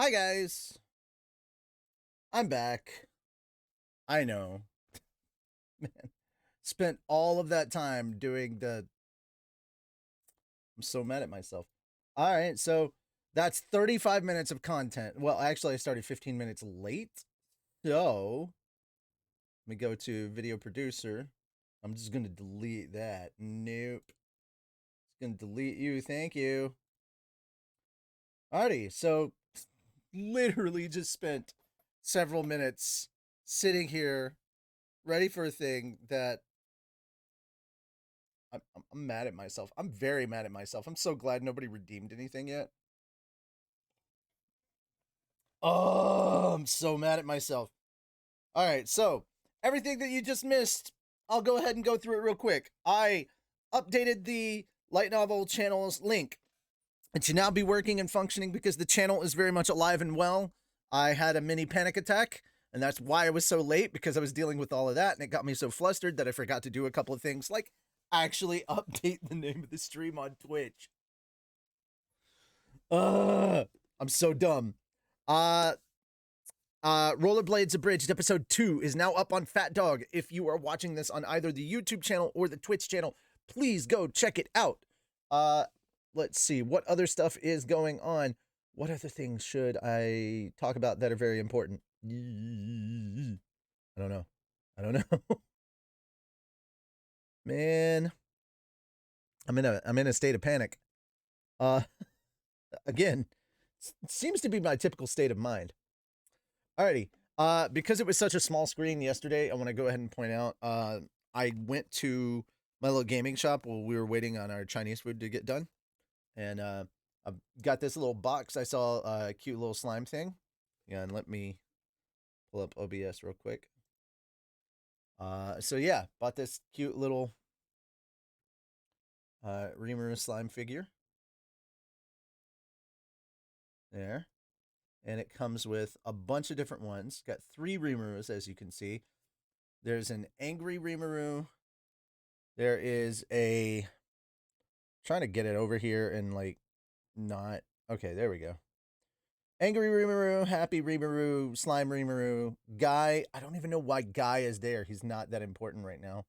Hi guys, I'm back. I know, man. Spent all of that time doing the. I'm so mad at myself. All right, so that's 35 minutes of content. Well, actually, I started 15 minutes late. So let me go to video producer. I'm just gonna delete that. Nope. Just gonna delete you. Thank you. Alrighty, so literally just spent several minutes sitting here ready for a thing that I'm mad at myself. I'm very mad at myself. I'm so glad nobody redeemed anything yet. Oh, I'm so mad at myself. All right, so everything that you just missed, I'll go ahead and go through it real quick. I updated the light novel channel's link. It should now be working and functioning because the channel is very much alive and well. I had a mini panic attack, and that's why I was so late, because I was dealing with all of that, and it got me so flustered that I forgot to do a couple of things, like actually update the name of the stream on Twitch. I'm so dumb. Uh Rollerblades Abridged episode 2 is now up on Fat Dog. If you are watching this on either the YouTube channel or the Twitch channel, please go check it out. Let's see what other stuff is going on. What other things should I talk about that are very important? I don't know. I don't know. Man, I'm in a state of panic. Uh again, seems to be my typical state of mind. Alrighty. Because it was such a small screen yesterday, I want to go ahead and point out, I went to my little gaming shop while we were waiting on our Chinese food to get done. And I've got this little box. I saw a cute little slime thing. Yeah, and let me pull up OBS real quick. So yeah, bought this cute little Rimuru slime figure. There. And it comes with a bunch of different ones. Got 3 Rimurus, as you can see. There's an angry Rimuru. There is a, trying to get it over here and like not. Okay, there we go. Angry Rimuru, Happy Rimuru, Slime Rimuru, Guy. I don't even know why Guy is there. He's not that important right now.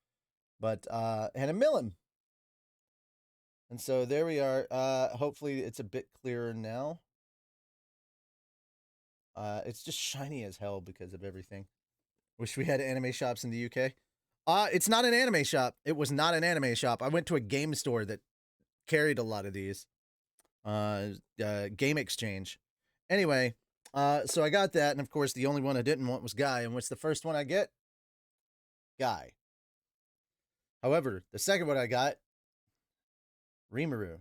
But and a Milim. And so there we are. Hopefully it's a bit clearer now. It's just shiny as hell because of everything. Wish we had anime shops in the UK. It's not an anime shop. It was not an anime shop. I went to a game store that carried a lot of these. Game Exchange. Anyway, so I got that, and of course the only one I didn't want was Guy, and what's the first one I get? Guy. However, the second one I got, Rimuru.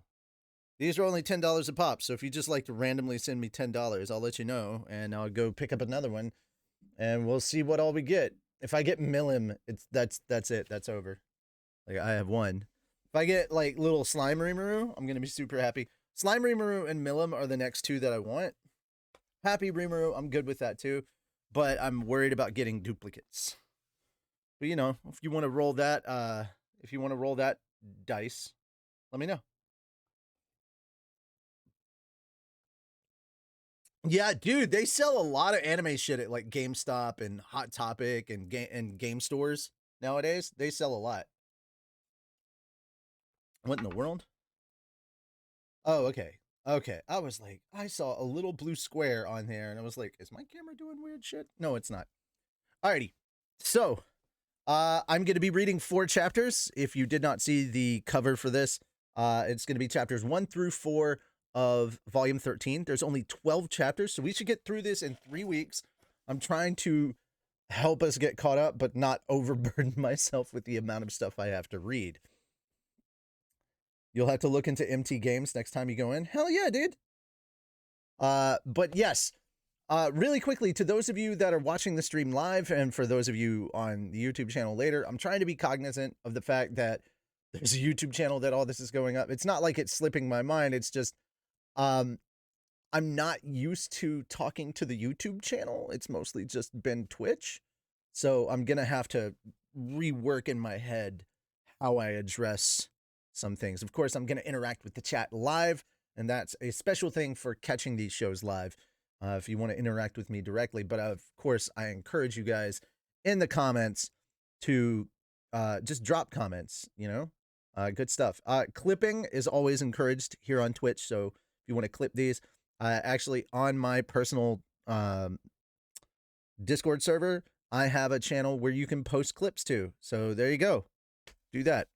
These are only $10 a pop, so if you just like to randomly send me $10, I'll let you know, and I'll go pick up another one, and we'll see what all we get. If I get Milim, that's it. That's over. Like, I have one. If I get like little Slime Rimuru, I'm gonna be super happy. Slime Rimuru and Milim are the next 2 that I want. Happy Rimuru, I'm good with that too, but I'm worried about getting duplicates. But you know, if you want to roll that, dice, let me know. Yeah, dude, they sell a lot of anime shit at like GameStop and Hot Topic and game stores nowadays. They sell a lot. What in the world? Oh, okay. Okay. I was like, I saw a little blue square on there, and I was like, is my camera doing weird shit? No, it's not. Alrighty. So, I'm going to be reading 4 chapters. If you did not see the cover for this, it's going to be chapters 1 through 4 of volume 13. There's only 12 chapters, so we should get through this in 3 weeks. I'm trying to help us get caught up, but not overburden myself with the amount of stuff I have to read. You'll have to look into MT Games next time you go in. Hell yeah, dude. But yes, really quickly, to those of you that are watching the stream live, and for those of you on the YouTube channel later, I'm trying to be cognizant of the fact that there's a YouTube channel that all this is going up. It's not like it's slipping my mind. It's just, I'm not used to talking to the YouTube channel. It's mostly just been Twitch. So I'm going to have to rework in my head how I address some things. Of course, I'm going to interact with the chat live, and that's a special thing for catching these shows live. if you want to interact with me directly. But of course, I encourage you guys in the comments to just drop comments, good stuff. Clipping is always encouraged here on Twitch. So if you want to clip these, actually on my personal Discord server, I have a channel where you can post clips to. So there you go. Do that.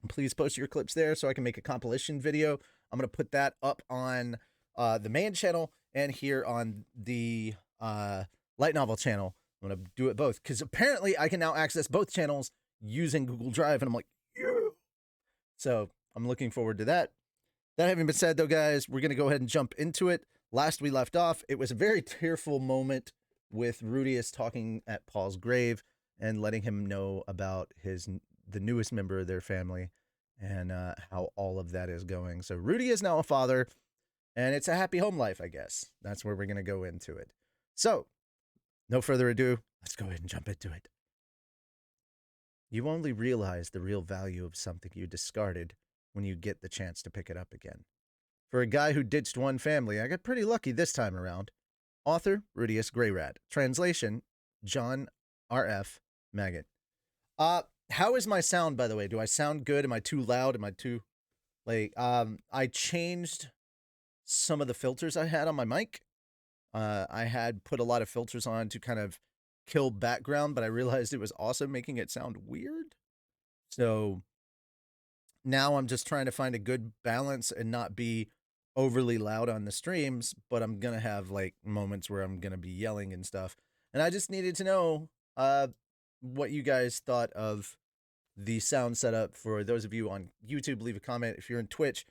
Please post your clips there so I can make a compilation video. I'm going to put that up on the main channel and here on the light novel channel. I'm going to do it both because apparently I can now access both channels using Google Drive. And I'm like, yeah. So I'm looking forward to that. That having been said, though, guys, we're going to go ahead and jump into it. Last we left off, it was a very tearful moment with Rudius talking at Paul's grave and letting him know about the newest member of their family and how all of that is going. So Rudy is now a father, and it's a happy home life, I guess. That's where we're going to go into it. So, no further ado, let's go ahead and jump into it. You only realize the real value of something you discarded when you get the chance to pick it up again. For a guy who ditched one family, I got pretty lucky this time around. Author, Rudius Greyrat. Translation, John R.F. Maggot. How is my sound, by the way? Do I sound good? Am I too loud? Am I too... I changed some of the filters I had on my mic. I had put a lot of filters on to kind of kill background, but I realized it was also making it sound weird. So now I'm just trying to find a good balance and not be overly loud on the streams, but I'm going to have moments where I'm going to be yelling and stuff. And I just needed to know what you guys thought of the sound setup. For those of you on YouTube, leave a comment. If you're in Twitch,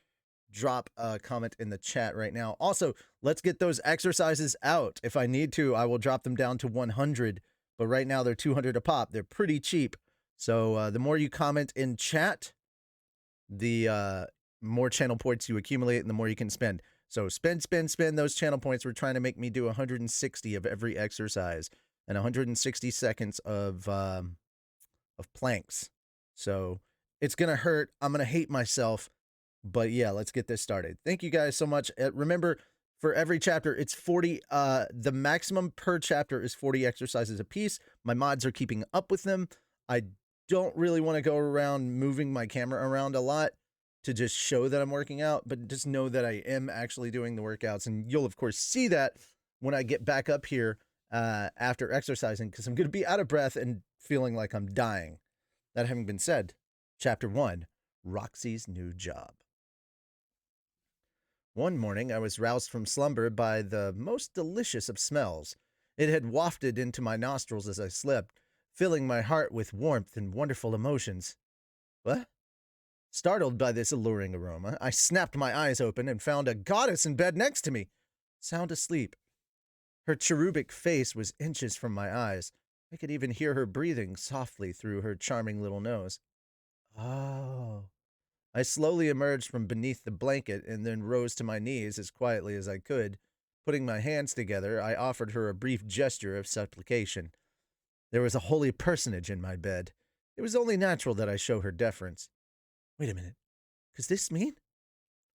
drop a comment in the chat right now. Also, let's get those exercises out. If I need to, I will drop them down to 100, but right now they're 200 a pop. They're pretty cheap. So the more you comment in chat, the more channel points you accumulate and the more you can spend. So spend those channel points. We're trying to make me do 160 of every exercise and 160 seconds of planks. So it's going to hurt. I'm going to hate myself. But yeah, let's get this started. Thank you guys so much. Remember, for every chapter, it's 40. The maximum per chapter is 40 exercises a piece. My mods are keeping up with them. I don't really want to go around moving my camera around a lot to just show that I'm working out, but just know that I am actually doing the workouts. And you'll, of course, see that when I get back up here after exercising, because I'm going to be out of breath and feeling like I'm dying. That having been said, Chapter 1, Roxy's New Job. One morning, I was roused from slumber by the most delicious of smells. It had wafted into my nostrils as I slept, filling my heart with warmth and wonderful emotions. What? Startled by this alluring aroma, I snapped my eyes open and found a goddess in bed next to me, sound asleep. Her cherubic face was inches from my eyes. I could even hear her breathing softly through her charming little nose. Oh. I slowly emerged from beneath the blanket and then rose to my knees as quietly as I could. Putting my hands together, I offered her a brief gesture of supplication. There was a holy personage in my bed. It was only natural that I show her deference. Wait a minute. Does this mean?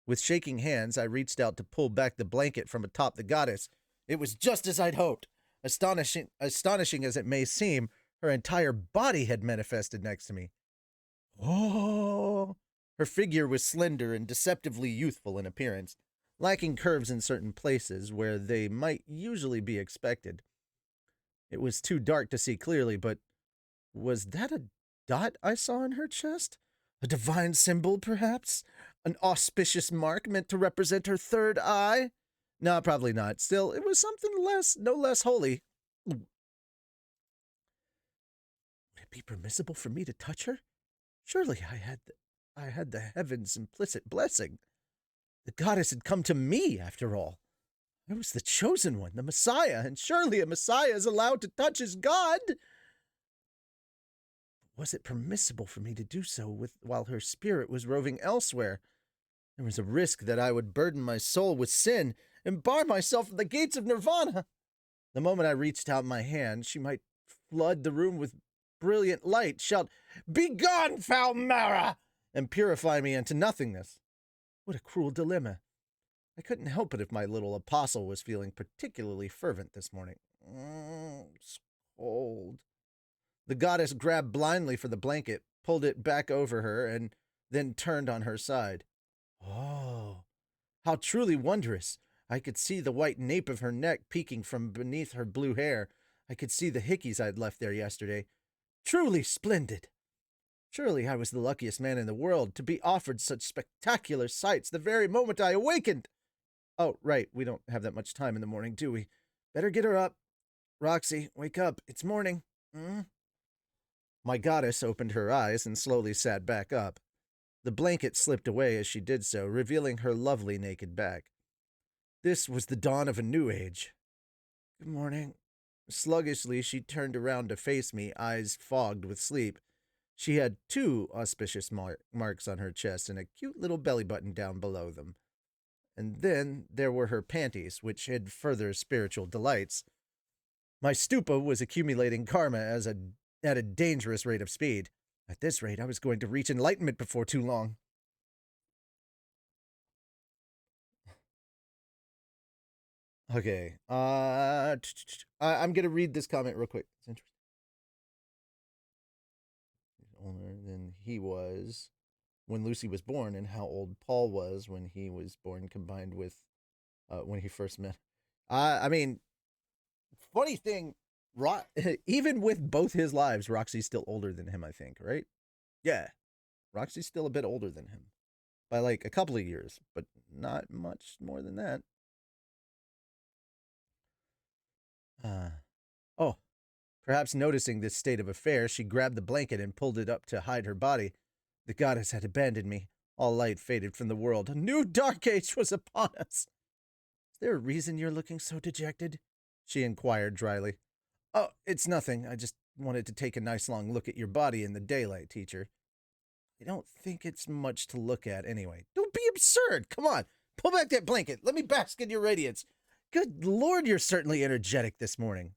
With shaking hands, I reached out to pull back the blanket from atop the goddess. It was just as I'd hoped. Astonishing as it may seem, her entire body had manifested next to me. Oh! Her figure was slender and deceptively youthful in appearance, lacking curves in certain places where they might usually be expected. It was too dark to see clearly, but was that a dot I saw in her chest? A divine symbol, perhaps? An auspicious mark meant to represent her third eye? No, probably not. Still, it was something no less holy. Would it be permissible for me to touch her? Surely I had the heaven's implicit blessing. The goddess had come to me, after all. I was the chosen one, the Messiah, and surely a Messiah is allowed to touch his God. Was it permissible for me to do so while her spirit was roving elsewhere? There was a risk that I would burden my soul with sin and bar myself from the gates of nirvana. The moment I reached out my hand, she might flood the room with brilliant light, shout, "Begone, foul Mara!" and purify me into nothingness. What a cruel dilemma. I couldn't help it if my little apostle was feeling particularly fervent this morning. It's cold. The goddess grabbed blindly for the blanket, pulled it back over her, and then turned on her side. Oh, how truly wondrous! I could see the white nape of her neck peeking from beneath her blue hair. I could see the hickeys I'd left there yesterday. Truly splendid! Surely I was the luckiest man in the world to be offered such spectacular sights the very moment I awakened. Oh, right, we don't have that much time in the morning, do we? Better get her up. Roxy, wake up. It's morning. My goddess opened her eyes and slowly sat back up. The blanket slipped away as she did so, revealing her lovely naked back. This was the dawn of a new age. Good morning. Sluggishly, she turned around to face me, eyes fogged with sleep. She had 2 auspicious marks on her chest and a cute little belly button down below them. And then there were her panties, which hid further spiritual delights. My stupa was accumulating karma at a dangerous rate of speed. At this rate, I was going to reach enlightenment before too long. Okay, I'm gonna read this comment real quick. It's interesting. He's older than he was when Lucy was born, and how old Paul was when he was born, combined with when he first met. I mean, funny thing, even with both his lives, Roxy's still older than him, I think, right? Yeah, Roxy's still a bit older than him by like a couple of years, but not much more than that. Oh, perhaps noticing this state of affairs, she grabbed the blanket and pulled it up to hide her body. The goddess had abandoned me. All light faded from the world. A new dark age was upon us. Is there a reason you're looking so dejected? She inquired dryly. Oh, it's nothing. I just wanted to take a nice long look at your body in the daylight, teacher. I don't think it's much to look at anyway. Don't be absurd. Come on. Pull back that blanket. Let me bask in your radiance. Good Lord, you're certainly energetic this morning.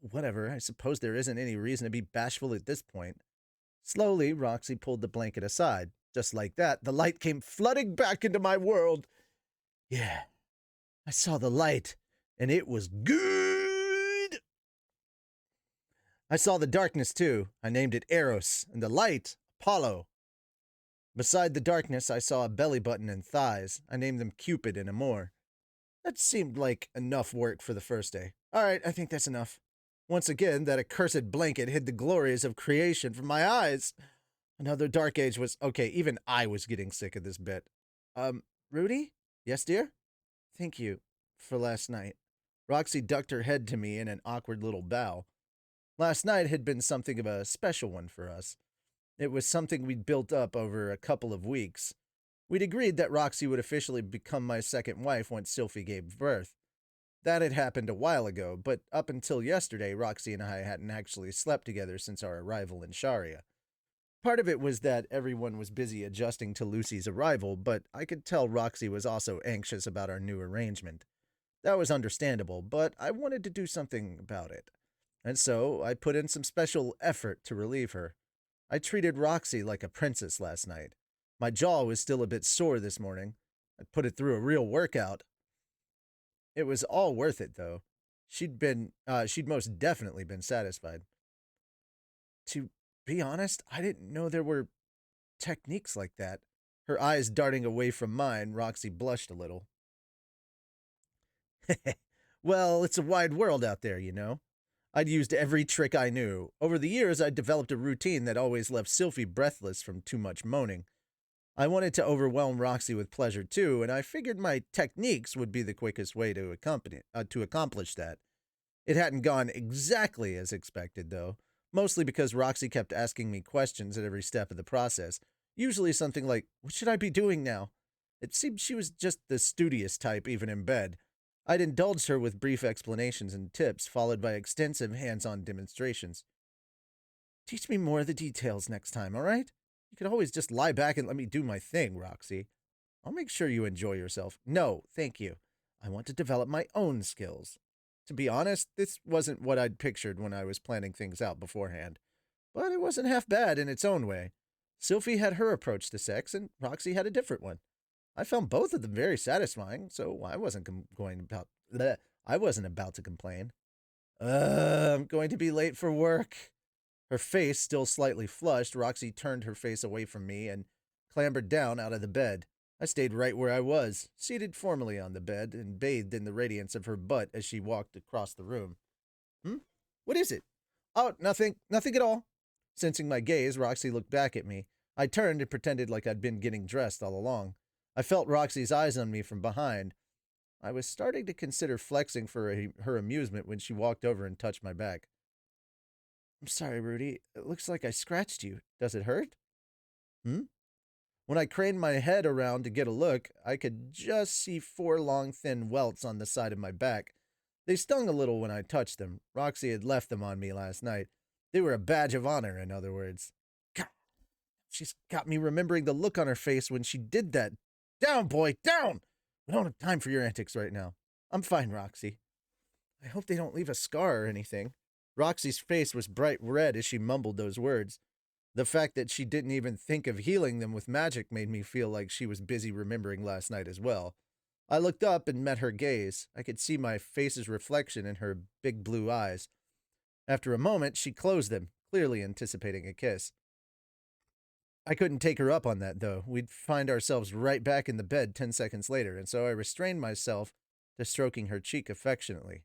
Whatever, I suppose there isn't any reason to be bashful at this point. Slowly, Roxy pulled the blanket aside. Just like that, the light came flooding back into my world. Yeah, I saw the light, and it was good. I saw the darkness, too. I named it Eros, and the light, Apollo. Beside the darkness, I saw a belly button and thighs. I named them Cupid and Amor. That seemed like enough work for the first day. All right, I think that's enough. Once again, that accursed blanket hid the glories of creation from my eyes. Another dark age was... Okay, even I was getting sick of this bit. Rudy? Yes, dear? Thank you for last night. Roxy ducked her head to me in an awkward little bow. Last night had been something of a special one for us. It was something we'd built up over a couple of weeks. We'd agreed that Roxy would officially become my second wife once Sylphie gave birth. That had happened a while ago, but up until yesterday, Roxy and I hadn't actually slept together since our arrival in Sharia. Part of it was that everyone was busy adjusting to Lucy's arrival, but I could tell Roxy was also anxious about our new arrangement. That was understandable, but I wanted to do something about it. And so I put in some special effort to relieve her. I treated Roxy like a princess last night. My jaw was still a bit sore this morning. I put it through a real workout. It was all worth it, though. She'd most definitely been satisfied. To be honest, I didn't know there were techniques like that. Her eyes darting away from mine, Roxy blushed a little. Well, it's a wide world out there, you know. I'd used every trick I knew. Over the years, I'd developed a routine that always left Sylphie breathless from too much moaning. I wanted to overwhelm Roxy with pleasure, too, and I figured my techniques would be the quickest way to accomplish that. It hadn't gone exactly as expected, though, mostly because Roxy kept asking me questions at every step of the process, usually something like, "What should I be doing now?" It seemed she was just the studious type, even in bed. I'd indulged her with brief explanations and tips, followed by extensive hands-on demonstrations. Teach me more of the details next time, all right? You could always just lie back and let me do my thing, Roxy. I'll make sure you enjoy yourself. No, thank you. I want to develop my own skills. To be honest, this wasn't what I'd pictured when I was planning things out beforehand. But it wasn't half bad in its own way. Sylphie had her approach to sex, and Roxy had a different one. I found both of them very satisfying, so I wasn't about to complain. I'm going to be late for work. Her face still slightly flushed, Roxy turned her face away from me and clambered down out of the bed. I stayed right where I was, seated formally on the bed and bathed in the radiance of her butt as she walked across the room. Hmm? What is it? Oh, nothing. Nothing at all. Sensing my gaze, Roxy looked back at me. I turned and pretended like I'd been getting dressed all along. I felt Roxy's eyes on me from behind. I was starting to consider flexing for her amusement when she walked over and touched my back. I'm sorry, Rudy. It looks like I scratched you. Does it hurt? Hmm? When I craned my head around to get a look, I could just see four long, thin welts on the side of my back. They stung a little when I touched them. Roxy had left them on me last night. They were a badge of honor, in other words. God, she's got me remembering the look on her face when she did that. Down, boy, down! We don't have time for your antics right now. I'm fine, Roxy. I hope they don't leave a scar or anything. Roxy's face was bright red as she mumbled those words. The fact that she didn't even think of healing them with magic made me feel like she was busy remembering last night as well. I looked up and met her gaze. I could see my face's reflection in her big blue eyes. After a moment, she closed them, clearly anticipating a kiss. I couldn't take her up on that, though. We'd find ourselves right back in the bed 10 seconds later, and so I restrained myself to stroking her cheek affectionately.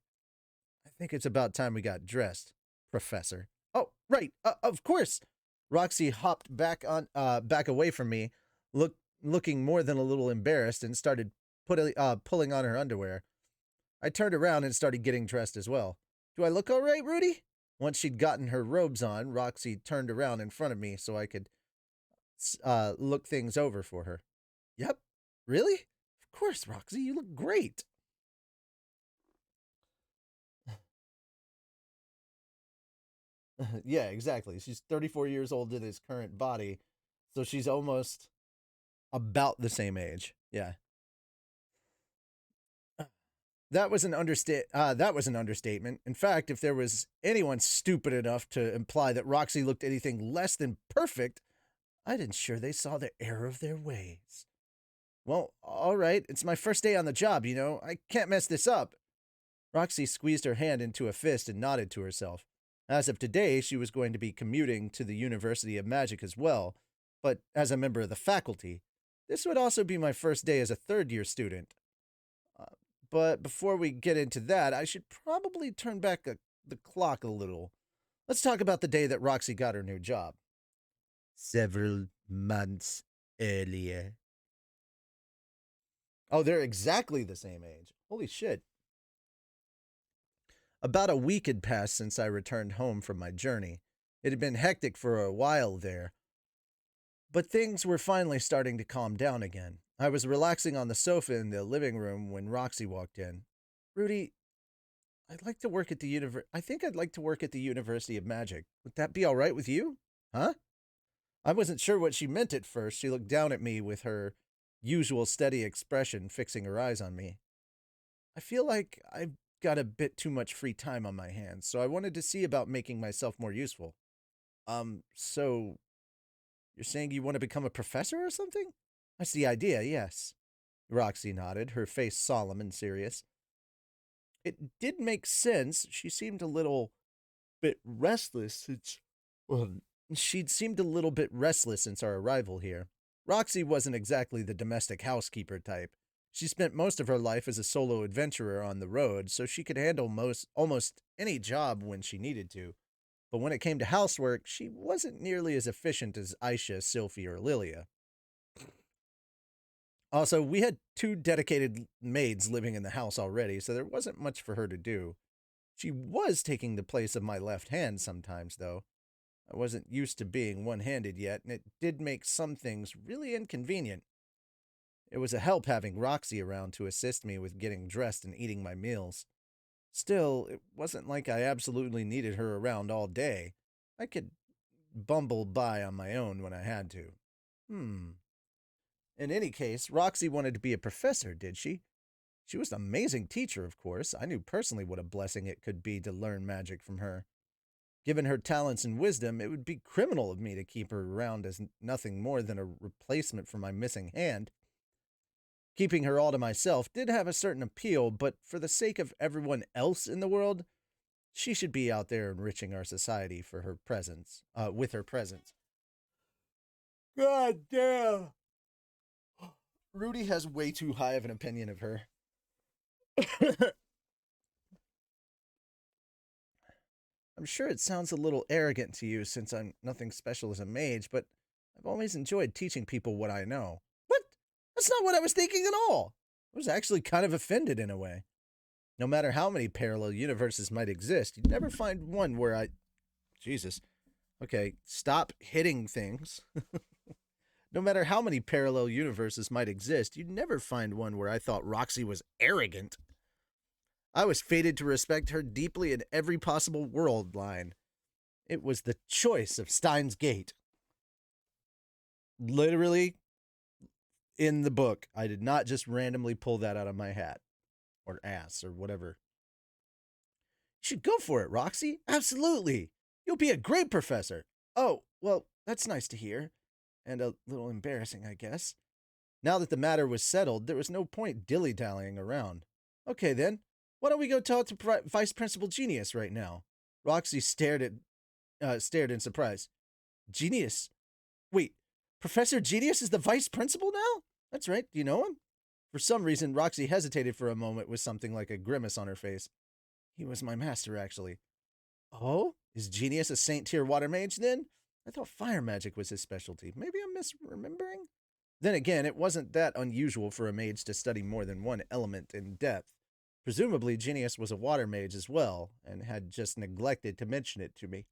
I think it's about time we got dressed, Professor. Oh, right, of course. Roxy hopped back away from me, looking more than a little embarrassed, and started pulling on her underwear. I turned around and started getting dressed as well. Do I look all right, Rudy? Once she'd gotten her robes on, Roxy turned around in front of me so I could look things over for her. Yep. Really? Of course, Roxy, you look great. Yeah, exactly. She's 34 years old in his current body, so she's almost about the same age. Yeah. That was an understatement. In fact, if there was anyone stupid enough to imply that Roxy looked anything less than perfect, I'd ensure they saw the error of their ways. Well, all right, it's my first day on the job, you know. I can't mess this up. Roxy squeezed her hand into a fist and nodded to herself. As of today, she was going to be commuting to the University of Magic as well, but as a member of the faculty. This would also be my first day as a third year student. Uh, but before we get into that, I should probably turn back the clock a little. Let's talk about the day that Roxy got her new job. Several months earlier. Oh, they're exactly the same age. Holy shit. About a week had passed since I returned home from my journey. It had been hectic for a while there, but things were finally starting to calm down again. I was relaxing on the sofa in the living room when Roxy walked in. Rudy, I think I'd like to work at the University of Magic. Would that be all right with you? Huh? I wasn't sure what she meant at first. She looked down at me with her usual steady expression, fixing her eyes on me. I feel like I've got a bit too much free time on my hands, so I wanted to see about making myself more useful. So you're saying you want to become a professor or something? That's the idea, yes. Roxy nodded, her face solemn and serious. It did make sense. She seemed a little bit restless since. Well, she'd seemed a little bit restless since our arrival here. Roxy wasn't exactly the domestic housekeeper type. She spent most of her life as a solo adventurer on the road, so she could handle almost any job when she needed to. But when it came to housework, she wasn't nearly as efficient as Aisha, Sylphie, or Lilia. Also, we had two dedicated maids living in the house already, so there wasn't much for her to do. She was taking the place of my left hand sometimes, though. I wasn't used to being one handed yet, and it did make some things really inconvenient. It was a help having Roxy around to assist me with getting dressed and eating my meals. Still, it wasn't like I absolutely needed her around all day. I could bumble by on my own when I had to. Hmm. In any case, Roxy wanted to be a professor, did she? She was an amazing teacher, of course. I knew personally what a blessing it could be to learn magic from her. Given her talents and wisdom, it would be criminal of me to keep her around as nothing more than a replacement for my missing hand. Keeping her all to myself did have a certain appeal, but for the sake of everyone else in the world, she should be out there enriching our society for her presence, with her presence. God damn. Rudy has way too high of an opinion of her. I'm sure it sounds a little arrogant to you since I'm nothing special as a mage, but I've always enjoyed teaching people what I know. What? That's not what I was thinking at all. I was actually kind of offended in a way. No matter how many parallel universes might exist, you'd never find one where I. Jesus. Okay, stop hitting things. No matter how many parallel universes might exist, you'd never find one where I thought Roxy was arrogant. I was fated to respect her deeply in every possible world line. It was the choice of Steins Gate. Literally, in the book, I did not just randomly pull that out of my hat or ass or whatever. You should go for it, Roxy. Absolutely. You'll be a great professor. Oh, well, that's nice to hear. And a little embarrassing, I guess. Now that the matter was settled, there was no point dilly-dallying around. Okay, then. Why don't we go talk to Vice Principal Genius right now? Roxy stared in surprise. Genius? Wait, Professor Genius is the Vice Principal now? That's right. Do you know him? For some reason, Roxy hesitated for a moment with something like a grimace on her face. He was my master, actually. Oh? Is Genius a Saint-tier water mage, then? I thought fire magic was his specialty. Maybe I'm misremembering? Then again, it wasn't that unusual for a mage to study more than one element in depth. Presumably, Genius was a water mage as well, and had just neglected to mention it to me.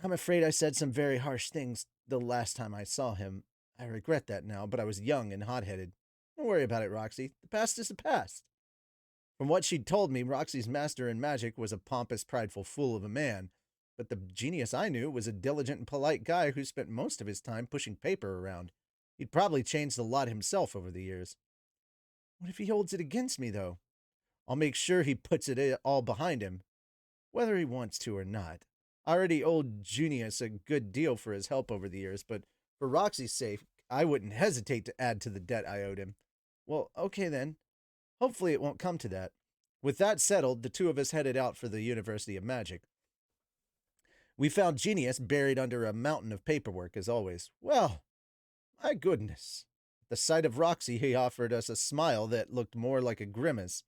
I'm afraid I said some very harsh things the last time I saw him. I regret that now, but I was young and hot-headed. Don't worry about it, Roxy. The past is the past. From what she'd told me, Roxy's master in magic was a pompous, prideful fool of a man, but the Genius I knew was a diligent and polite guy who spent most of his time pushing paper around. He'd probably changed a lot himself over the years. What if he holds it against me, though? I'll make sure he puts it all behind him, whether he wants to or not. I already owed Genius a good deal for his help over the years, but for Roxy's sake, I wouldn't hesitate to add to the debt I owed him. Well, okay then. Hopefully it won't come to that. With that settled, the two of us headed out for the University of Magic. We found Genius buried under a mountain of paperwork, as always. Well, my goodness. At the sight of Roxy, he offered us a smile that looked more like a grimace.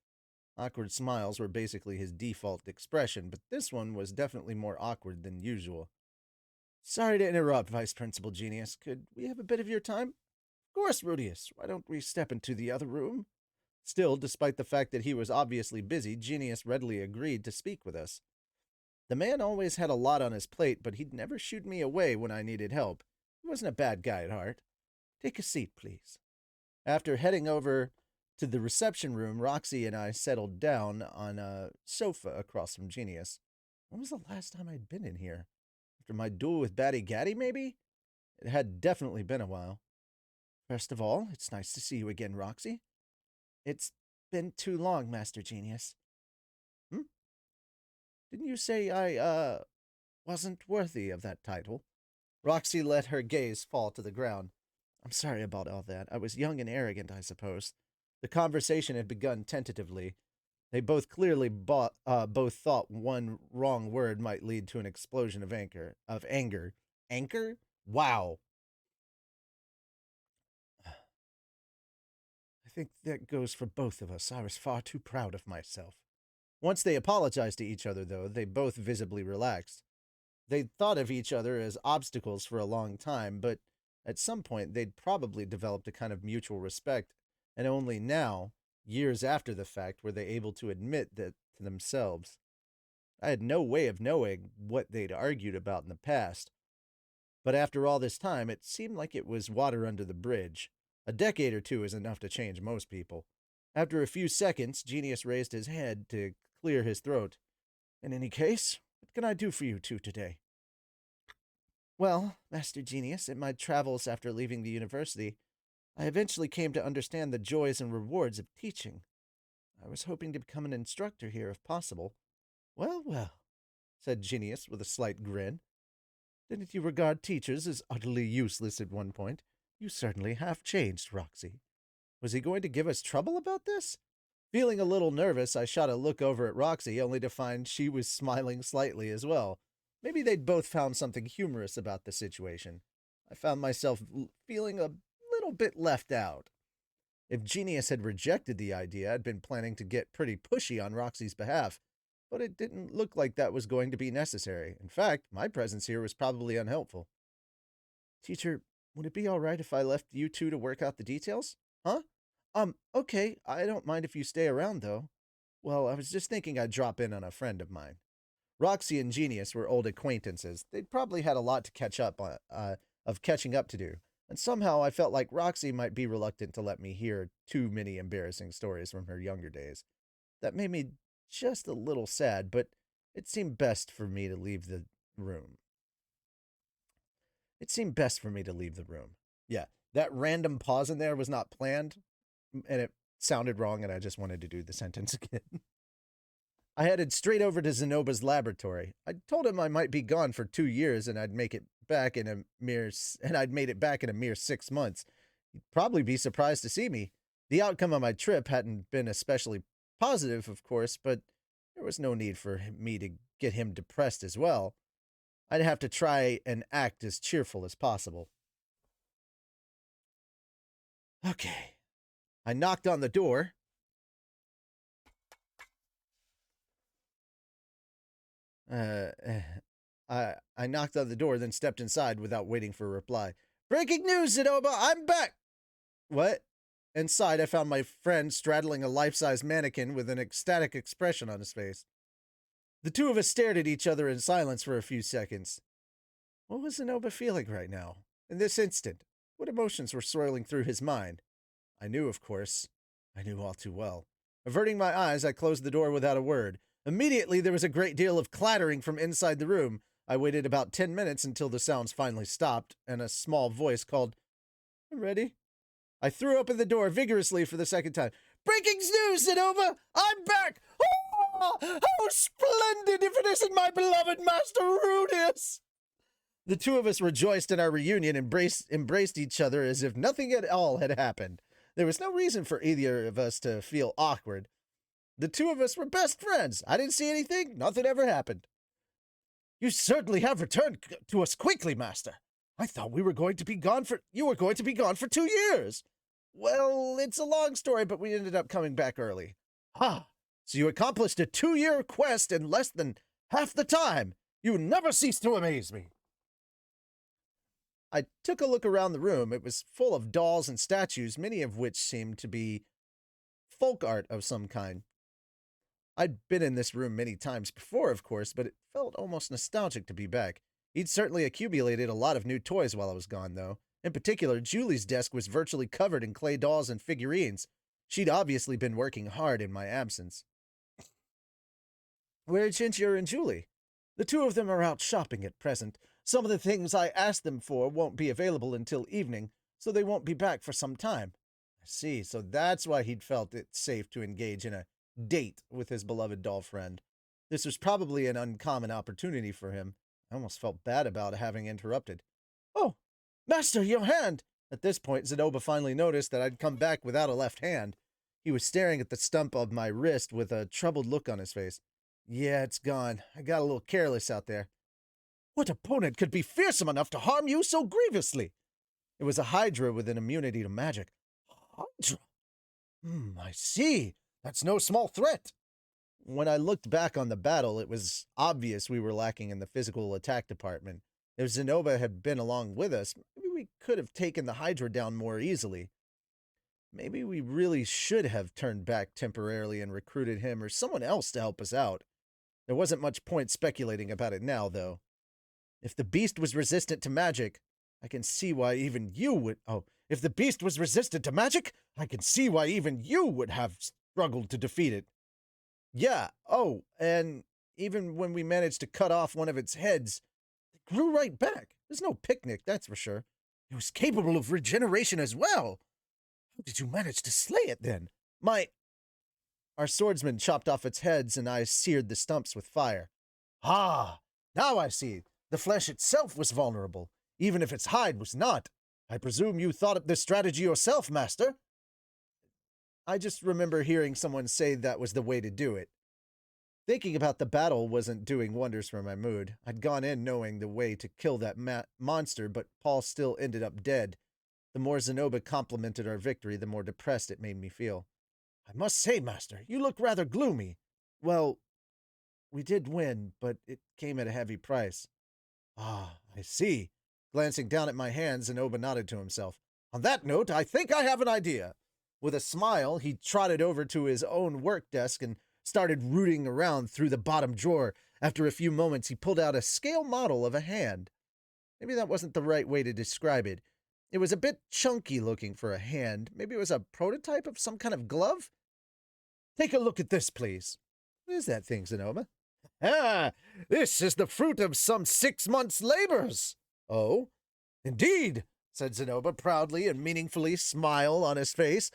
Awkward smiles were basically his default expression, but this one was definitely more awkward than usual. Sorry to interrupt, Vice Principal Genius. Could we have a bit of your time? Of course, Rudius. Why don't we step into the other room? Still, despite the fact that he was obviously busy, Genius readily agreed to speak with us. The man always had a lot on his plate, but he'd never shoot me away when I needed help. He wasn't a bad guy at heart. Take a seat, please. After heading over to the reception room, Roxy and I settled down on a sofa across from Genius. When was the last time I'd been in here? After my duel with Batty Gaddy, maybe? It had definitely been a while. First of all, it's nice to see you again, Roxy. It's been too long, Master Genius. Didn't you say I, wasn't worthy of that title? Roxy let her gaze fall to the ground. I'm sorry about all that. I was young and arrogant, I suppose. The conversation had begun tentatively. They both clearly both thought one wrong word might lead to an explosion of anger. Anchor? Wow. I think that goes for both of us. I was far too proud of myself. Once they apologized to each other, though, they both visibly relaxed. They'd thought of each other as obstacles for a long time, but at some point they'd probably developed a kind of mutual respect, and only now, years after the fact, were they able to admit that to themselves. I had no way of knowing what they'd argued about in the past, but after all this time, it seemed like it was water under the bridge. A decade or two is enough to change most people. After a few seconds, Genius raised his head to clear his throat. In any case, what can I do for you two today? Well, Master Genius, in my travels after leaving the university, I eventually came to understand the joys and rewards of teaching. I was hoping to become an instructor here if possible. Well, well, said Genius with a slight grin. Didn't you regard teachers as utterly useless at one point? You certainly have changed, Roxy. Was he going to give us trouble about this? Feeling a little nervous, I shot a look over at Roxy, only to find she was smiling slightly as well. Maybe they'd both found something humorous about the situation. I found myself feeling a little bit left out. If Genius had rejected the idea, I'd been planning to get pretty pushy on Roxy's behalf, but it didn't look like that was going to be necessary. In fact, my presence here was probably unhelpful. Teacher, would it be all right if I left you two to work out the details? Huh? Okay, I don't mind if you stay around, though. Well, I was just thinking I'd drop in on a friend of mine. Roxy and Genius were old acquaintances. They'd probably had a lot to catching up to do, and somehow I felt like Roxy might be reluctant to let me hear too many embarrassing stories from her younger days. That made me just a little sad, but it seemed best for me to leave the room. It seemed best for me to leave the room. Yeah, that random pause in there was not planned, and it sounded wrong, and I just wanted to do the sentence again. I headed straight over to Zenoba's laboratory. I told him I might be gone for 2 years, and I'd make it back in a mere and I'd made it back in a mere 6 months. He'd probably be surprised to see me. The outcome of my trip hadn't been especially positive, of course, but there was no need for me to get him depressed as well. I'd have to try and act as cheerful as possible. Okay. I knocked on the door. I knocked on the door, then stepped inside without waiting for a reply. Breaking news, Zenoba! I'm back! What? Inside, I found my friend straddling a life-size mannequin with an ecstatic expression on his face. The two of us stared at each other in silence for a few seconds. What was Zenoba feeling right now? In this instant, what emotions were swirling through his mind? I knew, of course. I knew all too well. Averting my eyes, I closed the door without a word. Immediately, there was a great deal of clattering from inside the room. I waited about 10 minutes until the sounds finally stopped, and a small voice called, I'm ready. I threw open the door vigorously for the second time. Breaking news, Zenova! I'm back! Oh, how splendid if it isn't my beloved Master Rudius! The two of us rejoiced in our reunion and embraced each other as if nothing at all had happened. There was no reason for either of us to feel awkward. The two of us were best friends. I didn't see anything. Nothing ever happened. You certainly have returned to us quickly, Master. I thought you were going to be gone for 2 years. Well, it's a long story, but we ended up coming back early. Ha! So you accomplished a 2-year quest in less than half the time. You never cease to amaze me. I took a look around the room. It was full of dolls and statues, many of which seemed to be folk art of some kind. I'd been in this room many times before, of course, but it felt almost nostalgic to be back. He'd certainly accumulated a lot of new toys while I was gone, though. In particular, Julie's desk was virtually covered in clay dolls and figurines. She'd obviously been working hard in my absence. Where's Ginger and Julie? The two of them are out shopping at present. Some of the things I asked them for won't be available until evening, so they won't be back for some time. I see, so that's why he'd felt it safe to engage in a date with his beloved doll friend. This was probably an uncommon opportunity for him. I almost felt bad about having interrupted. Oh, Master, your hand! At this point, Zenoba finally noticed that I'd come back without a left hand. He was staring at the stump of my wrist with a troubled look on his face. Yeah, it's gone. I got a little careless out there. What opponent could be fearsome enough to harm you so grievously? It was a Hydra with an immunity to magic. Hydra? I see. That's no small threat. When I looked back on the battle, it was obvious we were lacking in the physical attack department. If Zenoba had been along with us, maybe we could have taken the Hydra down more easily. Maybe we really should have turned back temporarily and recruited him or someone else to help us out. There wasn't much point speculating about it now, though. If the beast was resistant to magic, I can see why even you would... if the beast was resistant to magic, I can see why even you would have struggled to defeat it. Yeah, and even when we managed to cut off one of its heads, it grew right back. There's no picnic, that's for sure. It was capable of regeneration as well. How did you manage to slay it, then? Our swordsman chopped off its heads, and I seared the stumps with fire. Ah, now I see. The flesh itself was vulnerable, even if its hide was not. I presume you thought up this strategy yourself, master? I just remember hearing someone say that was the way to do it. Thinking about the battle wasn't doing wonders for my mood. I'd gone in knowing the way to kill that monster, but Paul still ended up dead. The more Zenoba complimented our victory, the more depressed it made me feel. I must say, master, you look rather gloomy. Well, we did win, but it came at a heavy price. Ah, I see. Glancing down at my hands, Zenoba nodded to himself. On that note, I think I have an idea. With a smile, he trotted over to his own work desk and started rooting around through the bottom drawer. After a few moments, he pulled out a scale model of a hand. Maybe that wasn't the right way to describe it. It was a bit chunky looking for a hand. Maybe it was a prototype of some kind of glove? Take a look at this, please. What is that thing, Zenoba? Ah, this is the fruit of some 6 months' labors. Oh, indeed, said Zenoba, proudly and meaningfully smile on his face.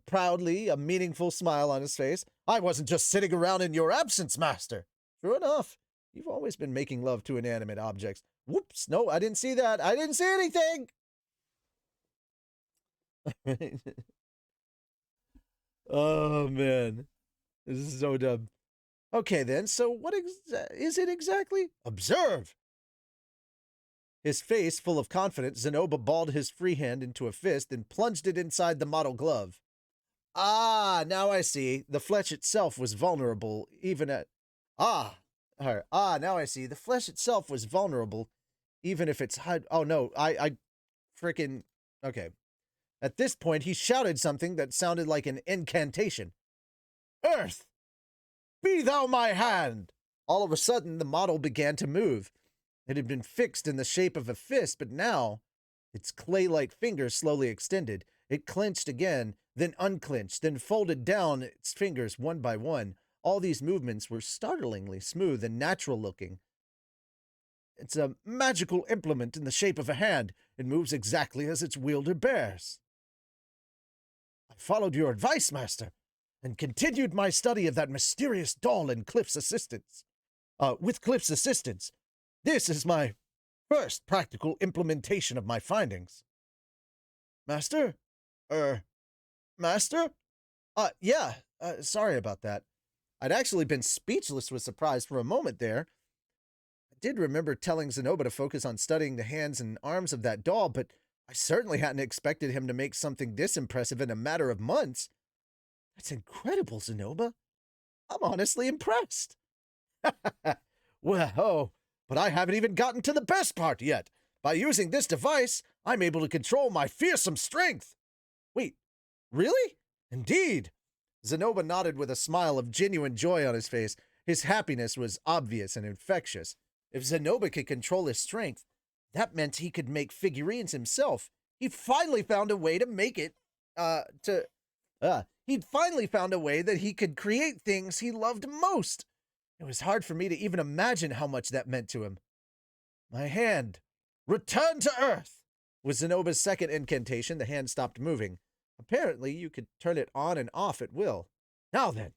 Proudly, a meaningful smile on his face. I wasn't just sitting around in your absence, master. True enough. You've always been making love to inanimate objects. Whoops, no, I didn't see that. I didn't see anything. Oh, man. This is so dumb. Okay, then, so what is it exactly? Observe! His face full of confidence, Zenoba balled his free hand into a fist and plunged it inside the model glove. Ah, now I see. The flesh itself was vulnerable, even at... now I see. The flesh itself was vulnerable, even if it's... Oh, no, I freaking... Okay. At this point, he shouted something that sounded like an incantation. Earth! Be thou my hand! All of a sudden, the model began to move. It had been fixed in the shape of a fist, but now its clay-like fingers slowly extended. It clenched again, then unclenched, then folded down its fingers one by one. All these movements were startlingly smooth and natural-looking. It's a magical implement in the shape of a hand. It moves exactly as its wielder bears. I followed your advice, master, and continued my study of that mysterious doll in Cliff's assistance. With Cliff's assistance. This is my first practical implementation of my findings. Master? Master? Yeah, sorry about that. I'd actually been speechless with surprise for a moment there. I did remember telling Zenoba to focus on studying the hands and arms of that doll, but I certainly hadn't expected him to make something this impressive in a matter of months. That's incredible, Zenoba. I'm honestly impressed. Well, but I haven't even gotten to the best part yet. By using this device, I'm able to control my fearsome strength. Wait, really? Indeed. Zenoba nodded with a smile of genuine joy on his face. His happiness was obvious and infectious. If Zenoba could control his strength, that meant he could make figurines himself. He'd finally found a way to make it, he'd finally found a way that he could create things he loved most. It was hard for me to even imagine how much that meant to him. My hand. Return to Earth! With Zenoba's second incantation, the hand stopped moving. Apparently, you could turn it on and off at will. Now then.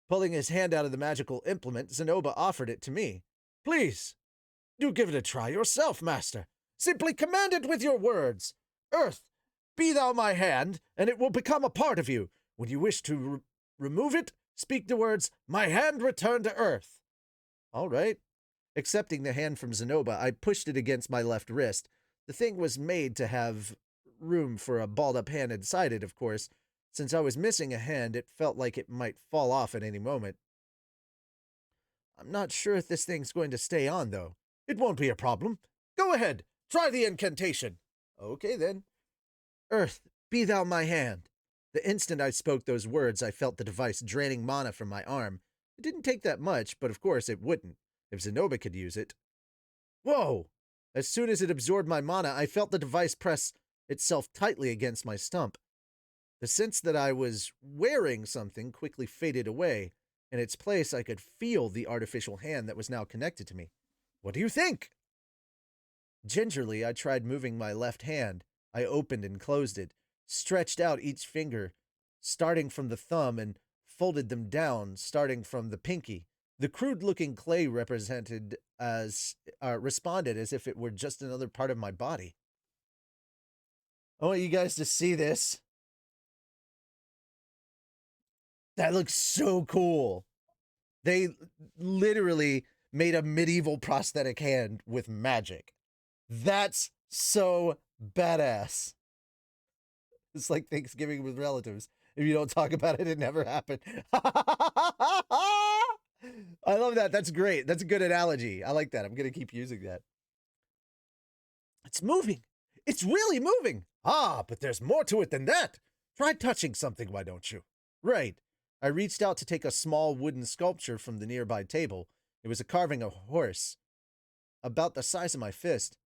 Pulling his hand out of the magical implement, Zenoba offered it to me. Please, do give it a try yourself, master. Simply command it with your words. Earth, be thou my hand, and it will become a part of you. When you wish to remove it, speak the words, my hand return to Earth. All right. Accepting the hand from Zenoba, I pushed it against my left wrist. The thing was made to have room for a balled-up hand inside it, of course. Since I was missing a hand, it felt like it might fall off at any moment. I'm not sure if this thing's going to stay on, though. It won't be a problem. Go ahead. Try the incantation. Okay, then. Earth, be thou my hand. The instant I spoke those words, I felt the device draining mana from my arm. It didn't take that much, but of course it wouldn't, if Zenoba could use it. Whoa! As soon as it absorbed my mana, I felt the device press itself tightly against my stump. The sense that I was wearing something quickly faded away. In its place, I could feel the artificial hand that was now connected to me. What do you think? Gingerly, I tried moving my left hand. I opened and closed it, stretched out each finger, starting from the thumb, and folded them down, starting from the pinky. The crude-looking clay responded as if it were just another part of my body. I want you guys to see this. That looks so cool. They literally made a medieval prosthetic hand with magic. That's so badass. It's like Thanksgiving with relatives. If you don't talk about it, it never happened. I love that. That's great. That's a good analogy. I like that. I'm going to keep using that. It's moving. It's really moving. Ah, but there's more to it than that. Try touching something, why don't you? Right. I reached out to take a small wooden sculpture from the nearby table. It was a carving of a horse, about the size of my fist.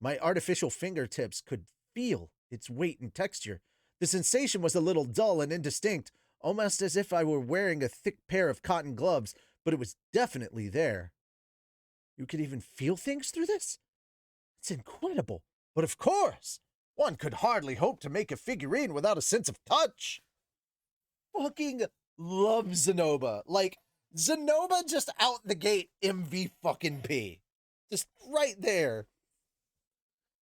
My artificial fingertips could feel its weight and texture. The sensation was a little dull and indistinct, almost as if I were wearing a thick pair of cotton gloves, but it was definitely there. You could even feel things through this? It's incredible. But of course, one could hardly hope to make a figurine without a sense of touch. Fucking love Zenoba. Like, Zenoba just out the gate MV fucking P. Just right there.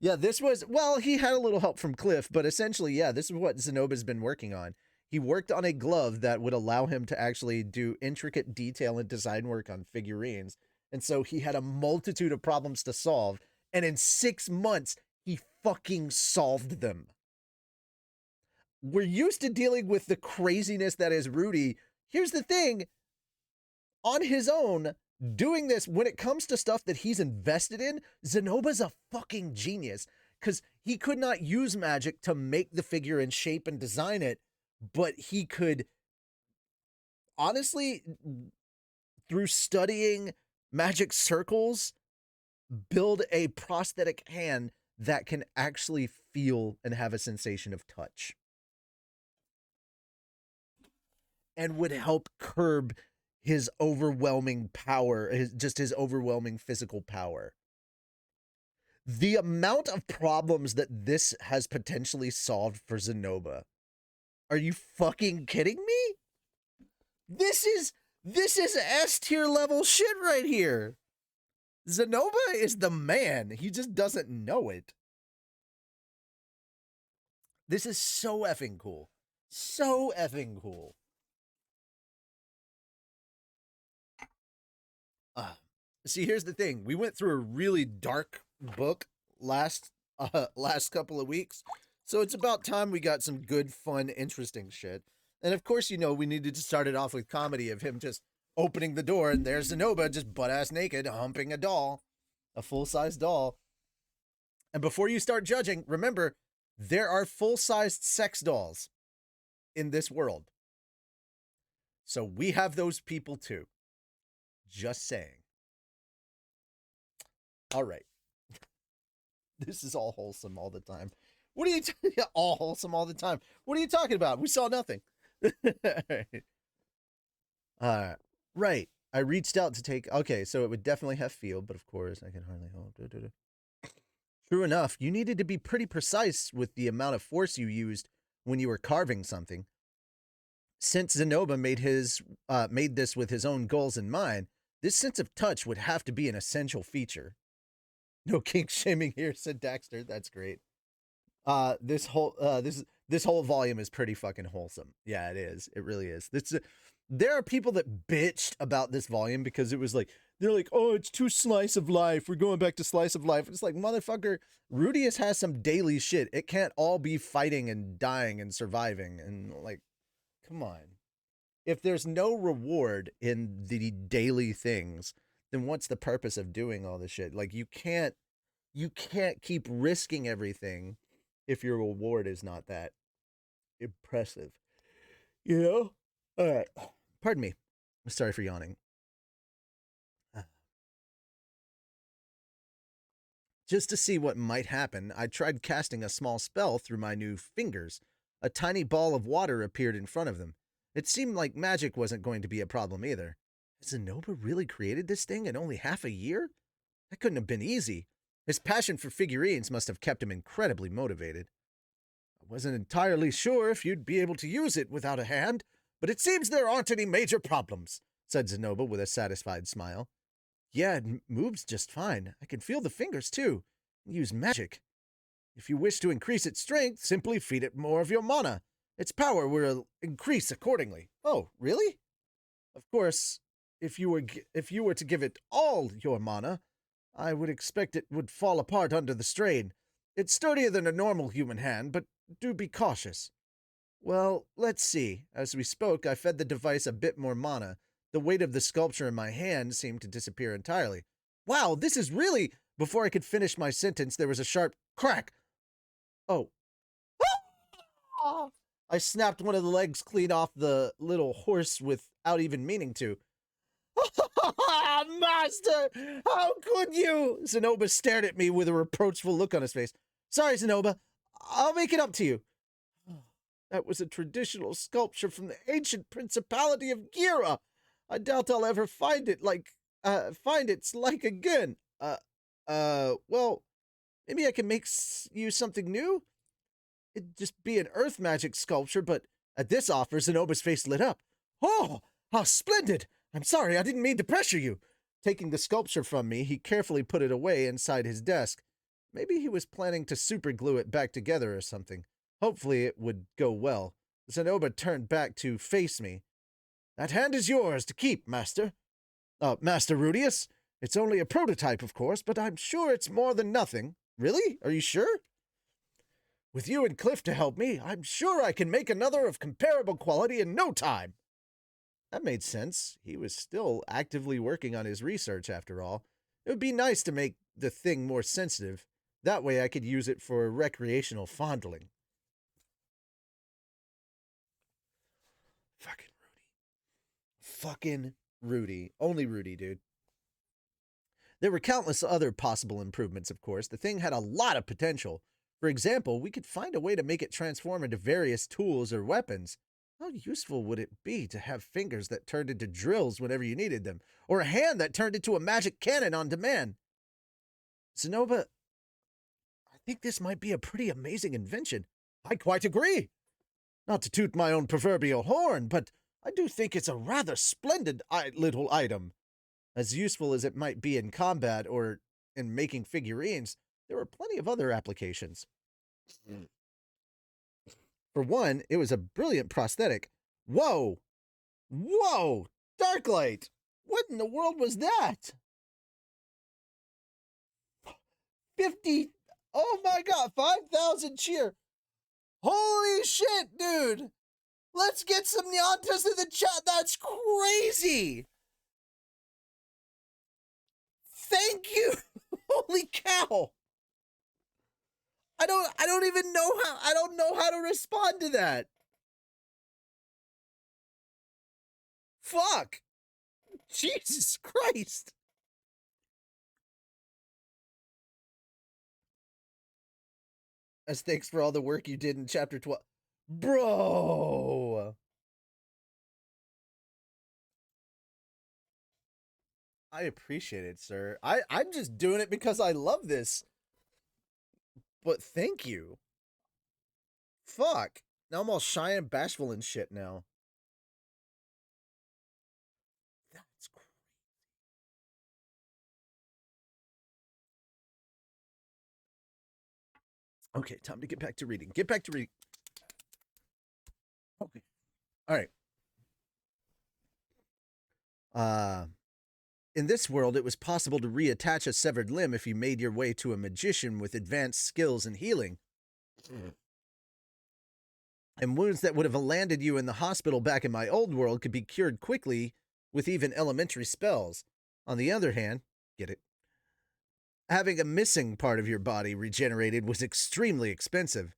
Yeah, this was, well, he had a little help from Cliff, but essentially, yeah, this is what Zenoba's been working on. He worked on a glove that would allow him to actually do intricate detail and design work on figurines. And so he had a multitude of problems to solve. And in 6 months, he fucking solved them. We're used to dealing with the craziness that is Rudy. Here's the thing. On his own, doing this, when it comes to stuff that he's invested in, Zenoba's a fucking genius. Because he could not use magic to make the figure and shape and design it, but he could, honestly, through studying magic circles, build a prosthetic hand that can actually feel and have a sensation of touch. And would help curb his overwhelming power, his overwhelming physical power. The amount of problems that this has potentially solved for Zenoba. Are you fucking kidding me? This is S tier level shit right here. Zenoba is the man. He just doesn't know it. This is so effing cool. So effing cool. See, here's the thing. We went through a really dark book last couple of weeks. So it's about time we got some good, fun, interesting shit. And of course, you know, we needed to start it off with comedy of him just opening the door and there's Zenoba just butt-ass naked humping a doll. A full-size doll. And before you start judging, remember, there are full-sized sex dolls in this world. So we have those people too. Just saying. All right. This is all wholesome all the time. What are you all wholesome all the time? What are you talking about? We saw nothing. Right. I reached out to take, okay, so it would definitely have feel, but of course I can hardly hope. True enough, you needed to be pretty precise with the amount of force you used when you were carving something. Since Zenoba made this with his own goals in mind, this sense of touch would have to be an essential feature. No kink shaming here, said Daxter. That's great. This whole volume is pretty fucking wholesome. Yeah, it is. It really is. There are people that bitched about this volume because it was like, they're like, oh, it's too slice of life. We're going back to slice of life. It's like, motherfucker, Rudius has some daily shit. It can't all be fighting and dying and surviving. And like, come on. If there's no reward in the daily things, then what's the purpose of doing all this shit? Like, you can't keep risking everything if your reward is not that impressive. You know? All right. Pardon me. Sorry for yawning. Just to see what might happen, I tried casting a small spell through my new fingers. A tiny ball of water appeared in front of them. It seemed like magic wasn't going to be a problem either. Has Zenoba really created this thing in only half a year? That couldn't have been easy. His passion for figurines must have kept him incredibly motivated. I wasn't entirely sure if you'd be able to use it without a hand, but it seems there aren't any major problems. said Zenoba with a satisfied smile. Yeah, it moves just fine. I can feel the fingers, too. Use magic. If you wish to increase its strength, simply feed it more of your mana. Its power will increase accordingly. Oh, really? Of course, if you were to give it all your mana, I would expect it would fall apart under the strain. It's sturdier than a normal human hand, but do be cautious. Well, let's see. As we spoke, I fed the device a bit more mana. The weight of the sculpture in my hand seemed to disappear entirely. Wow, this is really... Before I could finish my sentence, there was a sharp crack. Oh. I snapped one of the legs clean off the little horse without even meaning to. Master, how could you? Zenoba stared at me with a reproachful look on his face. Sorry, Zenoba. I'll make it up to you. That was a traditional sculpture from the ancient principality of Gira. I doubt I'll ever find its like again. Well, maybe I can make you something new? It'd just be an earth magic sculpture, but at this offer, Zenoba's face lit up. Oh, how splendid! I'm sorry, I didn't mean to pressure you. Taking the sculpture from me, he carefully put it away inside his desk. Maybe he was planning to superglue it back together or something. Hopefully it would go well. Zenoba turned back to face me. That hand is yours to keep, Master. Master Rudius. It's only a prototype, of course, but I'm sure it's more than nothing. Really? Are you sure? With you and Cliff to help me, I'm sure I can make another of comparable quality in no time. That made sense. He was still actively working on his research, after all. It would be nice to make the thing more sensitive. That way I could use it for recreational fondling. Fucking Rudy. Fucking Rudy. Only Rudy, dude. There were countless other possible improvements, of course. The thing had a lot of potential. For example, we could find a way to make it transform into various tools or weapons. How useful would it be to have fingers that turned into drills whenever you needed them, or a hand that turned into a magic cannon on demand? Zenoba, I think this might be a pretty amazing invention. I quite agree. Not to toot my own proverbial horn, but I do think it's a rather splendid little item. As useful as it might be in combat or in making figurines, there are plenty of other applications. For one, it was a brilliant prosthetic. Whoa! Whoa! Darklight! What in the world was that? 50... Oh my god, 5,000 cheer! Holy shit, dude! Let's get some Nyantas in the chat. That's crazy! Thank you! Holy cow! I don't even know I don't know how to respond to that. Fuck! Jesus Christ! As thanks for all the work you did in chapter 12. Bro! I appreciate it, sir. I'm just doing it because I love this. But thank you. Fuck. Now I'm all shy and bashful and shit now. That's crazy. Okay, time to get back to reading. Get back to reading. Okay. All right. In this world, it was possible to reattach a severed limb if you made your way to a magician with advanced skills in healing. And wounds that would have landed you in the hospital back in my old world could be cured quickly with even elementary spells. On the other hand, get it? Having a missing part of your body regenerated was extremely expensive.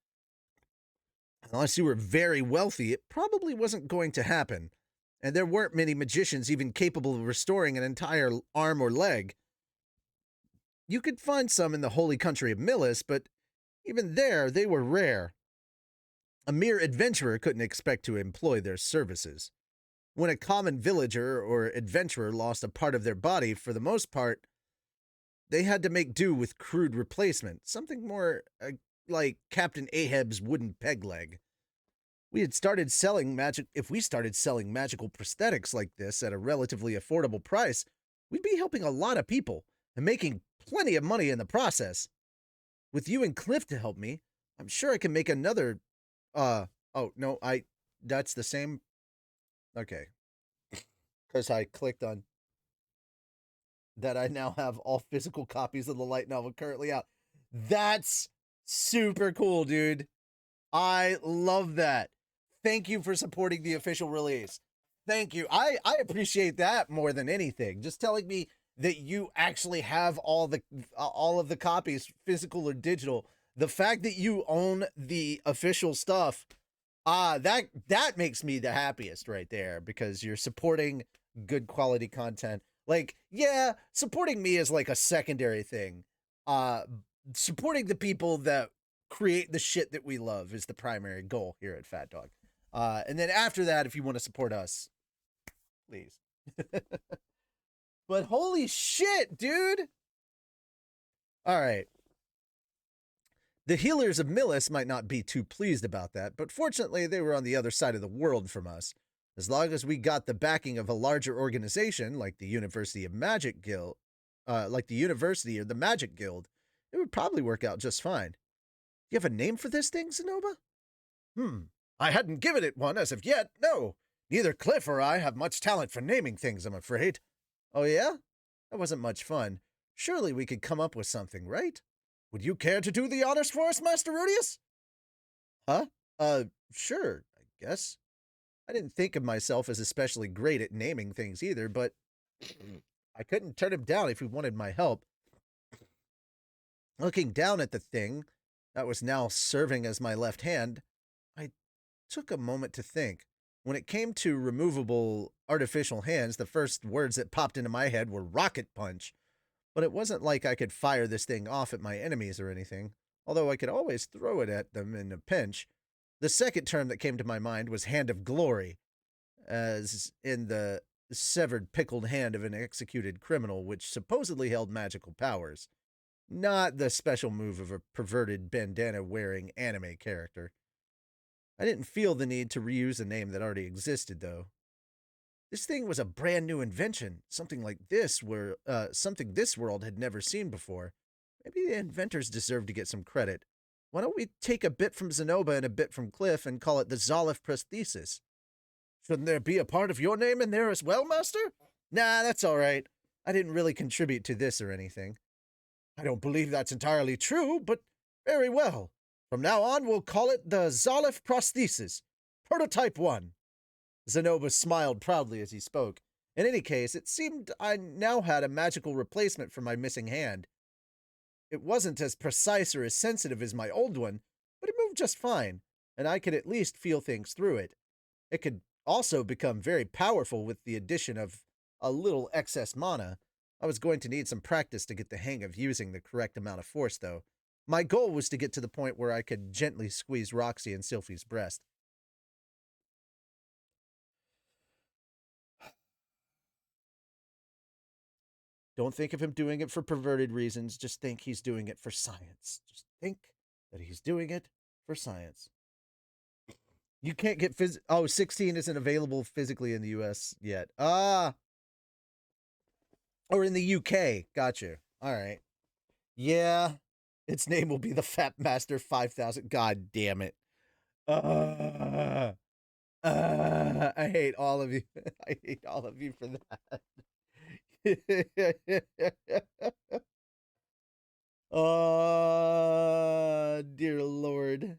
Unless you were very wealthy, it probably wasn't going to happen. And there weren't many magicians even capable of restoring an entire arm or leg. You could find some in the holy country of Millis, but even there, they were rare. A mere adventurer couldn't expect to employ their services. When a common villager or adventurer lost a part of their body, for the most part, they had to make do with crude replacement, something more like Captain Ahab's wooden peg leg. We had started selling magic. If we started selling magical prosthetics like this at a relatively affordable price, we'd be helping a lot of people and making plenty of money in the process. With you and Cliff to help me, I'm sure I can make another. Oh no, That's the same. Okay, because I clicked on that. I now have all physical copies of the light novel currently out. That's super cool, dude. I love that. Thank you for supporting the official release. Thank you. I appreciate that more than anything. Just telling me that you actually have all of the copies, physical or digital. The fact that you own the official stuff, that makes me the happiest right there, because you're supporting good quality content. Like, yeah, supporting me is like a secondary thing. Supporting the people that create the shit that we love is the primary goal here at Fat Dog. And then after that, if you want to support us, please. But holy shit, dude! All right. The healers of Millis might not be too pleased about that, but fortunately they were on the other side of the world from us. As long as we got the backing of a larger organization like the University of Magic Guild, like the University or the Magic Guild, it would probably work out just fine. You have a name for this thing, Zenoba? I hadn't given it one as of yet, no. Neither Cliff or I have much talent for naming things, I'm afraid. Oh yeah? That wasn't much fun. Surely we could come up with something, right? Would you care to do the honors for us, Master Rudius? Huh? Sure, I guess. I didn't think of myself as especially great at naming things either, but I couldn't turn him down if he wanted my help. Looking down at the thing that was now serving as my left hand, I took a moment to think. When it came to removable artificial hands, the first words that popped into my head were rocket punch. But it wasn't like I could fire this thing off at my enemies or anything, although I could always throw it at them in a pinch. The second term that came to my mind was Hand of Glory, as in the severed pickled hand of an executed criminal which supposedly held magical powers. Not the special move of a perverted bandana-wearing anime character. I didn't feel the need to reuse a name that already existed, though. This thing was a brand new invention, something this world had never seen before. Maybe the inventors deserve to get some credit. Why don't we take a bit from Zenoba and a bit from Cliff and call it the Zolif prosthesis? Shouldn't there be a part of your name in there as well, Master? Nah, that's all right. I didn't really contribute to this or anything. I don't believe that's entirely true, but very well. From now on, we'll call it the Zolif prosthesis. Prototype 1. Zenoba smiled proudly as he spoke. In any case, it seemed I now had a magical replacement for my missing hand. It wasn't as precise or as sensitive as my old one, but it moved just fine, and I could at least feel things through it. It could also become very powerful with the addition of a little excess mana. I was going to need some practice to get the hang of using the correct amount of force, though. My goal was to get to the point where I could gently squeeze Roxy and Sylphie's breast. Don't think of him doing it for perverted reasons. Just think he's doing it for science. Just think that he's doing it for science. You can't get 16 isn't available physically in the US yet. Or in the UK. Gotcha. All right. Yeah. Its name will be the Fat Master 5000. God damn it. I hate all of you. I hate all of you for that. Oh, dear Lord.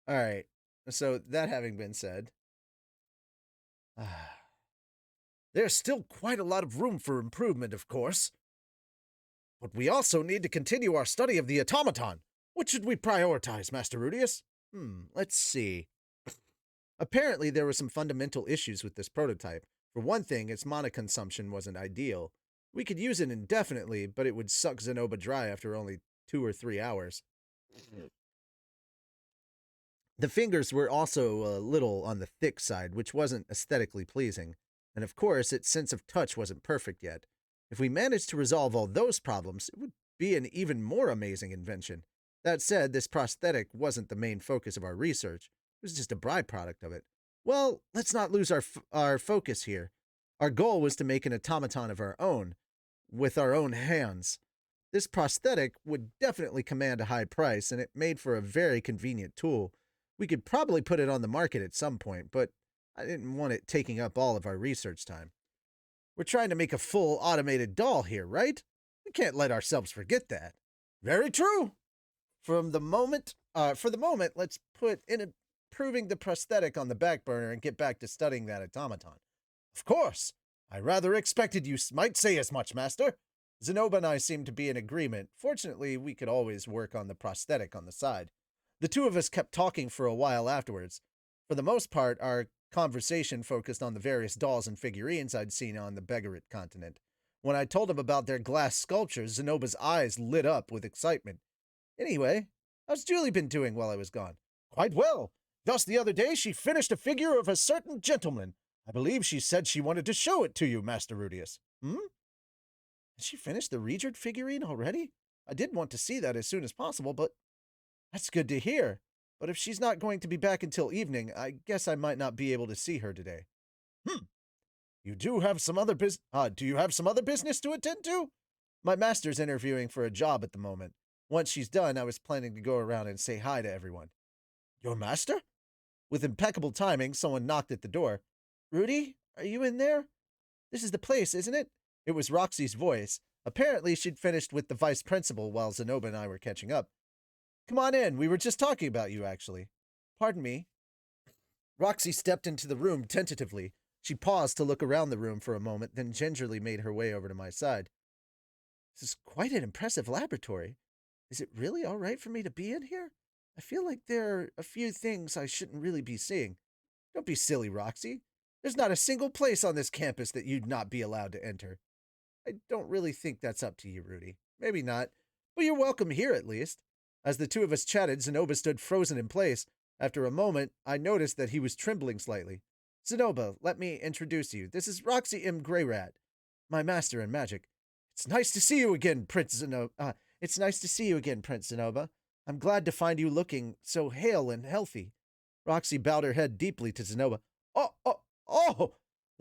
All right. So, that having been said, there's still quite a lot of room for improvement, of course. But we also need to continue our study of the automaton. What should we prioritize, Master Rudius? Let's see. Apparently, there were some fundamental issues with this prototype. For one thing, its mana consumption wasn't ideal. We could use it indefinitely, but it would suck Zenoba dry after only 2 or 3 hours. The fingers were also a little on the thick side, which wasn't aesthetically pleasing. And of course, its sense of touch wasn't perfect yet. If we managed to resolve all those problems, it would be an even more amazing invention. That said, this prosthetic wasn't the main focus of our research. It was just a byproduct of it. Well, let's not lose our focus here. Our goal was to make an automaton of our own, with our own hands. This prosthetic would definitely command a high price, and it made for a very convenient tool. We could probably put it on the market at some point, but I didn't want it taking up all of our research time. We're trying to make a full automated doll here, right? We can't let ourselves forget that. Very true. For the moment, let's put in improving the prosthetic on the back burner and get back to studying that automaton. Of course. I rather expected you might say as much, Master. Zenoba and I seemed to be in agreement. Fortunately, we could always work on the prosthetic on the side. The two of us kept talking for a while afterwards. For the most part, our conversation focused on the various dolls and figurines I'd seen on the Begarit continent. When I told him about their glass sculptures, Zenoba's eyes lit up with excitement. Anyway, how's Julie been doing while I was gone? Quite well. Just the other day, she finished a figure of a certain gentleman. I believe she said she wanted to show it to you, Master Rudius. Has she finished the Regent figurine already? I did want to see that as soon as possible, but that's good to hear. But if she's not going to be back until evening, I guess I might not be able to see her today. You do have some other do you have some other business to attend to? My master's interviewing for a job at the moment. Once she's done, I was planning to go around and say hi to everyone. Your master? With impeccable timing, someone knocked at the door. Rudy, are you in there? This is the place, isn't it? It was Roxy's voice. Apparently, she'd finished with the vice principal while Zenoba and I were catching up. Come on in. We were just talking about you, actually. Pardon me. Roxy stepped into the room tentatively. She paused to look around the room for a moment, then gingerly made her way over to my side. This is quite an impressive laboratory. Is it really all right for me to be in here? I feel like there are a few things I shouldn't really be seeing. Don't be silly, Roxy. There's not a single place on this campus that you'd not be allowed to enter. I don't really think that's up to you, Rudy. Maybe not, but you're welcome here at least. As the two of us chatted, Zenoba stood frozen in place. After a moment, I noticed that he was trembling slightly. Zenoba, let me introduce you. This is Roxy M. Greyrat, my master in magic. It's nice to see you again, Prince Zenoba. I'm glad to find you looking so hale and healthy. Roxy bowed her head deeply to Zenoba. Oh!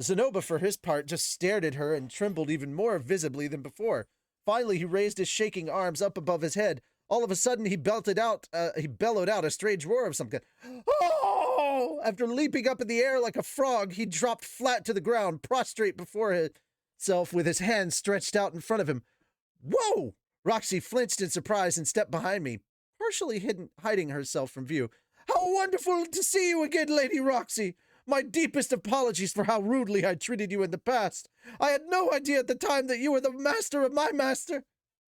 Zenoba, for his part, just stared at her and trembled even more visibly than before. Finally, he raised his shaking arms up above his head. All of a sudden, he bellowed out a strange roar of some kind. Oh! After leaping up in the air like a frog, he dropped flat to the ground, prostrate before himself with his hands stretched out in front of him. Whoa! Roxy flinched in surprise and stepped behind me, partially hiding herself from view. How wonderful to see you again, Lady Roxy! My deepest apologies for how rudely I treated you in the past. I had no idea at the time that you were the master of my master.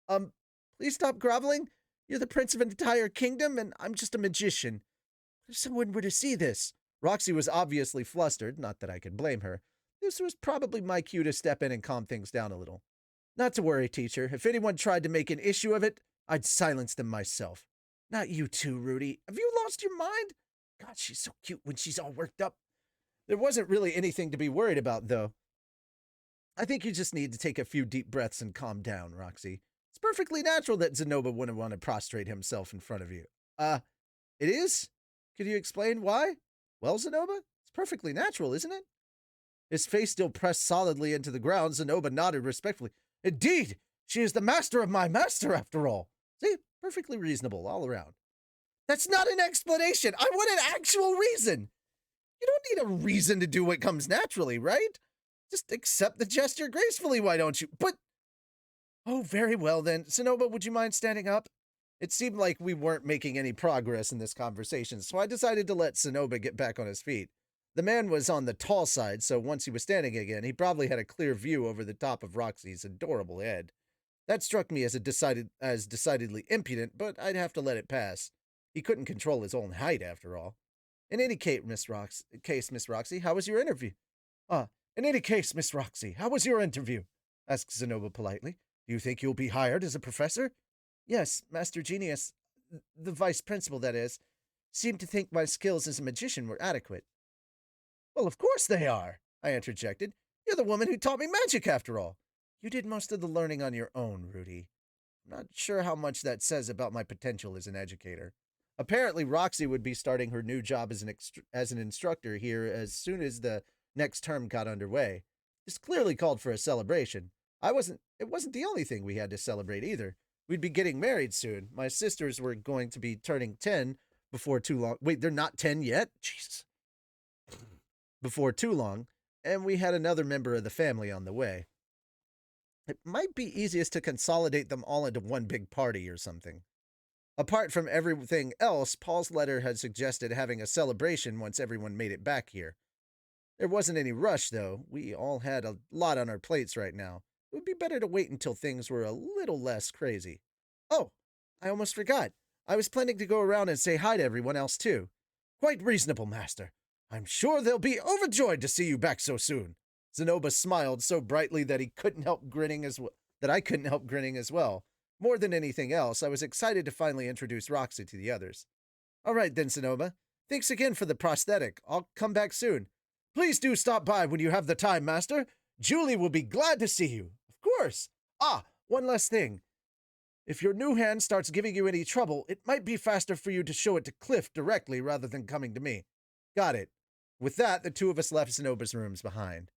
Please stop groveling. You're the prince of an entire kingdom, and I'm just a magician. If someone were to see this. Roxy was obviously flustered, not that I could blame her. This was probably my cue to step in and calm things down a little. Not to worry, teacher. If anyone tried to make an issue of it, I'd silence them myself. Not you too, Rudy. Have you lost your mind? God, she's so cute when she's all worked up. There wasn't really anything to be worried about, though. I think you just need to take a few deep breaths and calm down, Roxy. It's perfectly natural that Zenoba wouldn't want to prostrate himself in front of you. It is? Could you explain why? Well, Zenoba, it's perfectly natural, isn't it? His face still pressed solidly into the ground, Zenoba nodded respectfully. Indeed, she is the master of my master, after all. See, perfectly reasonable all around. That's not an explanation. I want an actual reason. You don't need a reason to do what comes naturally, right? Just accept the gesture gracefully, why don't you? But, oh, very well then. Zenoba, would you mind standing up? It seemed like we weren't making any progress in this conversation, so I decided to let Zenoba get back on his feet. The man was on the tall side, so once he was standing again, he probably had a clear view over the top of Roxy's adorable head. That struck me as decidedly impudent, but I'd have to let it pass. He couldn't control his own height, after all. In any case, Miss Roxy, how was your interview? In any case, Miss Roxy, how was your interview? Asked Zenoba politely. Do you think you'll be hired as a professor? Yes, Master Genius, the vice principal, that is, seemed to think my skills as a magician were adequate. Well, of course they are, I interjected. You're the woman who taught me magic, after all. You did most of the learning on your own, Rudy. not sure how much that says about my potential as an educator. Apparently, Roxy would be starting her new job as an instructor here as soon as the next term got underway. This clearly called for a celebration. It wasn't the only thing we had to celebrate either. We'd be getting married soon. My sisters were going to be turning 10 before too long. Wait, they're not 10 yet? Jesus. Before too long, and we had another member of the family on the way. It might be easiest to consolidate them all into one big party or something. Apart from everything else, Paul's letter had suggested having a celebration once everyone made it back here. There wasn't any rush, though. We all had a lot on our plates right now. It would be better to wait until things were a little less crazy. Oh, I almost forgot. I was planning to go around and say hi to everyone else, too. Quite reasonable, Master. I'm sure they'll be overjoyed to see you back so soon. Zenoba smiled so brightly that I couldn't help grinning as well. More than anything else, I was excited to finally introduce Roxy to the others. All right then, Zenoba. Thanks again for the prosthetic. I'll come back soon. Please do stop by when you have the time, Master. Julie will be glad to see you. Of course. Ah, one last thing. If your new hand starts giving you any trouble, it might be faster for you to show it to Cliff directly rather than coming to me. Got it. With that, the two of us left Zenoba's rooms behind.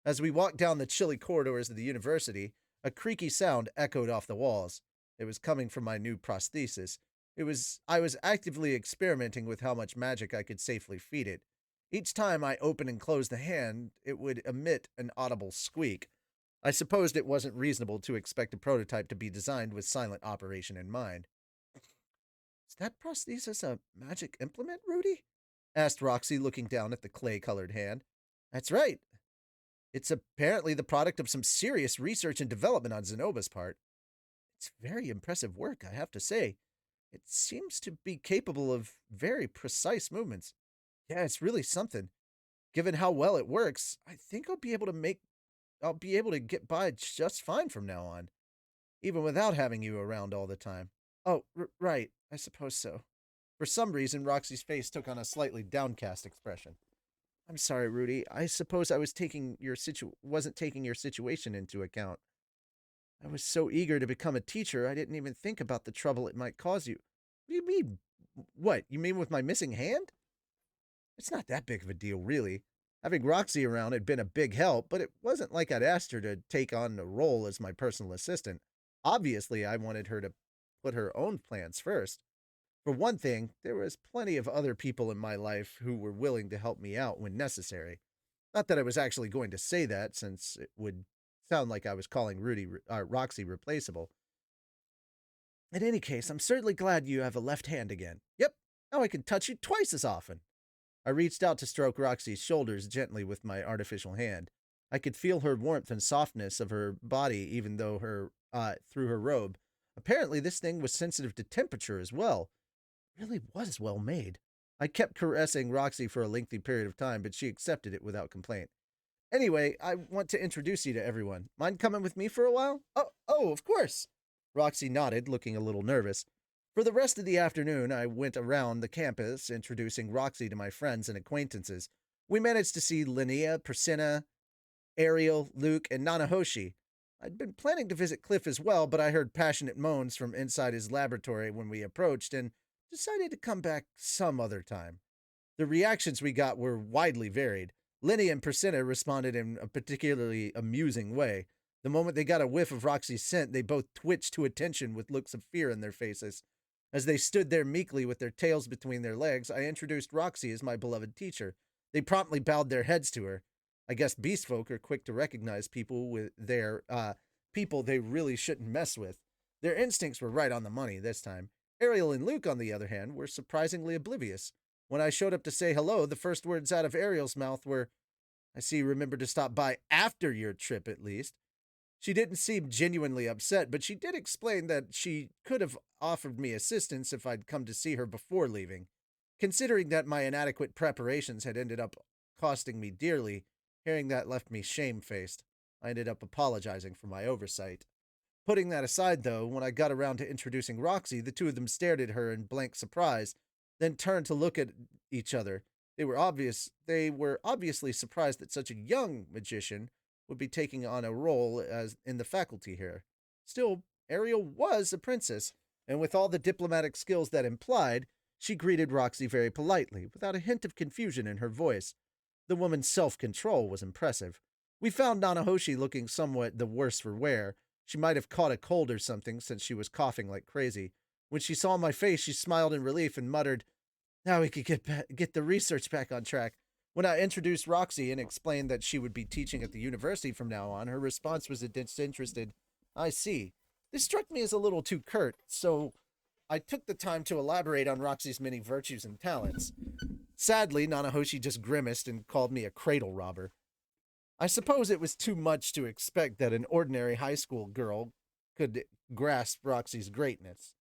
As we walked down the chilly corridors of the university, a creaky sound echoed off the walls. It was coming from my new prosthesis. I was actively experimenting with how much magic I could safely feed it. Each time I opened and closed the hand, it would emit an audible squeak. I supposed it wasn't reasonable to expect a prototype to be designed with silent operation in mind. Is that prosthesis a magic implement, Rudy? Asked Roxy, looking down at the clay-colored hand. That's right. It's apparently the product of some serious research and development on Zenoba's part. It's very impressive work, I have to say. It seems to be capable of very precise movements. Yeah, it's really something. Given how well it works, I think I'll be able to get by just fine from now on, even without having you around all the time. Oh, right, I suppose so. For some reason, Roxy's face took on a slightly downcast expression. I'm sorry, Rudy. I suppose I wasn't taking your situation into account. I was so eager to become a teacher, I didn't even think about the trouble it might cause you. What do you mean? What, you mean with my missing hand? It's not that big of a deal, really. Having Roxy around had been a big help, but it wasn't like I'd asked her to take on a role as my personal assistant. Obviously, I wanted her to put her own plans first. For one thing, there was plenty of other people in my life who were willing to help me out when necessary. Not that I was actually going to say that, since it would sound like I was calling Roxy replaceable. In any case, I'm certainly glad you have a left hand again. Yep, now I can touch you twice as often. I reached out to stroke Roxy's shoulders gently with my artificial hand. I could feel her warmth and softness of her body even though through her robe. Apparently this thing was sensitive to temperature as well. It really was well made. I kept caressing Roxy for a lengthy period of time, but she accepted it without complaint. Anyway, I want to introduce you to everyone. Mind coming with me for a while? Oh, of course. Roxy nodded, looking a little nervous. For the rest of the afternoon, I went around the campus, introducing Roxy to my friends and acquaintances. We managed to see Linnea, Priscilla, Ariel, Luke, and Nanahoshi. I'd been planning to visit Cliff as well, but I heard passionate moans from inside his laboratory when we approached and decided to come back some other time. The reactions we got were widely varied. Linnea and Priscilla responded in a particularly amusing way. The moment they got a whiff of Roxy's scent, they both twitched to attention with looks of fear in their faces. As they stood there meekly with their tails between their legs, I introduced Roxy as my beloved teacher. They promptly bowed their heads to her. I guess beast folk are quick to recognize people people they really shouldn't mess with. Their instincts were right on the money this time. Ariel and Luke, on the other hand, were surprisingly oblivious. When I showed up to say hello, the first words out of Ariel's mouth were, I see you remembered to stop by after your trip, at least. She didn't seem genuinely upset, but she did explain that she could have offered me assistance if I'd come to see her before leaving. Considering that my inadequate preparations had ended up costing me dearly, hearing that left me shamefaced. I ended up apologizing for my oversight. Putting that aside, though, when I got around to introducing Roxy, the two of them stared at her in blank surprise, then turned to look at each other. They were obviously surprised that such a young magician would be taking on a role as in the faculty here. Still, Ariel was a princess, and with all the diplomatic skills that implied, she greeted Roxy very politely, without a hint of confusion in her voice. The woman's self control was impressive. We found Nanahoshi looking somewhat the worse for wear. She might have caught a cold or something since she was coughing like crazy. When she saw my face, she smiled in relief and muttered, "Now we could get the research back on track." When I introduced Roxy and explained that she would be teaching at the university from now on, her response was a disinterested, "I see." This struck me as a little too curt, so I took the time to elaborate on Roxy's many virtues and talents. Sadly, Nanahoshi just grimaced and called me a cradle robber. I suppose it was too much to expect that an ordinary high school girl could grasp Roxy's greatness.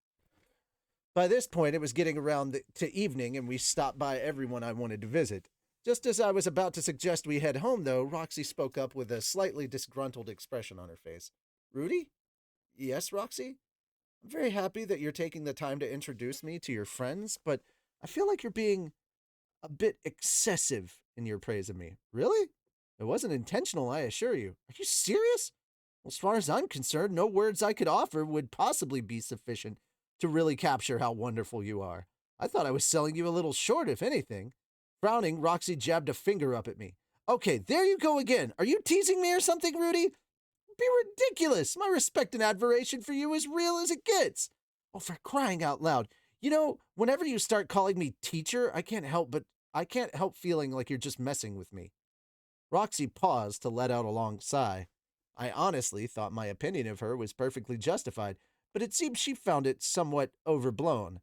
By this point, it was getting around to evening, and we stopped by everyone I wanted to visit. Just as I was about to suggest we head home, though, Roxy spoke up with a slightly disgruntled expression on her face. "Rudy?" "Yes, Roxy? I'm very happy that you're taking the time to introduce me to your friends, but I feel like you're being a bit excessive in your praise of me." "Really? It wasn't intentional, I assure you." "Are you serious?" "Well, as far as I'm concerned, no words I could offer would possibly be sufficient to really capture how wonderful you are. I thought I was selling you a little short, if anything." Frowning, Roxy jabbed a finger up at me. "Okay, there you go again. Are you teasing me or something, Rudy? Be ridiculous. My respect and admiration for you is real as it gets. Oh, for crying out loud. You know, whenever you start calling me teacher, I can't help feeling like you're just messing with me." Roxy paused to let out a long sigh. I honestly thought my opinion of her was perfectly justified, but it seemed she found it somewhat overblown.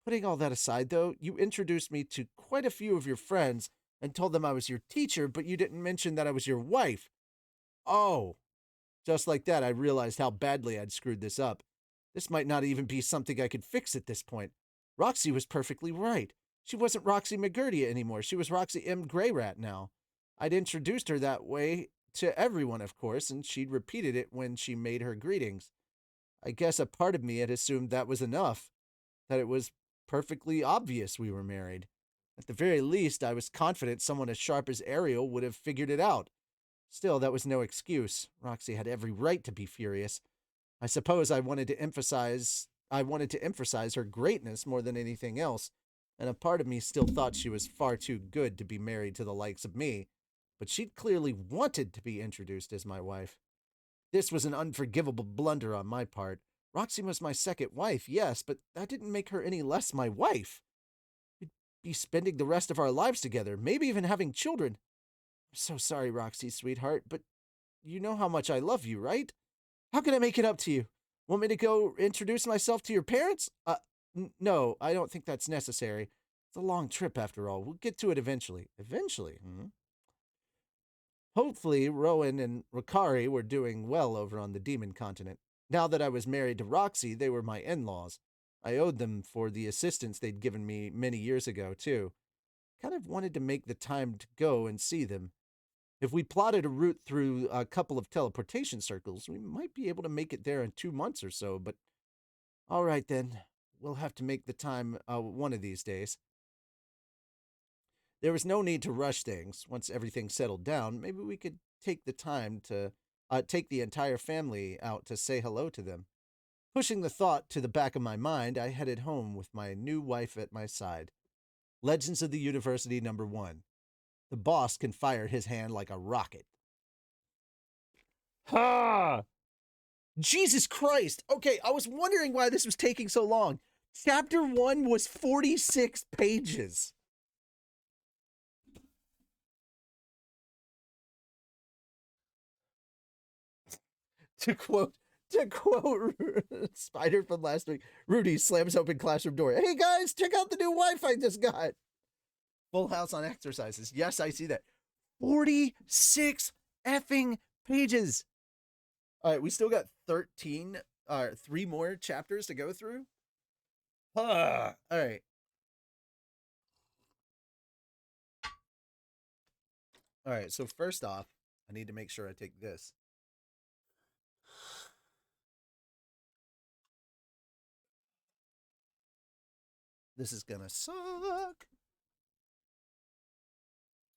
"Putting all that aside, though, you introduced me to quite a few of your friends and told them I was your teacher, but you didn't mention that I was your wife." "Oh." Just like that, I realized how badly I'd screwed this up. This might not even be something I could fix at this point. Roxy was perfectly right. She wasn't Roxy McGurdy anymore. She was Roxy M. Grayrat now. I'd introduced her that way to everyone, of course, and she'd repeated it when she made her greetings. I guess a part of me had assumed that was enough, that it was perfectly obvious we were married. At the very least, I was confident someone as sharp as Ariel would have figured it out. Still, that was no excuse. Roxy had every right to be furious. I suppose I wanted to emphasize her greatness more than anything else, and a part of me still thought she was far too good to be married to the likes of me, but she'd clearly wanted to be introduced as my wife. This was an unforgivable blunder on my part. Roxy was my second wife, yes, but that didn't make her any less my wife. We'd be spending the rest of our lives together, maybe even having children. "I'm so sorry, Roxy, sweetheart, but you know how much I love you, right? How can I make it up to you? Want me to go introduce myself to your parents?" No, I don't think that's necessary. It's a long trip after all. We'll get to it eventually." "Eventually?" Hopefully, Rowan and Rikari were doing well over on the Demon Continent. Now that I was married to Roxy, they were my in-laws. I owed them for the assistance they'd given me many years ago, too. Kind of wanted to make the time to go and see them. If we plotted a route through a couple of teleportation circles, we might be able to make it there in 2 months or so, but all right then. We'll have to make the time one of these days. There was no need to rush things. Once everything settled down, maybe we could take the time to take the entire family out to say hello to them. Pushing the thought to the back of my mind, I headed home with my new wife at my side. Legends of the University #1. The boss can fire his hand like a rocket. Ha! Jesus Christ! Okay, I was wondering why this was taking so long. Chapter 1 was 46 pages. To quote to quote Spider from last week, Rudy slams open classroom door. "Hey guys, check out the new wife I just got." Full house on exercises. Yes, I see that. 46 effing pages. All right, we still got 3 more chapters to go through. All right. All right, so first off, I need to make sure I take this. This is gonna suck.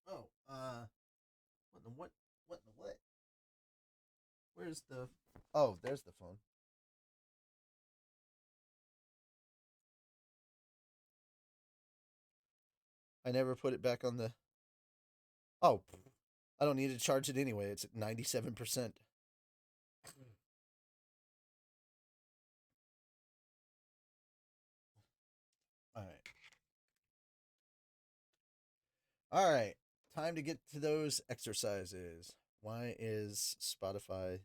Oh, what in the what? Where's the? Oh, there's the phone. I never put it back on the. Oh, I don't need to charge it anyway. It's at 97%. All right. All right. Time to get to those exercises. Why is Spotify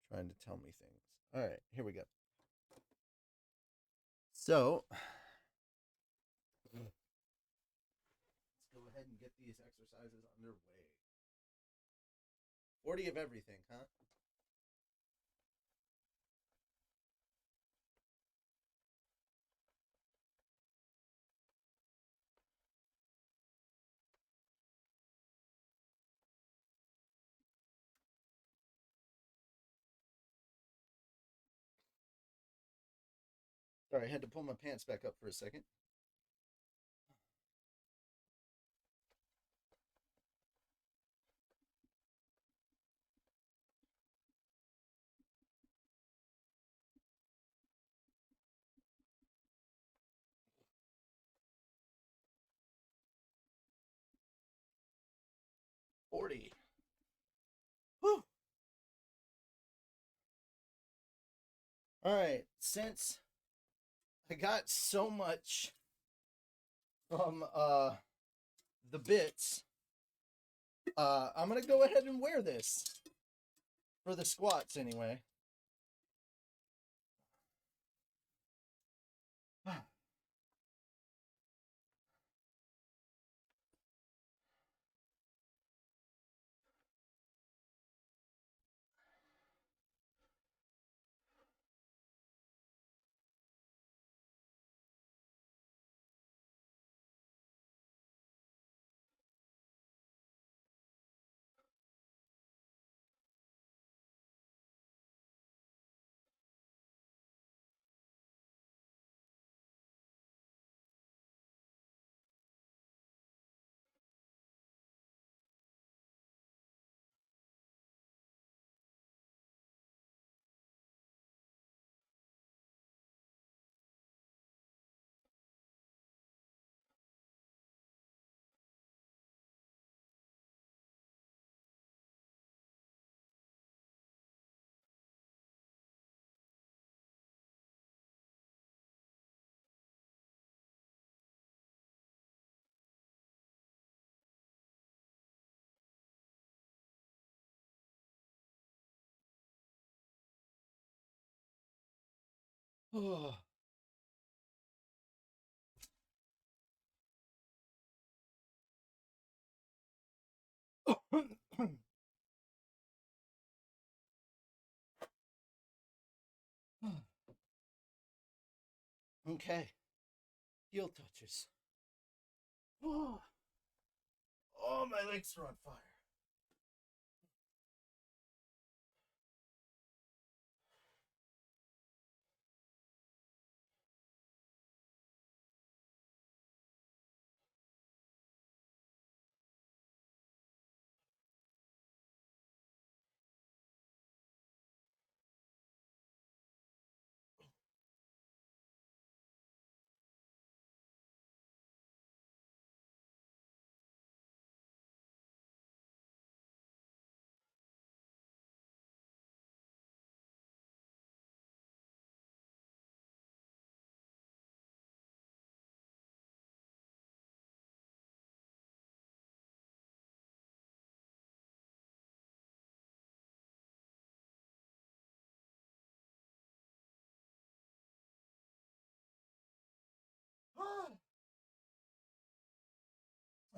trying to tell me things? All right, here we go. So, let's go ahead and get these exercises underway. 40 of everything, huh? Sorry, I had to pull my pants back up for a second. $40. Whew. All right, since I got so much from the bits, I'm gonna go ahead and wear this for the squats anyway. Oh. Okay. Heel touches. Oh, my legs are on fire.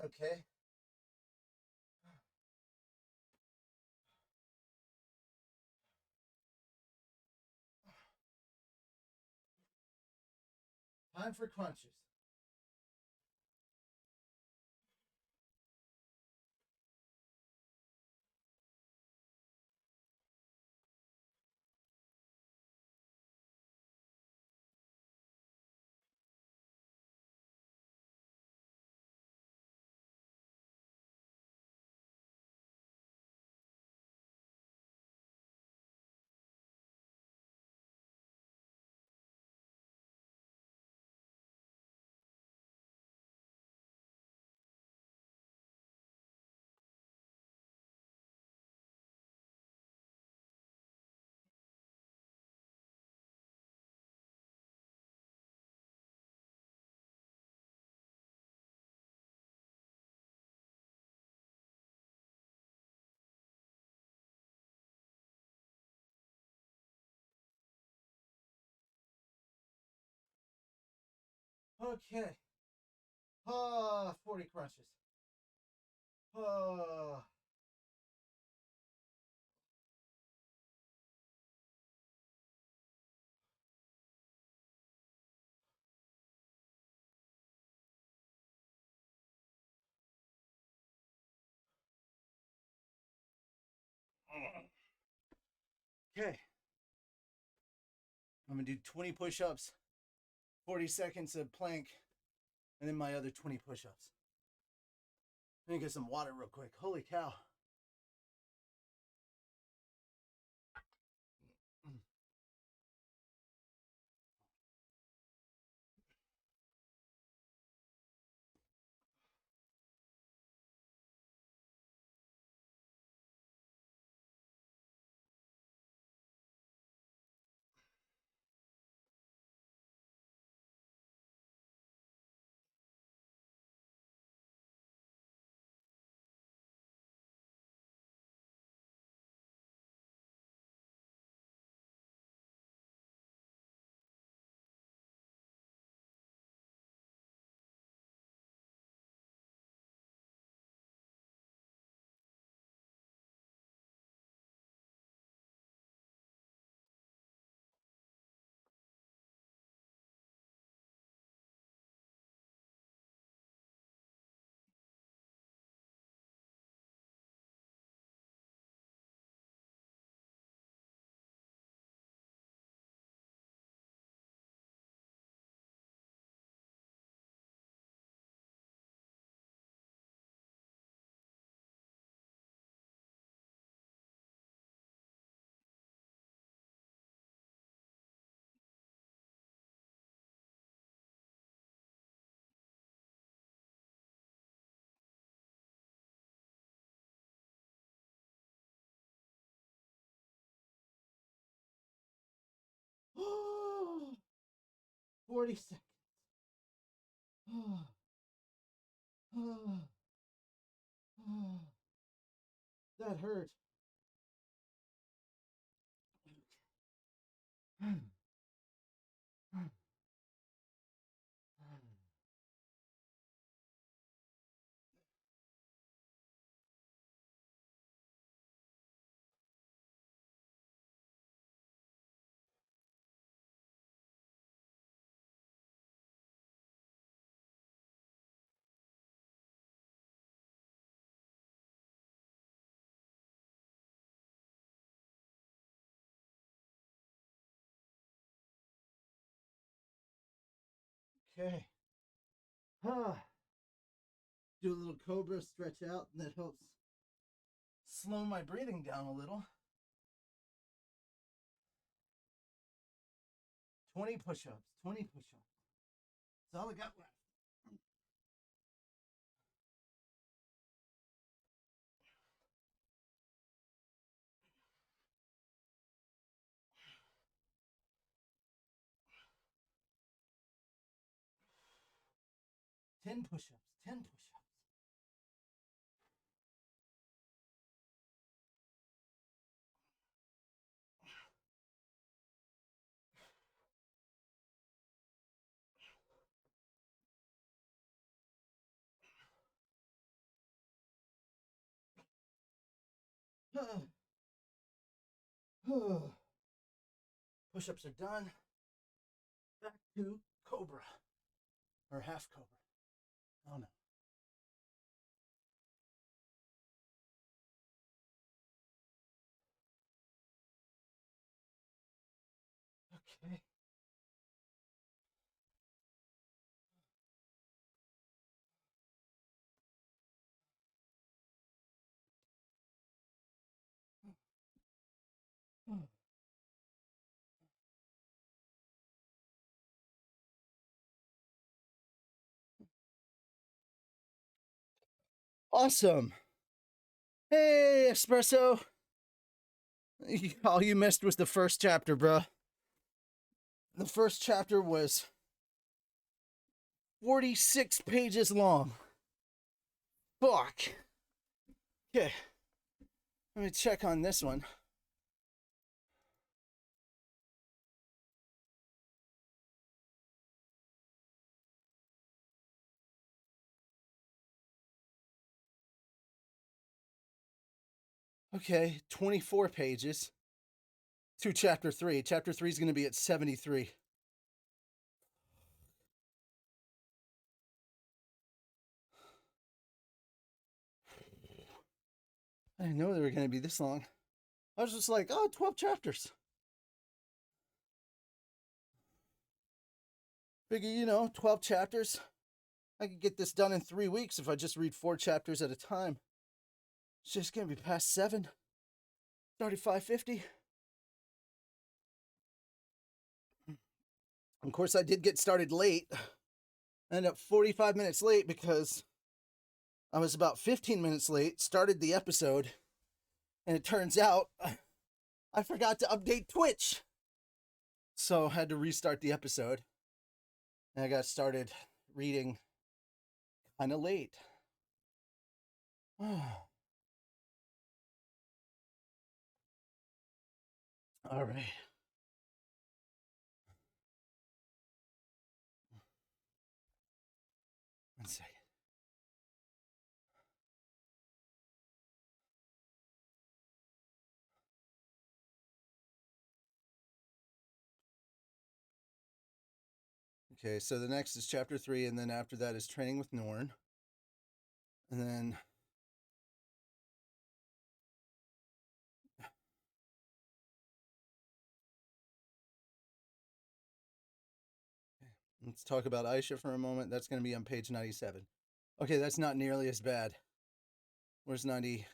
Okay. Time for crunches. Okay. 40 crunches. Okay. I'm going to do 20 push ups, 40 seconds of plank, and then my other 20 push ups. Let me get some water real quick. Holy cow. Oh, 40 seconds. Oh, oh, oh. That hurt. Okay. Do a little cobra stretch out, and that helps slow my breathing down a little. 20 push-ups. 20 push-ups. That's all I got left. 10 push-ups. 10 push-ups. Push-ups are done. Back to cobra. Or half cobra. Oh no. Okay. Awesome. Hey, Espresso. All you missed was the first chapter, bro. The first chapter was 46 pages long. Fuck. Okay. Let me check on this one. Okay, 24 pages to chapter 3. Chapter 3 is going to be at 73. I didn't know they were going to be this long. I was just like, oh, 12 chapters. Figure, 12 chapters. I could get this done in 3 weeks if I just read 4 chapters at a time. It's just going to be past 7. Started 5:50. Of course, I did get started late. I ended up 45 minutes late because I was about 15 minutes late, started the episode, and it turns out I forgot to update Twitch. So I had to restart the episode. And I got started reading kind of late. All right. One second. Okay, so the next is chapter 3, and then after that is Training with Norn. And then let's talk about Aisha for a moment. That's going to be on page 97. Okay, that's not nearly as bad. Where's 90?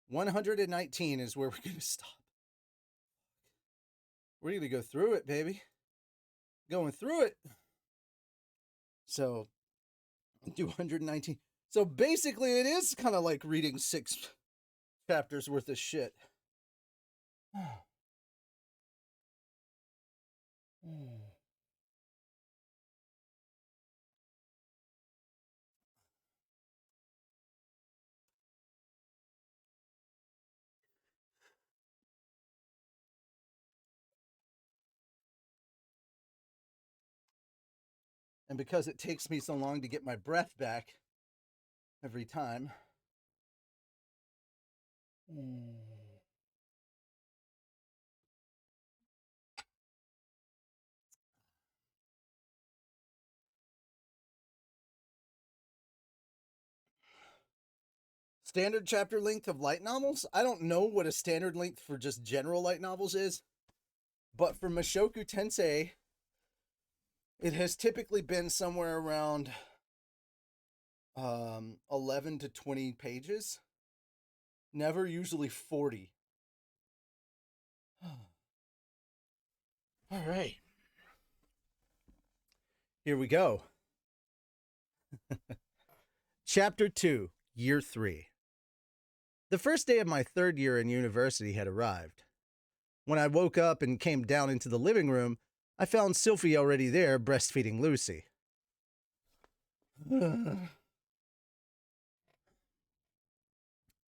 119 is where we're going to stop. We're going to go through it, baby. Going through it. So, do 119. So basically, it is kind of like reading 6 chapters worth of shit. And because it takes me so long to get my breath back every time. Standard chapter length of light novels? I don't know what a standard length for just general light novels is, but for Mushoku Tensei, it has typically been somewhere around 11 to 20 pages. Never usually 40. All right. Here we go. Chapter 2, Year 3. The first day of my 3rd year in university had arrived. When I woke up and came down into the living room, I found Sylvie already there breastfeeding Lucy.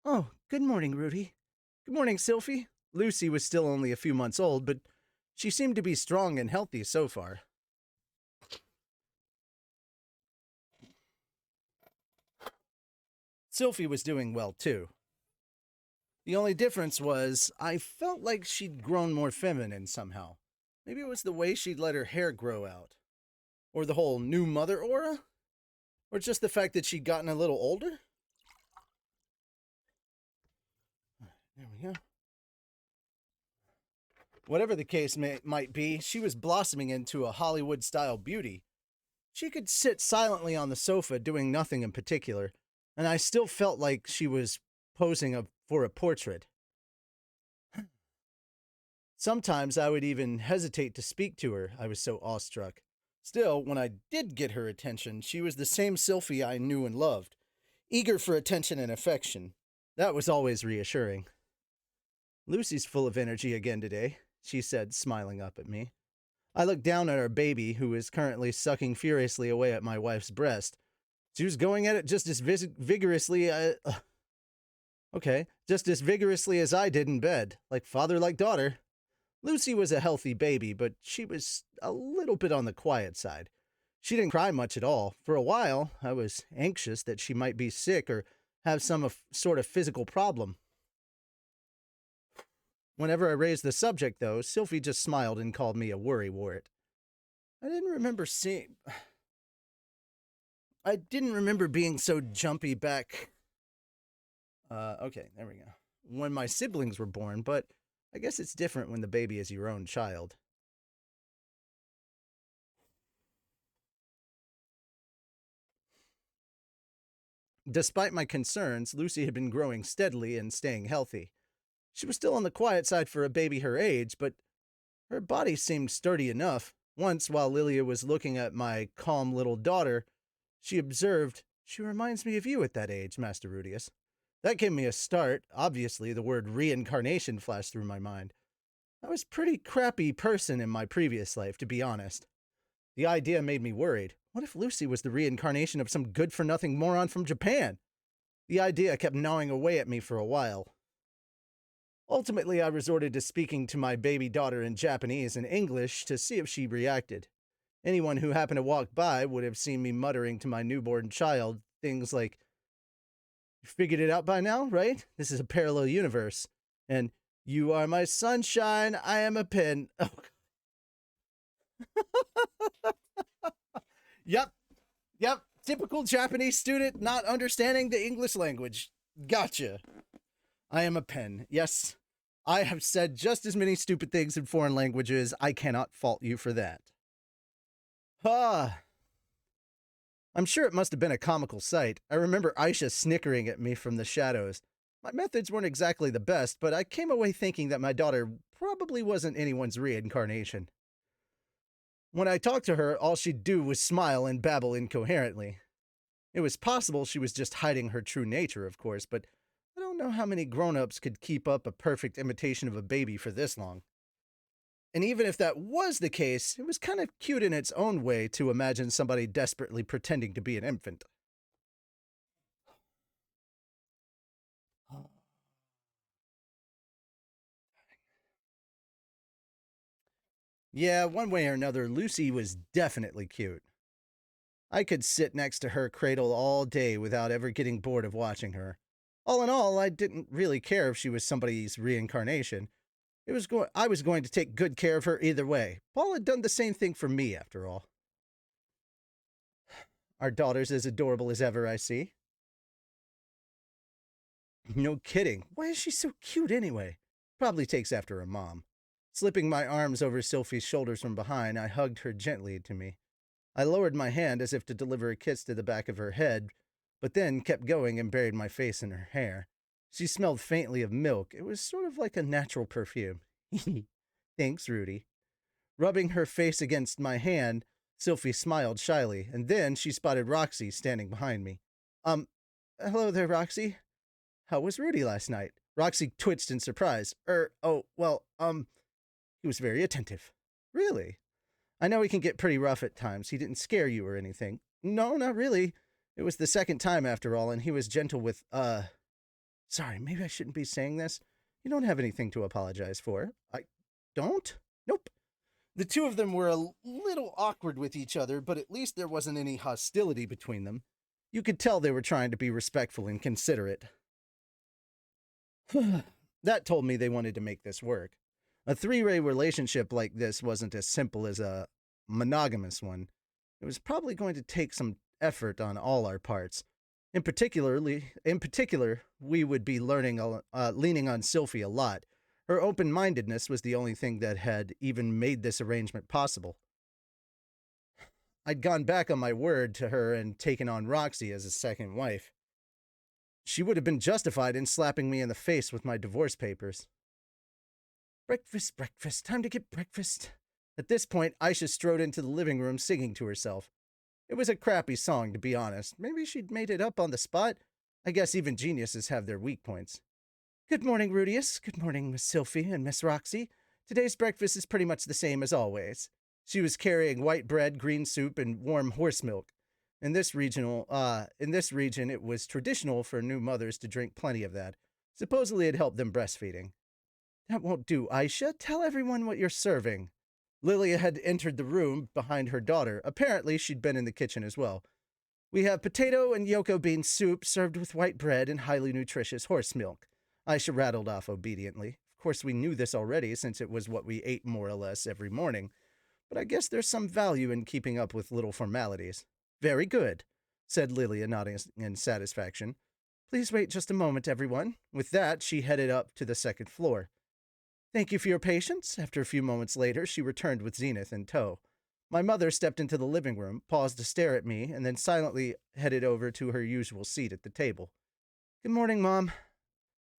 Oh, good morning, Rudy. Good morning, Sylvie. Lucy was still only a few months old, but she seemed to be strong and healthy so far. Sylvie was doing well, too. The only difference was I felt like she'd grown more feminine somehow. Maybe it was the way she'd let her hair grow out. Or the whole new mother aura? Or just the fact that she'd gotten a little older? There we go. Whatever the case might be, she was blossoming into a Hollywood-style beauty. She could sit silently on the sofa doing nothing in particular, and I still felt like she was posing for a portrait. Sometimes I would even hesitate to speak to her, I was so awestruck. Still, when I did get her attention, she was the same Sylvie I knew and loved, eager for attention and affection. That was always reassuring. Lucy's full of energy again today, she said, smiling up at me. I looked down at our baby, who is currently sucking furiously away at my wife's breast. She was going at it just as vigorously as I did in bed, like father, like daughter. Lucy was a healthy baby, but she was a little bit on the quiet side. She didn't cry much at all. For a while, I was anxious that she might be sick or have some sort of physical problem. Whenever I raised the subject, though, Sylvie just smiled and called me a worrywart. I didn't remember being so jumpy back. Okay, there we go. When my siblings were born, but I guess it's different when the baby is your own child. Despite my concerns, Lucy had been growing steadily and staying healthy. She was still on the quiet side for a baby her age, but her body seemed sturdy enough. Once, while Lilia was looking at my calm little daughter, she observed, "She reminds me of you at that age, Master Rudius." That gave me a start. Obviously, the word reincarnation flashed through my mind. I was a pretty crappy person in my previous life, to be honest. The idea made me worried. What if Lucy was the reincarnation of some good-for-nothing moron from Japan? The idea kept gnawing away at me for a while. Ultimately, I resorted to speaking to my baby daughter in Japanese and English to see if she reacted. Anyone who happened to walk by would have seen me muttering to my newborn child things like, "You figured it out by now, right? This is a parallel universe." And, "You are my sunshine, I am a pen." Oh. Yep. Typical Japanese student not understanding the English language. Gotcha. I am a pen. Yes, I have said just as many stupid things in foreign languages. I cannot fault you for that. I'm sure it must have been a comical sight. I remember Aisha snickering at me from the shadows. My methods weren't exactly the best, but I came away thinking that my daughter probably wasn't anyone's reincarnation. When I talked to her, all she'd do was smile and babble incoherently. It was possible she was just hiding her true nature, of course, but I don't know how many grown-ups could keep up a perfect imitation of a baby for this long. And even if that was the case, it was kind of cute in its own way to imagine somebody desperately pretending to be an infant. Yeah, one way or another, Lucy was definitely cute. I could sit next to her cradle all day without ever getting bored of watching her. All in all, I didn't really care if she was somebody's reincarnation. I was going to take good care of her either way. Paul had done the same thing for me, after all. Our daughter's as adorable as ever, I see. No kidding. Why is she so cute anyway? Probably takes after her mom. Slipping my arms over Sylphie's shoulders from behind, I hugged her gently to me. I lowered my hand as if to deliver a kiss to the back of her head, but then kept going and buried my face in her hair. She smelled faintly of milk. It was sort of like a natural perfume. Thanks, Rudy. Rubbing her face against my hand, Sylphie smiled shyly, and then she spotted Roxy standing behind me. Hello there, Roxy. How was Rudy last night? Roxy twitched in surprise. He was very attentive. Really? I know he can get pretty rough at times. He didn't scare you or anything. No, not really. It was the second time after all, and he was gentle with, Sorry, maybe I shouldn't be saying this. You don't have anything to apologize for. I don't? Nope. The two of them were a little awkward with each other, but at least there wasn't any hostility between them. You could tell they were trying to be respectful and considerate. That told me they wanted to make this work. A three-way relationship like this wasn't as simple as a monogamous one. It was probably going to take some effort on all our parts. In particular, we would be leaning on Sylphie a lot. Her open-mindedness was the only thing that had even made this arrangement possible. I'd gone back on my word to her and taken on Roxy as a second wife. She would have been justified in slapping me in the face with my divorce papers. Breakfast, time to get breakfast. At this point, Aisha strode into the living room singing to herself. It was a crappy song, to be honest. Maybe she'd made it up on the spot. I guess even geniuses have their weak points. Good morning, Rudius. Good morning, Miss Sylphie and Miss Roxy. Today's breakfast is pretty much the same as always. She was carrying white bread, green soup, and warm horse milk. In this region, it was traditional for new mothers to drink plenty of that. Supposedly it helped them breastfeeding. That won't do, Aisha. Tell everyone what you're serving. Lilia had entered the room behind her daughter. Apparently, she'd been in the kitchen as well. We have potato and yoko bean soup served with white bread and highly nutritious horse milk. Aisha rattled off obediently. Of course, we knew this already since it was what we ate more or less every morning, but I guess there's some value in keeping up with little formalities. Very good, said Lilia, nodding in satisfaction. Please wait just a moment, everyone. With that, she headed up to the second floor. Thank you for your patience. After a few moments later, she returned with Zenith in tow. My mother stepped into the living room, paused to stare at me, and then silently headed over to her usual seat at the table. Good morning, Mom.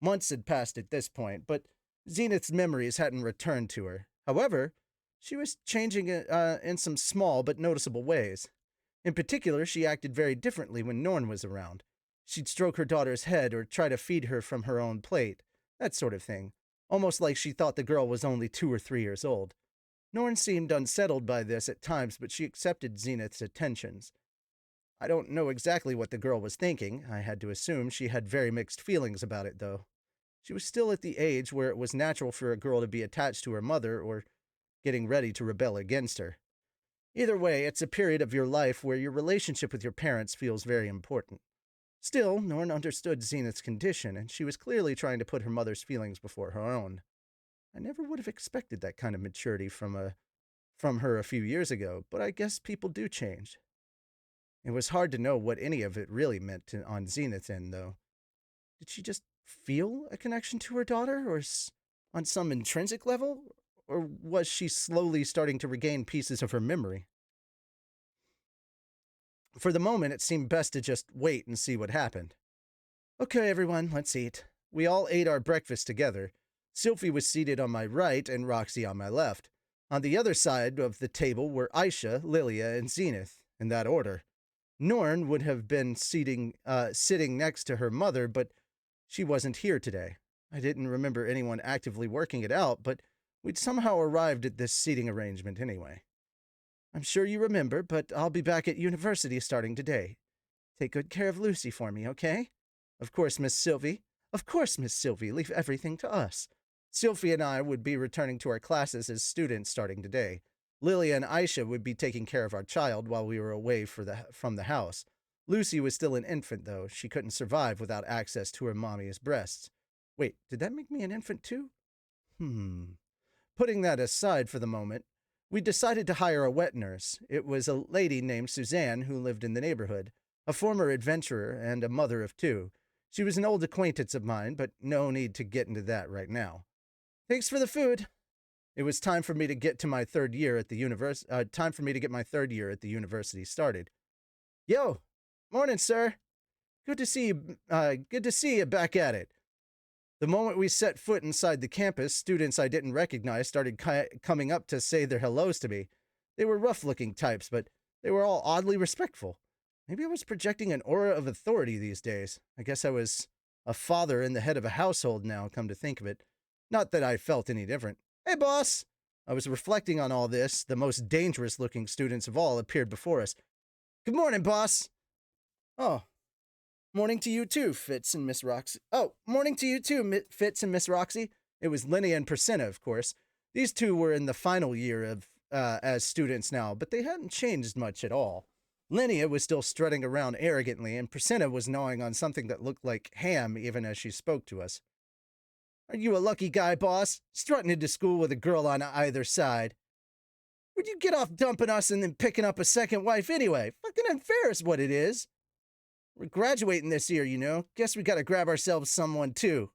Months had passed at this point, but Zenith's memories hadn't returned to her. However, she was changing in some small but noticeable ways. In particular, she acted very differently when Norn was around. She'd stroke her daughter's head or try to feed her from her own plate, that sort of thing, almost like she thought the girl was only 2 or 3 years old. Norn seemed unsettled by this at times, but she accepted Zenith's attentions. I don't know exactly what the girl was thinking. I had to assume she had very mixed feelings about it, though. She was still at the age where it was natural for a girl to be attached to her mother or getting ready to rebel against her. Either way, it's a period of your life where your relationship with your parents feels very important. Still, Norn understood Zenith's condition, and she was clearly trying to put her mother's feelings before her own. I never would have expected that kind of maturity from her a few years ago, but I guess people do change. It was hard to know what any of it really meant on Zenith's end, though. Did she just feel a connection to her daughter, or on some intrinsic level? Or was she slowly starting to regain pieces of her memory? For the moment, it seemed best to just wait and see what happened. Okay, everyone, let's eat. We all ate our breakfast together. Sylphie was seated on my right and Roxy on my left. On the other side of the table were Aisha, Lilia, and Zenith, in that order. Norn would have been sitting next to her mother, but she wasn't here today. I didn't remember anyone actively working it out, but we'd somehow arrived at this seating arrangement anyway. I'm sure you remember, but I'll be back at university starting today. Take good care of Lucy for me, okay? Of course, Miss Sylvie. Of course, Miss Sylvie. Leave everything to us. Sylvie and I would be returning to our classes as students starting today. Lilia and Aisha would be taking care of our child while we were away from the house. Lucy was still an infant, though. She couldn't survive without access to her mommy's breasts. Wait, did that make me an infant too? Putting that aside for the moment, we decided to hire a wet nurse. It was a lady named Suzanne who lived in the neighborhood, a former adventurer and a mother of 2. She was an old acquaintance of mine, but no need to get into that right now. Thanks for the food. It was time for me to get my third year at the university started. Yo, morning, sir. Good to see you back at it. The moment we set foot inside the campus, students I didn't recognize started coming up to say their hellos to me. They were rough-looking types, but they were all oddly respectful. Maybe I was projecting an aura of authority these days. I guess I was a father and the head of a household now, come to think of it. Not that I felt any different. Hey, boss! I was reflecting on all this. The most dangerous-looking students of all appeared before us. Good morning, boss! Oh. Morning to you too, Fitz and Miss Roxy. Oh, morning to you too, Fitz and Miss Roxy. It was Linnea and Priscilla, of course. These two were in the final year of as students now, but they hadn't changed much at all. Linnea was still strutting around arrogantly, and Priscilla was gnawing on something that looked like ham even as she spoke to us. Are you a lucky guy, boss? Strutting into school with a girl on either side. Would you get off dumping us and then picking up a second wife anyway? Fucking unfair is what it is. We're graduating this year, you know. Guess we gotta grab ourselves someone, too.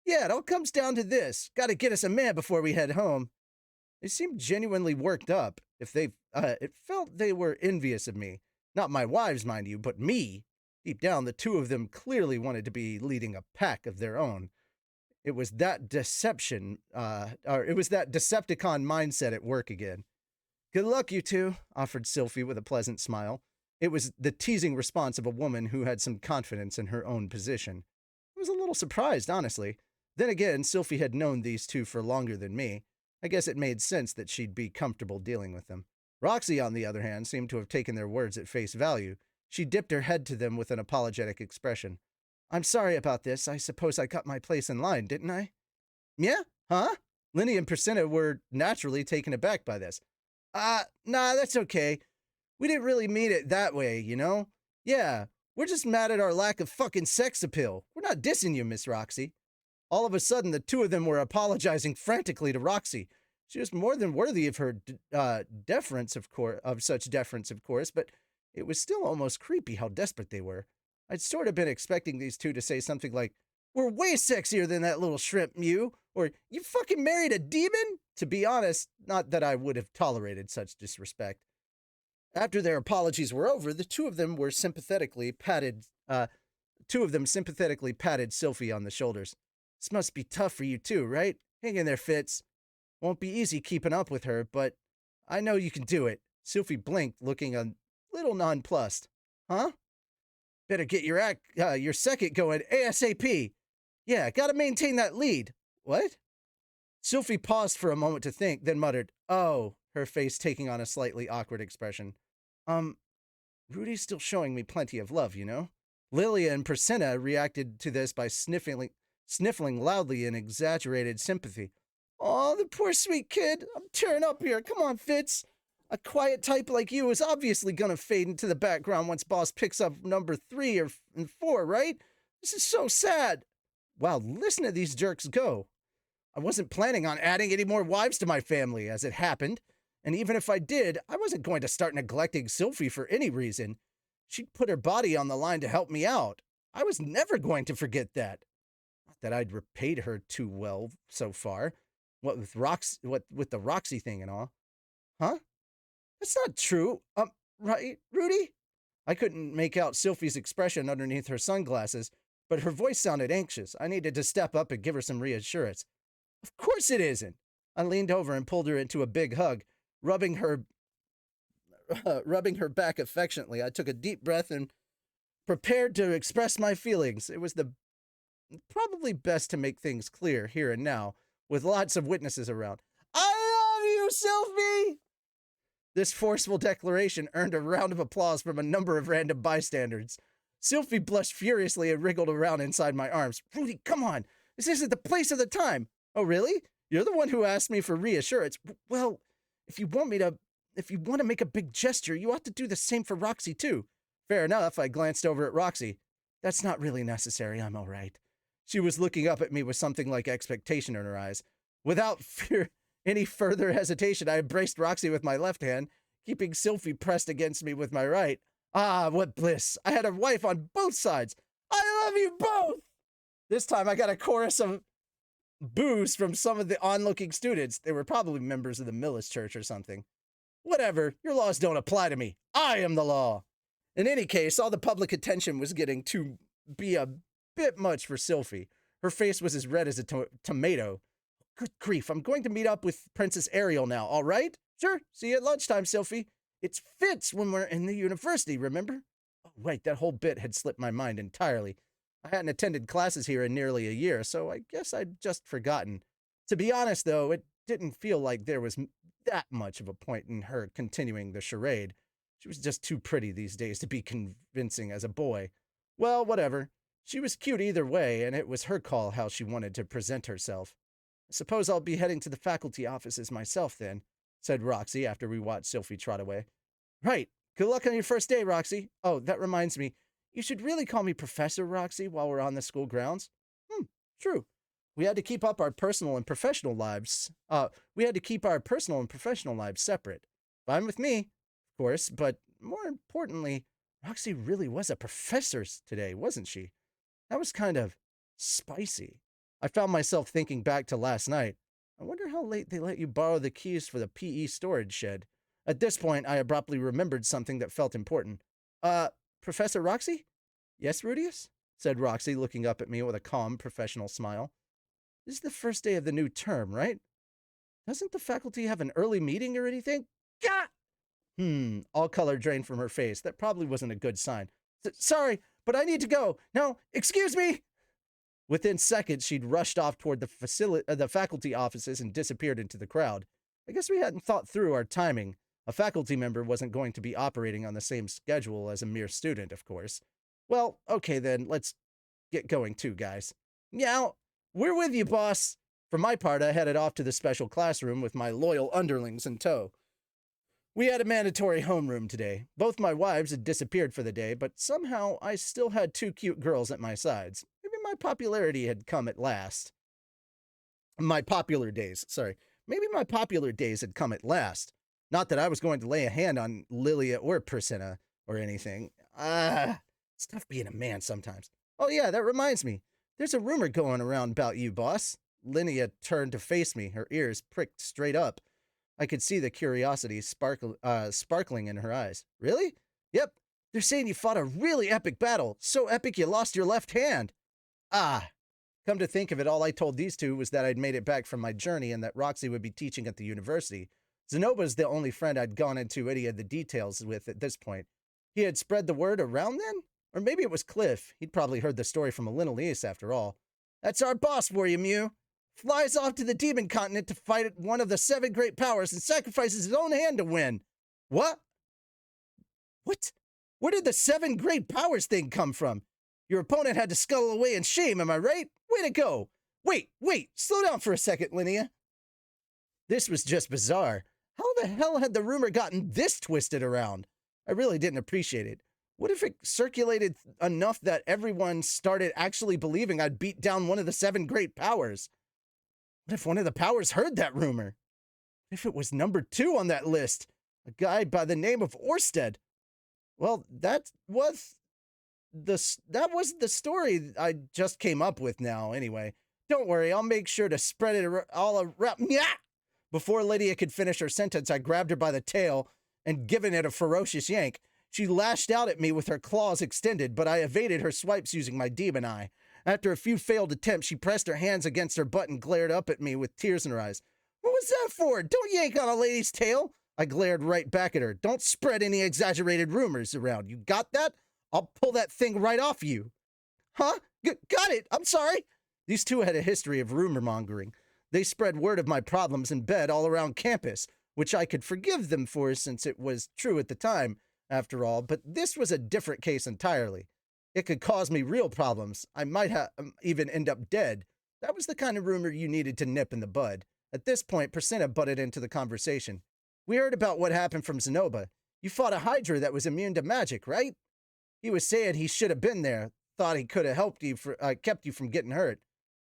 Yeah, it all comes down to this. Gotta get us a man before we head home. They seemed genuinely worked up. It felt they were envious of me. Not my wives, mind you, but me. Deep down, the two of them clearly wanted to be leading a pack of their own. It was that Decepticon mindset at work again. Good luck, you two, offered Sylphie with a pleasant smile. It was the teasing response of a woman who had some confidence in her own position. I was a little surprised, honestly. Then again, Sylphie had known these two for longer than me. I guess it made sense that she'd be comfortable dealing with them. Roxy, on the other hand, seemed to have taken their words at face value. She dipped her head to them with an apologetic expression. I'm sorry about this. I suppose I cut my place in line, didn't I? Yeah? Huh? Linny and Priscilla were naturally taken aback by this. Nah, that's okay. We didn't really mean it that way, you know? Yeah, we're just mad at our lack of fucking sex appeal. We're not dissing you, Miss Roxy. All of a sudden, the two of them were apologizing frantically to Roxy. She was more than worthy of her deference, of such deference, of course, but it was still almost creepy how desperate they were. I'd sort of been expecting these two to say something like, "We're way sexier than that little shrimp, Mew," or "You fucking married a demon?" To be honest, not that I would have tolerated such disrespect. After their apologies were over, the two of them sympathetically patted Sylphie on the shoulders. "This must be tough for you too, right? Hang in there, Fitz. Won't be easy keeping up with her, but I know you can do it." Sylphie blinked, looking a little nonplussed. "Huh? Better get your second going ASAP. Yeah, gotta maintain that lead." "What?" Sylphie paused for a moment to think, then muttered, "Oh," her face taking on a slightly awkward expression. Rudy's still showing me plenty of love, you know?" Lilia and Persenna reacted to this by sniffling loudly in exaggerated sympathy. "Aw, the poor sweet kid. I'm tearing up here. Come on, Fitz. A quiet type like you is obviously gonna fade into the background once Boss picks up number 3 and 4, right? This is so sad." Wow, listen to these jerks go. I wasn't planning on adding any more wives to my family, as it happened. And even if I did, I wasn't going to start neglecting Sylphie for any reason. She'd put her body on the line to help me out. I was never going to forget that. Not that I'd repaid her too well so far. What with the Roxy thing and all. Huh? That's not true. Right, Rudy? I couldn't make out Sylphie's expression underneath her sunglasses, but her voice sounded anxious. I needed to step up and give her some reassurance. Of course it isn't. I leaned over and pulled her into a big hug, rubbing her back affectionately. I took a deep breath and prepared to express my feelings. It was probably best to make things clear here and now, with lots of witnesses around. "I love you, Sylphie!" This forceful declaration earned a round of applause from a number of random bystanders. Sylphie blushed furiously and wriggled around inside my arms. "Rudy, come on. This isn't the place or the time." "Oh, really? You're the one who asked me for reassurance." "Well, if you want to make a big gesture, you ought to do the same for Roxy, too." "Fair enough." I glanced over at Roxy. "That's not really necessary. I'm all right." She was looking up at me with something like expectation in her eyes. Without any further hesitation, I embraced Roxy with my left hand, keeping Sylphie pressed against me with my right. Ah, what bliss. I had a wife on both sides. "I love you both!" This time I got a chorus of boos from some of the onlooking students. They were probably members of the Millis Church or something. Whatever, your laws don't apply to me. I am the law. In any case, all the public attention was getting to be a bit much for Sylphie. Her face was as red as a tomato. Good grief, I'm going to meet up with Princess Ariel now, all right? Sure, see you at lunchtime, Sylphie. It's Fitz when we're in the university, remember? Oh, right, that whole bit had slipped my mind entirely. I hadn't attended classes here in nearly a year, so I guess I'd just forgotten. To be honest, though, it didn't feel like there was that much of a point in her continuing the charade. She was just too pretty these days to be convincing as a boy. Well, whatever. She was cute either way, and it was her call how she wanted to present herself. "I suppose I'll be heading to the faculty offices myself then," said Roxy after we watched Sylphie trot away. "Right. Good luck on your first day, Roxy. Oh, that reminds me. You should really call me Professor Roxy while we're on the school grounds." True. We had to keep our personal and professional lives separate. Fine with me, of course, but more importantly, Roxy really was a professor today, wasn't she? That was kind of spicy. I found myself thinking back to last night. I wonder how late they let you borrow the keys for the PE storage shed. At this point, I abruptly remembered something that felt important. Professor Roxy?" "Yes, Rudius?" said Roxy, looking up at me with a calm, professional smile. "This is the first day of the new term, right? Doesn't the faculty have an early meeting or anything?" Gah! All color drained from her face. That probably wasn't a good sign. "Sorry, but I need to go. No, excuse me!" Within seconds, she'd rushed off toward the faculty offices and disappeared into the crowd. I guess we hadn't thought through our timing. A faculty member wasn't going to be operating on the same schedule as a mere student, of course. Well, okay then, let's get going too, guys. "Yeah, we're with you, boss." For my part, I headed off to the special classroom with my loyal underlings in tow. We had a mandatory homeroom today. Both my wives had disappeared for the day, but somehow I still had two cute girls at my sides. Maybe my popularity had come at last. My popular days, sorry. Maybe my popular days had come at last. Not that I was going to lay a hand on Lilia or Priscilla or anything. It's tough being a man sometimes. Oh yeah, that reminds me. There's a rumor going around about you, boss. Linnea turned to face me, her ears pricked straight up. I could see the curiosity sparkling in her eyes. Really? Yep. They're saying you fought a really epic battle. So epic you lost your left hand. Ah. Come to think of it, all I told these two was that I'd made it back from my journey and that Roxy would be teaching at the university. Zenoba's the only friend I'd gone into any of the details with at this point. He had spread the word around then? Or maybe it was Cliff. He'd probably heard the story from a little niece after all. That's our boss for you, Mew. Flies off to the demon continent to fight one of the 7 great powers and sacrifices his own hand to win. What? What? Where did the 7 great powers thing come from? Your opponent had to scuttle away in shame, am I right? Way to go! Wait, slow down for a second, Linnea. This was just bizarre. How the hell had the rumor gotten this twisted around? I really didn't appreciate it. What if it circulated enough that everyone started actually believing I'd beat down one of the 7 great powers? What if one of the powers heard that rumor? If it was number 2 on that list, a guy by the name of Orsted? Well, that was the story I just came up with now, anyway. Don't worry, I'll make sure to spread it all around. Yeah! Before Lydia could finish her sentence, I grabbed her by the tail and given it a ferocious yank. She lashed out at me with her claws extended, but I evaded her swipes using my demon eye. After a few failed attempts, she pressed her hands against her butt and glared up at me with tears in her eyes. What was that for? Don't yank on a lady's tail! I glared right back at her. Don't spread any exaggerated rumors around. You got that? I'll pull that thing right off you. Huh? Got it. I'm sorry. These two had a history of rumor mongering. They spread word of my problems in bed all around campus, which I could forgive them for since it was true at the time, after all, but this was a different case entirely. It could cause me real problems. I might even end up dead. That was the kind of rumor you needed to nip in the bud. At this point, Priscilla butted into the conversation. We heard about what happened from Zenoba. You fought a Hydra that was immune to magic, right? He was saying he should have been there. Thought he could have helped you, kept you from getting hurt.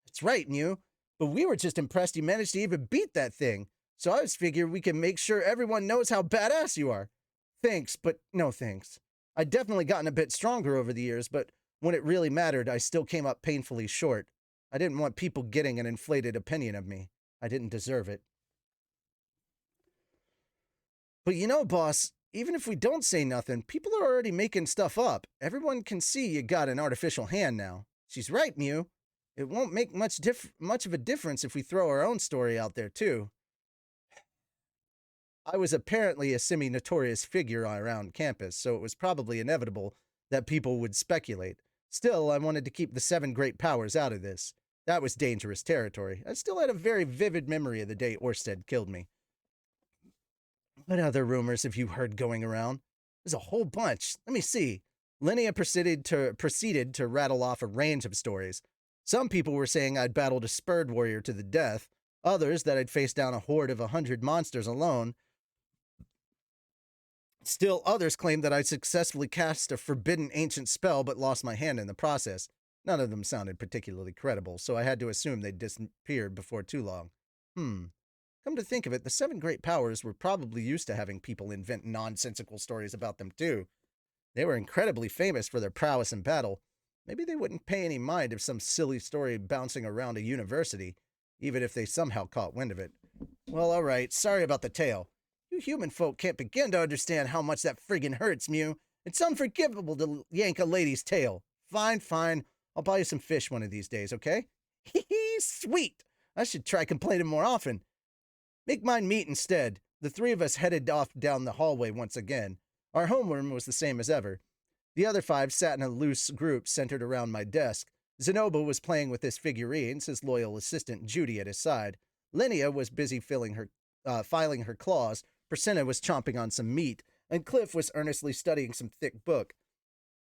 That's right, Mew. But we were just impressed you managed to even beat that thing. So I just figured we can make sure everyone knows how badass you are. Thanks, but no thanks. I'd definitely gotten a bit stronger over the years, but when it really mattered, I still came up painfully short. I didn't want people getting an inflated opinion of me. I didn't deserve it. But you know, boss, even if we don't say nothing, people are already making stuff up. Everyone can see you got an artificial hand now. She's right, Mew. It won't make much of a difference if we throw our own story out there, too. I was apparently a semi-notorious figure around campus, so it was probably inevitable that people would speculate. Still, I wanted to keep the 7 great powers out of this. That was dangerous territory. I still had a very vivid memory of the day Orsted killed me. What other rumors have you heard going around? There's a whole bunch. Let me see. Linnea proceeded to rattle off a range of stories. Some people were saying I'd battled a spurred warrior to the death, others that I'd faced down a horde of 100 monsters alone. Still others claimed that I'd successfully cast a forbidden ancient spell but lost my hand in the process. None of them sounded particularly credible, so I had to assume they'd disappeared before too long. Come to think of it, the 7 great powers were probably used to having people invent nonsensical stories about them too. They were incredibly famous for their prowess in battle. Maybe they wouldn't pay any mind of some silly story bouncing around a university, even if they somehow caught wind of it. Well, all right, sorry about the tale. You human folk can't begin to understand how much that friggin' hurts, Mew. It's unforgivable to yank a lady's tail. Fine. I'll buy you some fish one of these days, okay? Hee, sweet! I should try complaining more often. Make mine meat instead. The 3 of us headed off down the hallway once again. Our homeroom was the same as ever. The other 5 sat in a loose group centered around my desk. Zenoba was playing with his figurines, his loyal assistant Judy at his side. Linnea was busy filing her claws. Priscilla was chomping on some meat, and Cliff was earnestly studying some thick book.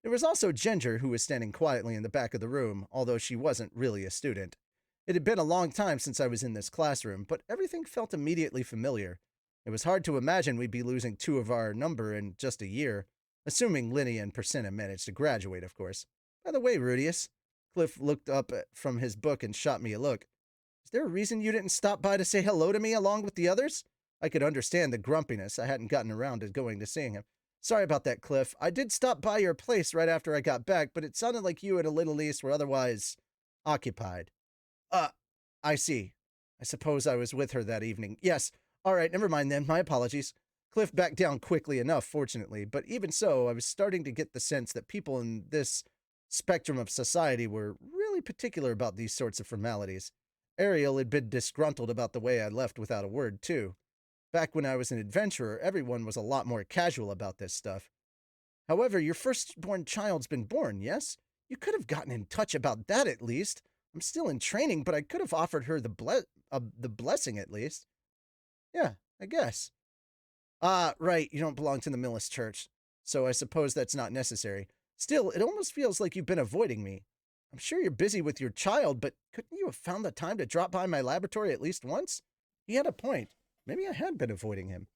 There was also Ginger, who was standing quietly in the back of the room, although she wasn't really a student. It had been a long time since I was in this classroom, but everything felt immediately familiar. It was hard to imagine we'd be losing 2 of our number in just a year, assuming Linnea and Priscilla managed to graduate, of course. By the way, Rudius, Cliff looked up from his book and shot me a look. Is there a reason you didn't stop by to say hello to me along with the others? I could understand the grumpiness. I hadn't gotten around to going to seeing him. Sorry about that, Cliff. I did stop by your place right after I got back, but it sounded like you and a little niece were otherwise occupied. Uh, I see. I suppose I was with her that evening. Yes. All right, never mind then. My apologies. Cliff backed down quickly enough, fortunately, but even so, I was starting to get the sense that people in this spectrum of society were really particular about these sorts of formalities. Ariel had been disgruntled about the way I left without a word, too. Back when I was an adventurer, everyone was a lot more casual about this stuff. However, your firstborn child's been born, yes? You could have gotten in touch about that at least. I'm still in training, but I could have offered her the blessing at least. Yeah, I guess. Ah, right, you don't belong to the Millis Church, so I suppose that's not necessary. Still, it almost feels like you've been avoiding me. I'm sure you're busy with your child, but couldn't you have found the time to drop by my laboratory at least once? He had a point. Maybe I had been avoiding him.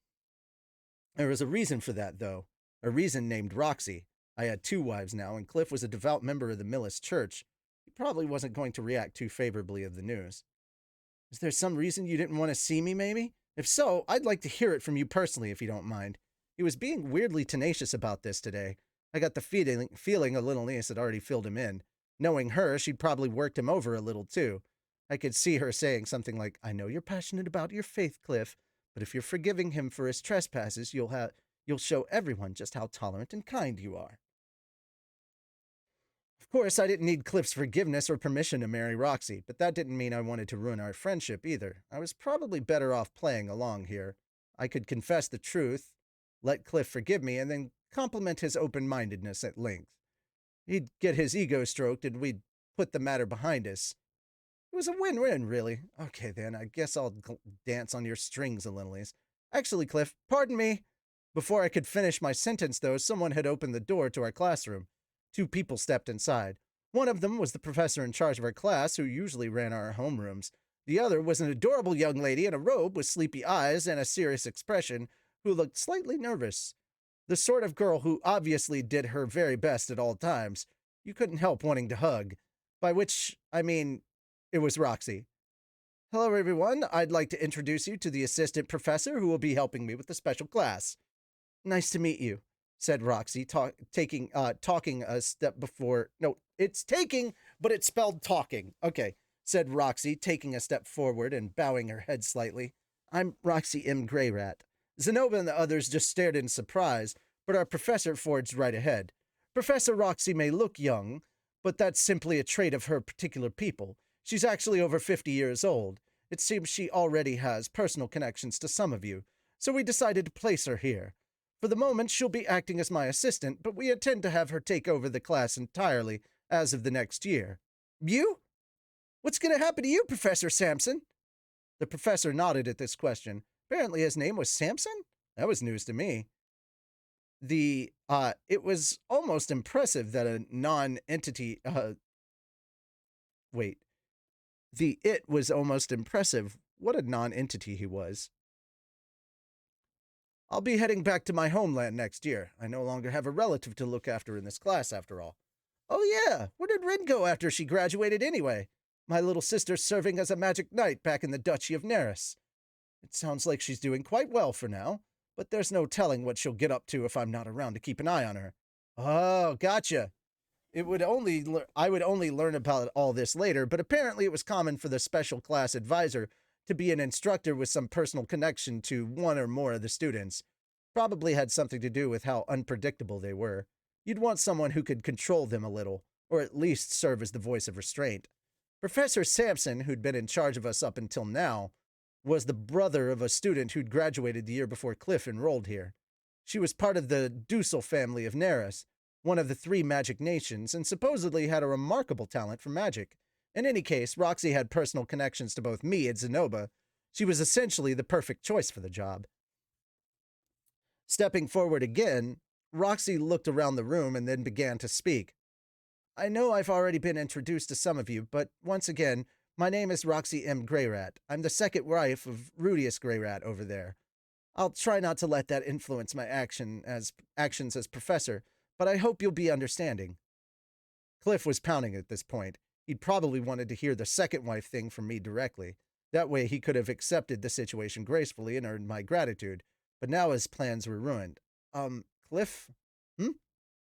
There was a reason for that, though. A reason named Roxy. I had 2 wives now, and Cliff was a devout member of the Millis Church. He probably wasn't going to react too favorably of the news. Is there some reason you didn't want to see me, maybe? If so, I'd like to hear it from you personally, if you don't mind. He was being weirdly tenacious about this today. I got the feeling a little niece had already filled him in. Knowing her, she'd probably worked him over a little, too. I could see her saying something like, I know you're passionate about your faith, Cliff, but if you're forgiving him for his trespasses, you'll show everyone just how tolerant and kind you are. Of course, I didn't need Cliff's forgiveness or permission to marry Roxy, but that didn't mean I wanted to ruin our friendship either. I was probably better off playing along here. I could confess the truth, let Cliff forgive me, and then compliment his open-mindedness at length. He'd get his ego stroked, and we'd put the matter behind us. It was a win-win, really. Okay, then, I guess I'll dance on your strings a little. Actually, Cliff, pardon me. Before I could finish my sentence, though, someone had opened the door to our classroom. 2 people stepped inside. One of them was the professor in charge of our class, who usually ran our homerooms. The other was an adorable young lady in a robe with sleepy eyes and a serious expression, who looked slightly nervous. The sort of girl who obviously did her very best at all times. You couldn't help wanting to hug. By which, I mean, it was Roxy. Hello, everyone. I'd like to introduce you to the assistant professor who will be helping me with the special class. Nice to meet you, said Roxy, talking a step before. No, it's taking, but it's spelled talking. Okay, said Roxy, taking a step forward and bowing her head slightly. I'm Roxy M. Greyrat. Zenobia and the others just stared in surprise, but our professor forged right ahead. Professor Roxy may look young, but that's simply a trait of her particular people. She's actually over 50 years old. It seems she already has personal connections to some of you, so we decided to place her here. For the moment, she'll be acting as my assistant, but we intend to have her take over the class entirely as of the next year. You? What's going to happen to you, Professor Sampson? The professor nodded at this question. Apparently his name was Samson? That was news to me. It was almost impressive that a non-entity, it was almost impressive what a non-entity he was. I'll be heading back to my homeland next year. I no longer have a relative to look after in this class, after all. Oh yeah, where did Rin go after she graduated anyway? My little sister's serving as a magic knight back in the Duchy of Neris. It sounds like she's doing quite well for now, but there's no telling what she'll get up to if I'm not around to keep an eye on her. Oh, gotcha. I would only learn about all this later, but apparently it was common for the special class advisor to be an instructor with some personal connection to one or more of the students. Probably had something to do with how unpredictable they were. You'd want someone who could control them a little, or at least serve as the voice of restraint. Professor Sampson, who'd been in charge of us up until now, was the brother of a student who'd graduated the year before Cliff enrolled here. She was part of the Dussel family of Neris, one of the 3 magic nations, and supposedly had a remarkable talent for magic. In any case, Roxy had personal connections to both me and Zenobia. She was essentially the perfect choice for the job. Stepping forward again, Roxy looked around the room and then began to speak. I know I've already been introduced to some of you, but once again, my name is Roxy M. Greyrat. I'm the second wife of Rudius Greyrat over there. I'll try not to let that influence my actions as professor, but I hope you'll be understanding. Cliff was pounding at this point. He'd probably wanted to hear the second wife thing from me directly. That way he could have accepted the situation gracefully and earned my gratitude. But now his plans were ruined. Cliff? Hmm?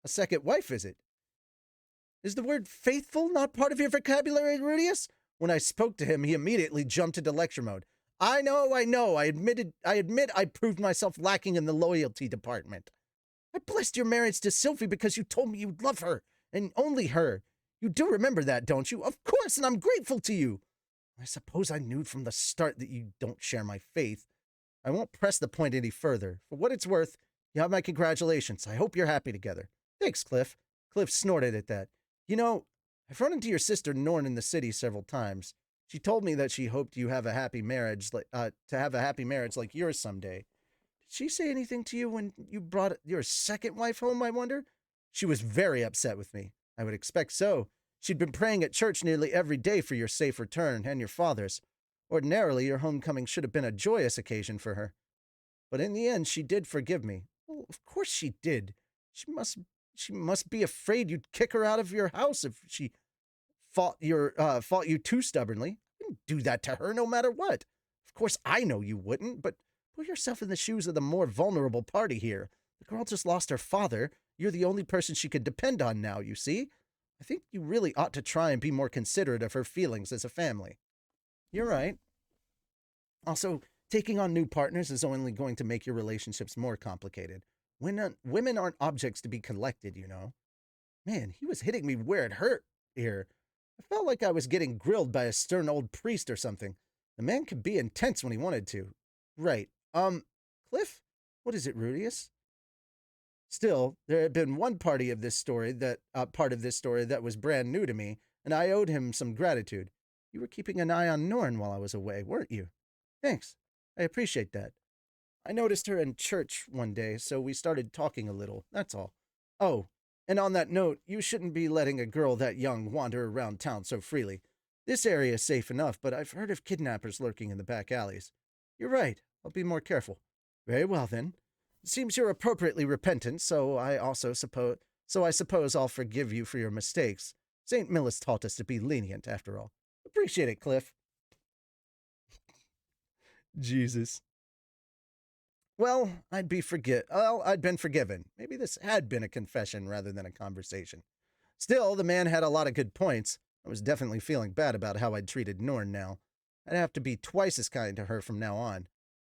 A second wife, is it? Is the word faithful not part of your vocabulary, Rudius? When I spoke to him, he immediately jumped into lecture mode. I know. I admit I proved myself lacking in the loyalty department. I blessed your marriage to Sylvie because you told me you'd love her, and only her. You do remember that, don't you? Of course, and I'm grateful to you. I suppose I knew from the start that you don't share my faith. I won't press the point any further. For what it's worth, you have my congratulations. I hope you're happy together. Thanks, Cliff. Cliff snorted at that. You know, I've run into your sister Norn in the city several times. She told me that she hoped you have a happy marriage, to have a happy marriage like yours someday. Did she say anything to you when you brought your second wife home, I wonder? She was very upset with me. I would expect so. She'd been praying at church nearly every day for your safe return and your father's. Ordinarily, your homecoming should have been a joyous occasion for her. But in the end, she did forgive me. Well, of course she did. She must be afraid you'd kick her out of your house if she fought you too stubbornly. I wouldn't do that to her no matter what. Of course I know you wouldn't, but put yourself in the shoes of the more vulnerable party here. The girl just lost her father. You're the only person she could depend on now, you see? I think you really ought to try and be more considerate of her feelings as a family. You're right. Also, taking on new partners is only going to make your relationships more complicated. Women aren't objects to be collected, you know. Man, he was hitting me where it hurt here. I felt like I was getting grilled by a stern old priest or something. The man could be intense when he wanted to. Right. Cliff? What is it, Rudius? Still, there had been one part of this story that was brand new to me, and I owed him some gratitude. You were keeping an eye on Norn while I was away, weren't you? Thanks. I appreciate that. I noticed her in church one day, so we started talking a little, that's all. Oh, and on that note, you shouldn't be letting a girl that young wander around town so freely. This area is safe enough, but I've heard of kidnappers lurking in the back alleys. You're right. I'll be more careful. Very well, then. It seems you're appropriately repentant, so I suppose I'll forgive you for your mistakes. St. Millis taught us to be lenient, after all. Appreciate it, Cliff. Jesus. Well, I'd been forgiven. Maybe this had been a confession rather than a conversation. Still, the man had a lot of good points. I was definitely feeling bad about how I'd treated Norn now. I'd have to be twice as kind to her from now on.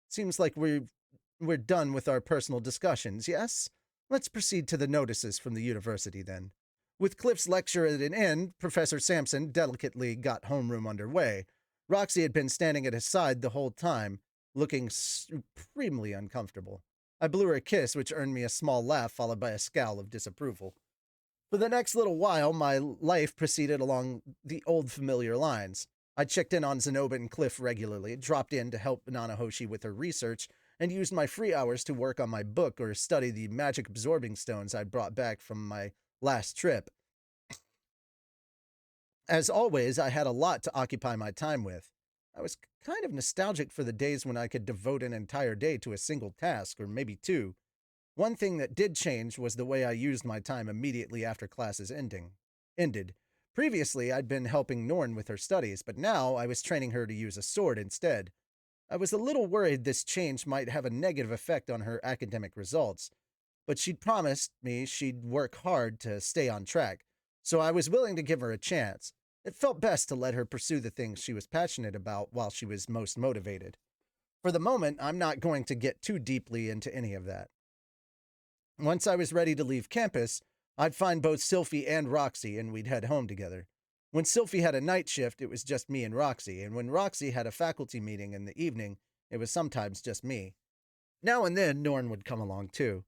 Seems like we're done with our personal discussions, yes? Let's proceed to the notices from the university, then. With Cliff's lecture at an end, Professor Sampson delicately got homeroom underway. Roxy had been standing at his side the whole time, looking supremely uncomfortable. I blew her a kiss, which earned me a small laugh followed by a scowl of disapproval. For the next little while, my life proceeded along the old familiar lines. I checked in on Zenoba and Cliff regularly, dropped in to help Nanahoshi with her research, and used my free hours to work on my book or study the magic-absorbing stones I'd brought back from my last trip. As always, I had a lot to occupy my time with. I was kind of nostalgic for the days when I could devote an entire day to a single task, or maybe two. One thing that did change was the way I used my time immediately after classes ended. Previously, I'd been helping Norn with her studies, but now I was training her to use a sword instead. I was a little worried this change might have a negative effect on her academic results, but she'd promised me she'd work hard to stay on track, so I was willing to give her a chance. It felt best to let her pursue the things she was passionate about while she was most motivated. For the moment, I'm not going to get too deeply into any of that. Once I was ready to leave campus, I'd find both Sylphie and Roxy, and we'd head home together. When Sylphie had a night shift, it was just me and Roxy, and when Roxy had a faculty meeting in the evening, it was sometimes just me. Now and then, Norn would come along too.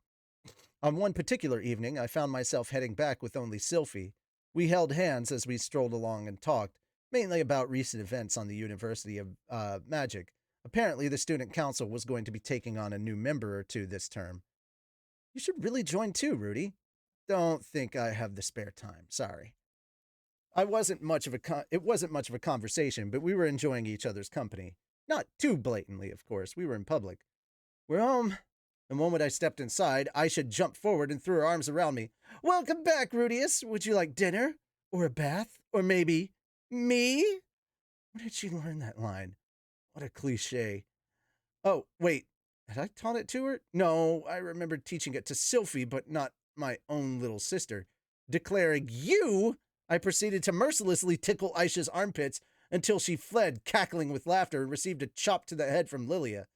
On one particular evening, I found myself heading back with only Sylphie. We held hands as we strolled along and talked, mainly about recent events on the University of Magic. Apparently, the student council was going to be taking on a new member or two this term. You should really join too, Rudy. Don't think I have the spare time, sorry. It wasn't much of a conversation, but we were enjoying each other's company. Not too blatantly, of course. We were in public. We're home. The moment I stepped inside, Aisha jumped forward and threw her arms around me. Welcome back, Rudius. Would you like dinner? Or a bath? Or maybe Me? Where did she learn that line? What a cliche. Oh, wait. Had I taught it to her? No, I remember teaching it to Sylphie, but not my own little sister. Declaring, "You!" I proceeded to mercilessly tickle Aisha's armpits until she fled, cackling with laughter, and received a chop to the head from Lilia.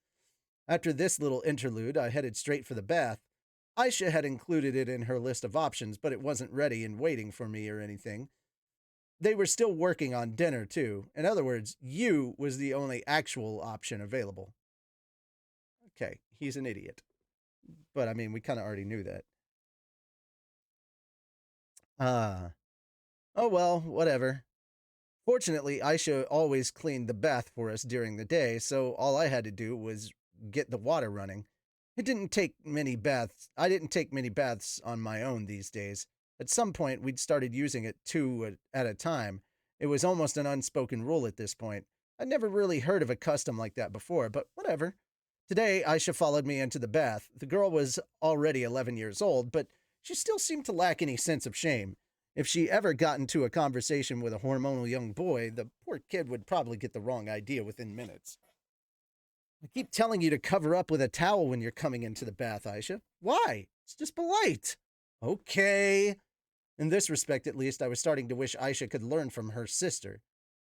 After this little interlude, I headed straight for the bath. Aisha had included it in her list of options, but it wasn't ready and waiting for me or anything. They were still working on dinner, too. In other words, you was the only actual option available. Okay, he's an idiot. But I mean, we kind of already knew that. Ah. Oh well, whatever. Fortunately, Aisha always cleaned the bath for us during the day, so all I had to do was get the water running. It didn't take many baths. I didn't take many baths on my own these days. At some point, we'd started using it two at a time. It was almost an unspoken rule at this point. I'd never really heard of a custom like that before, but whatever. Today, Aisha followed me into the bath. The girl was already 11 years old, but she still seemed to lack any sense of shame. If she ever got into a conversation with a hormonal young boy, the poor kid would probably get the wrong idea within minutes. I keep telling you to cover up with a towel when you're coming into the bath, Aisha. Why? It's just polite. Okay. In this respect, at least, I was starting to wish Aisha could learn from her sister.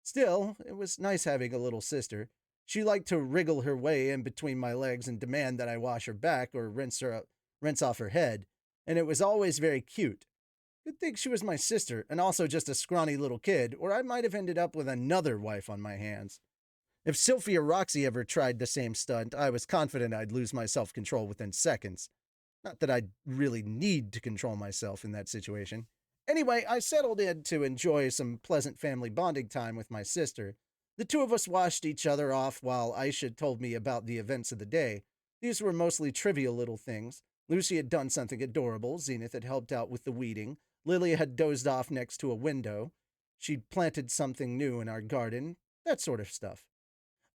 Still, it was nice having a little sister. She liked to wriggle her way in between my legs and demand that I wash her back or rinse off her head, and it was always very cute. Good thing she was my sister and also just a scrawny little kid, or I might have ended up with another wife on my hands. If Sylphie or Roxy ever tried the same stunt, I was confident I'd lose my self control within seconds. Not that I'd really need to control myself in that situation. Anyway, I settled in to enjoy some pleasant family bonding time with my sister. The two of us washed each other off while Aisha told me about the events of the day. These were mostly trivial little things. Lucy had done something adorable, Zenith had helped out with the weeding, Lilia had dozed off next to a window, she'd planted something new in our garden, that sort of stuff.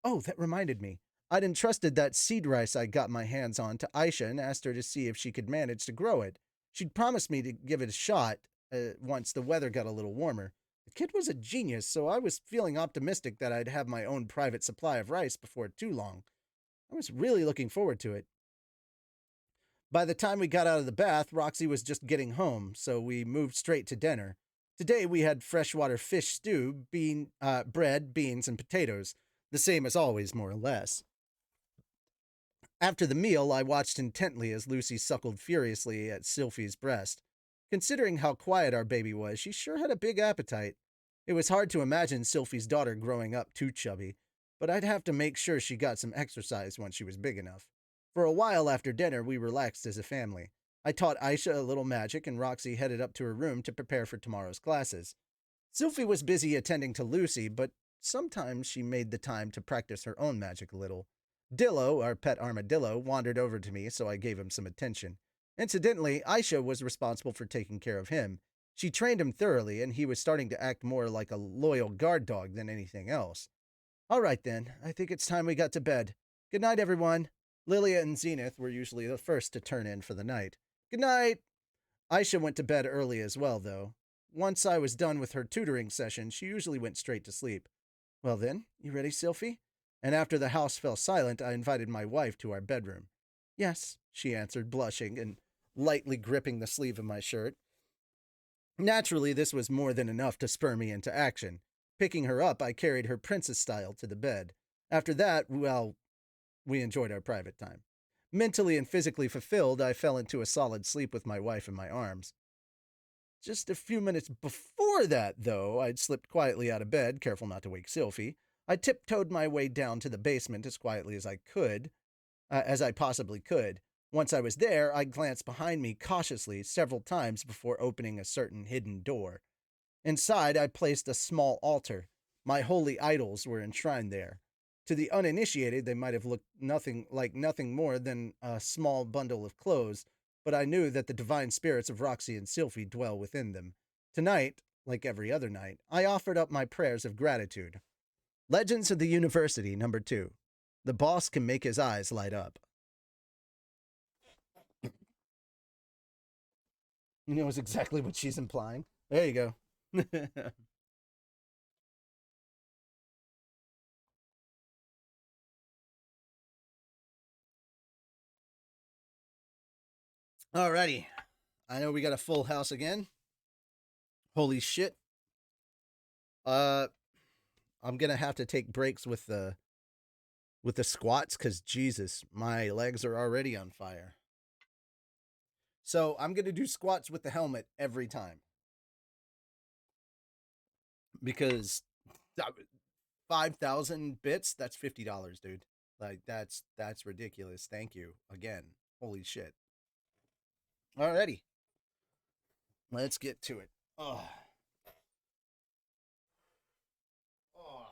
Oh, that reminded me. I'd entrusted that seed rice I got my hands on to Aisha and asked her to see if she could manage to grow it. She'd promised me to give it a shot once the weather got a little warmer. The kid was a genius, so I was feeling optimistic that I'd have my own private supply of rice before too long. I was really looking forward to it. By the time we got out of the bath, Roxy was just getting home, so we moved straight to dinner. Today we had freshwater fish stew, bread, beans, and potatoes, the same as always, more or less. After the meal, I watched intently as Lucy suckled furiously at Sylphie's breast. Considering how quiet our baby was, she sure had a big appetite. It was hard to imagine Sylphie's daughter growing up too chubby, but I'd have to make sure she got some exercise once she was big enough. For a while after dinner, we relaxed as a family. I taught Aisha a little magic, and Roxy headed up to her room to prepare for tomorrow's classes. Sylphie was busy attending to Lucy, but sometimes she made the time to practice her own magic a little. Dillo, our pet armadillo, wandered over to me, so I gave him some attention. Incidentally, Aisha was responsible for taking care of him. She trained him thoroughly, and he was starting to act more like a loyal guard dog than anything else. All right, then. I think it's time we got to bed. Good night, everyone. Lilia and Zenith were usually the first to turn in for the night. Good night. Aisha went to bed early as well, though. Once I was done with her tutoring session, she usually went straight to sleep. Well then, you ready, Sylphie? And after the house fell silent, I invited my wife to our bedroom. Yes, she answered, blushing and lightly gripping the sleeve of my shirt. Naturally, this was more than enough to spur me into action. Picking her up, I carried her princess style to the bed. After that, well, we enjoyed our private time. Mentally and physically fulfilled, I fell into a solid sleep with my wife in my arms. Just a few minutes before that, though, I'd slipped quietly out of bed, careful not to wake Sylphie. I tiptoed my way down to the basement as quietly as I possibly could. Once I was there, I glanced behind me cautiously several times before opening a certain hidden door. Inside, I placed a small altar. My holy idols were enshrined there. To the uninitiated, they might have looked nothing more than a small bundle of clothes, but I knew that the divine spirits of Roxy and Sylphie dwell within them. Tonight, like every other night, I offered up my prayers of gratitude. Legends of the University, number 2. The boss can make his eyes light up. You know exactly what she's implying. There you go. Alrighty. I know we got a full house again. Holy shit. Uh I'm gonna have to take breaks with the squats because Jesus, my legs are already on fire. So I'm gonna do squats with the helmet every time because 5,000 bits. That's $50, dude. Like that's ridiculous. Thank you again. Holy shit. Alrighty, let's get to it. Oh, oh.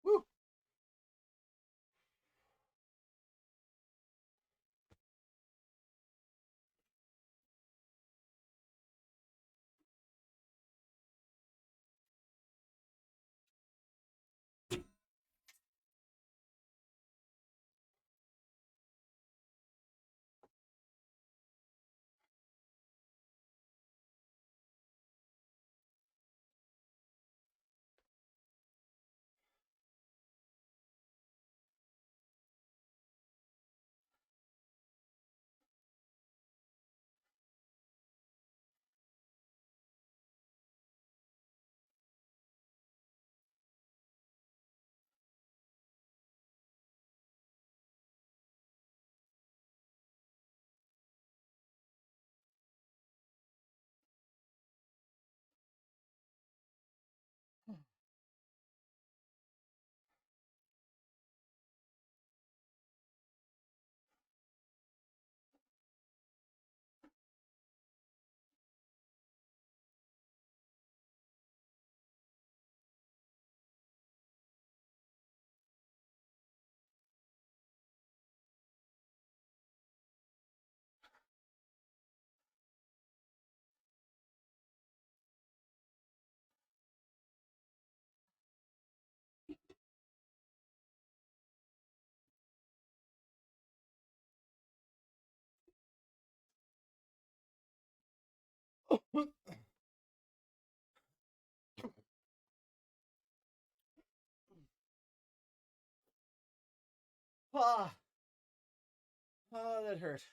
Woo. Ah, oh, that hurt.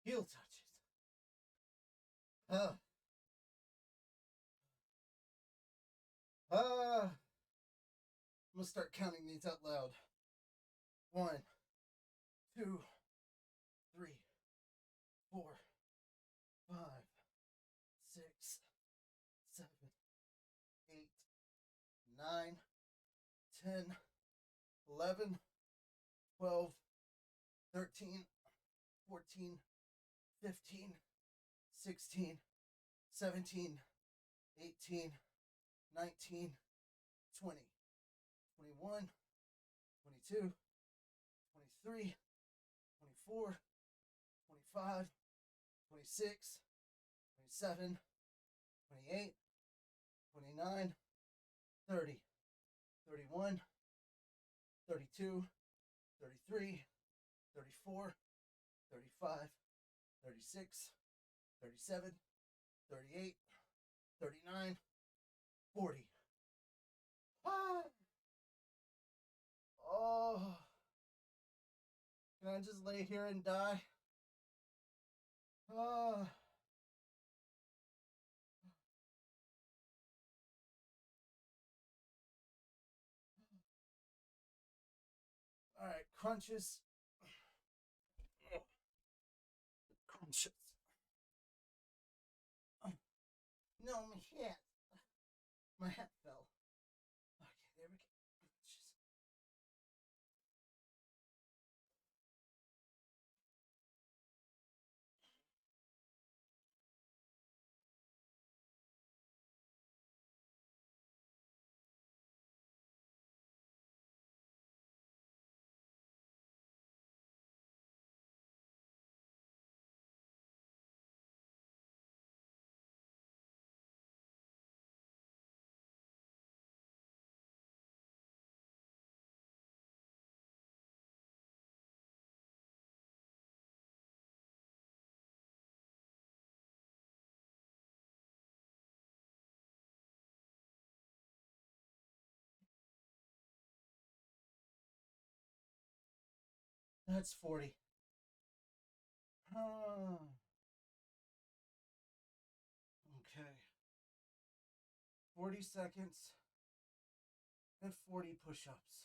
Heel touches. Ah, ah. I'm gonna start counting these out loud. 1, 2, 3, 4, 5, 6, 7, 8, 9, 10, 11, 12, 13, 14, 15, 16, 17, 18, 19, 20, 21, 22, 23, 24, 25, 26, 27, 28, 29, 30, 31, 32, 33, 34, 35, 36, 37, 38, 39, 40. Ah. Oh, can I just lay here and die? Ah. All right, crunches. Crunches. No, my hat. My hat fell. Okay, there we go. Crunches. That's 40. Okay. 40 seconds and 40 push ups.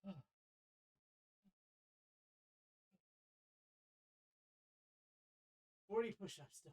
Okay. 40 push ups done.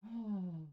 Oh.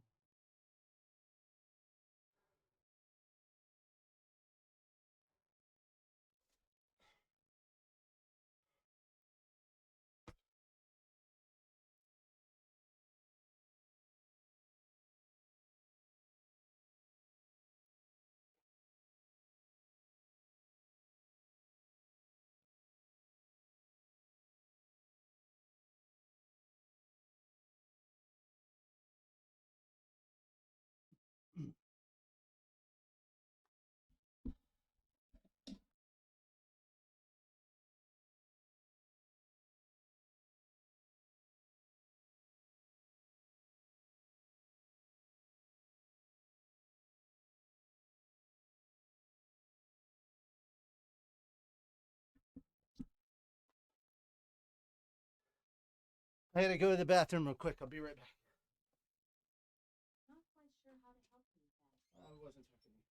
I gotta go to the bathroom real quick. I'll be right back. Not quite sure how to help you with that. I wasn't talking to you.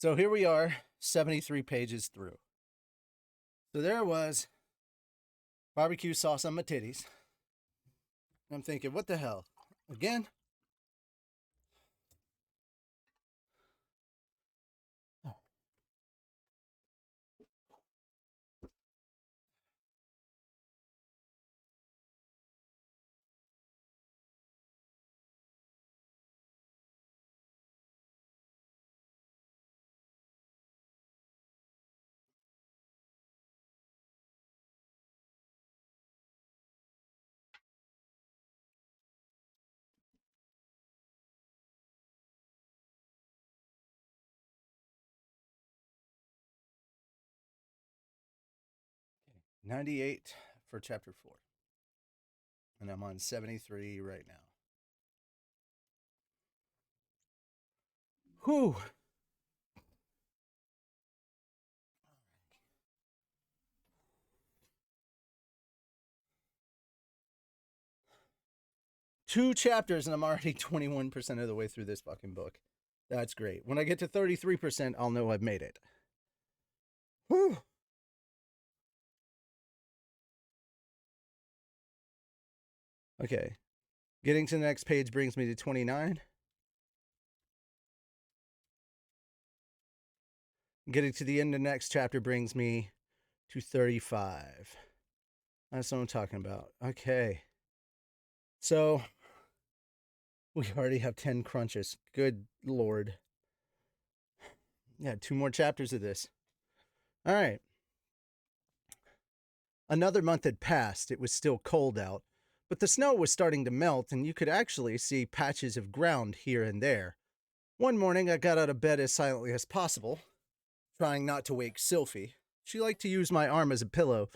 So here we are, 73 pages through. So there was barbecue sauce on my titties. I'm thinking, what the hell? Again? Okay. 98 for chapter 4. And I'm on 73 right now. Whew. Two chapters and I'm already 21% of the way through this fucking book. That's great. When I get to 33%, I'll know I've made it. Whew. Okay. Getting to the next page brings me to 29. Getting to the end of the next chapter brings me to 35. That's what I'm talking about. Okay. So, we already have 10 crunches. Good Lord. Yeah, 2 more chapters of this. All right. Another month had passed. It was still cold out, but the snow was starting to melt, and you could actually see patches of ground here and there. One morning, I got out of bed as silently as possible, trying not to wake Sylphie. She liked to use my arm as a pillow,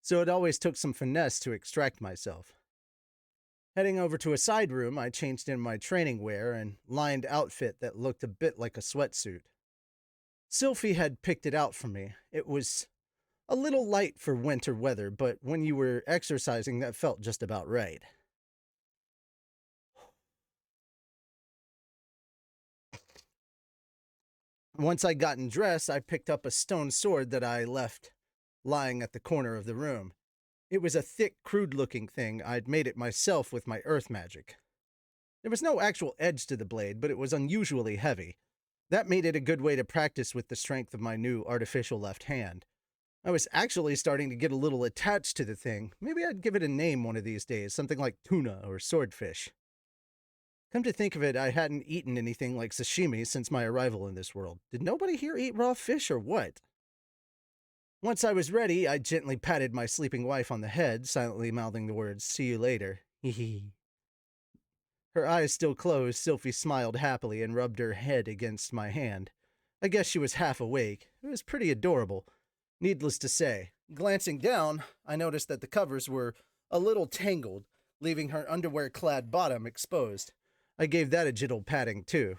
so it always took some finesse to extract myself. Heading over to a side room, I changed in my training wear and lined outfit that looked a bit like a sweatsuit. Sylphie had picked it out for me. It was a little light for winter weather, but when you were exercising, that felt just about right. Once I'd gotten dressed, I picked up a stone sword that I left lying at the corner of the room. It was a thick, crude-looking thing. I'd made it myself with my earth magic. There was no actual edge to the blade, but it was unusually heavy. That made it a good way to practice with the strength of my new artificial left hand. I was actually starting to get a little attached to the thing. Maybe I'd give it a name one of these days, something like tuna or swordfish. Come to think of it, I hadn't eaten anything like sashimi since my arrival in this world. Did nobody here eat raw fish or what? Once I was ready, I gently patted my sleeping wife on the head, silently mouthing the words, "See you later." Hee hee. Her eyes still closed, Sylphie smiled happily and rubbed her head against my hand. I guess she was half awake. It was pretty adorable. Needless to say, glancing down, I noticed that the covers were a little tangled, leaving her underwear-clad bottom exposed. I gave that a gentle patting, too.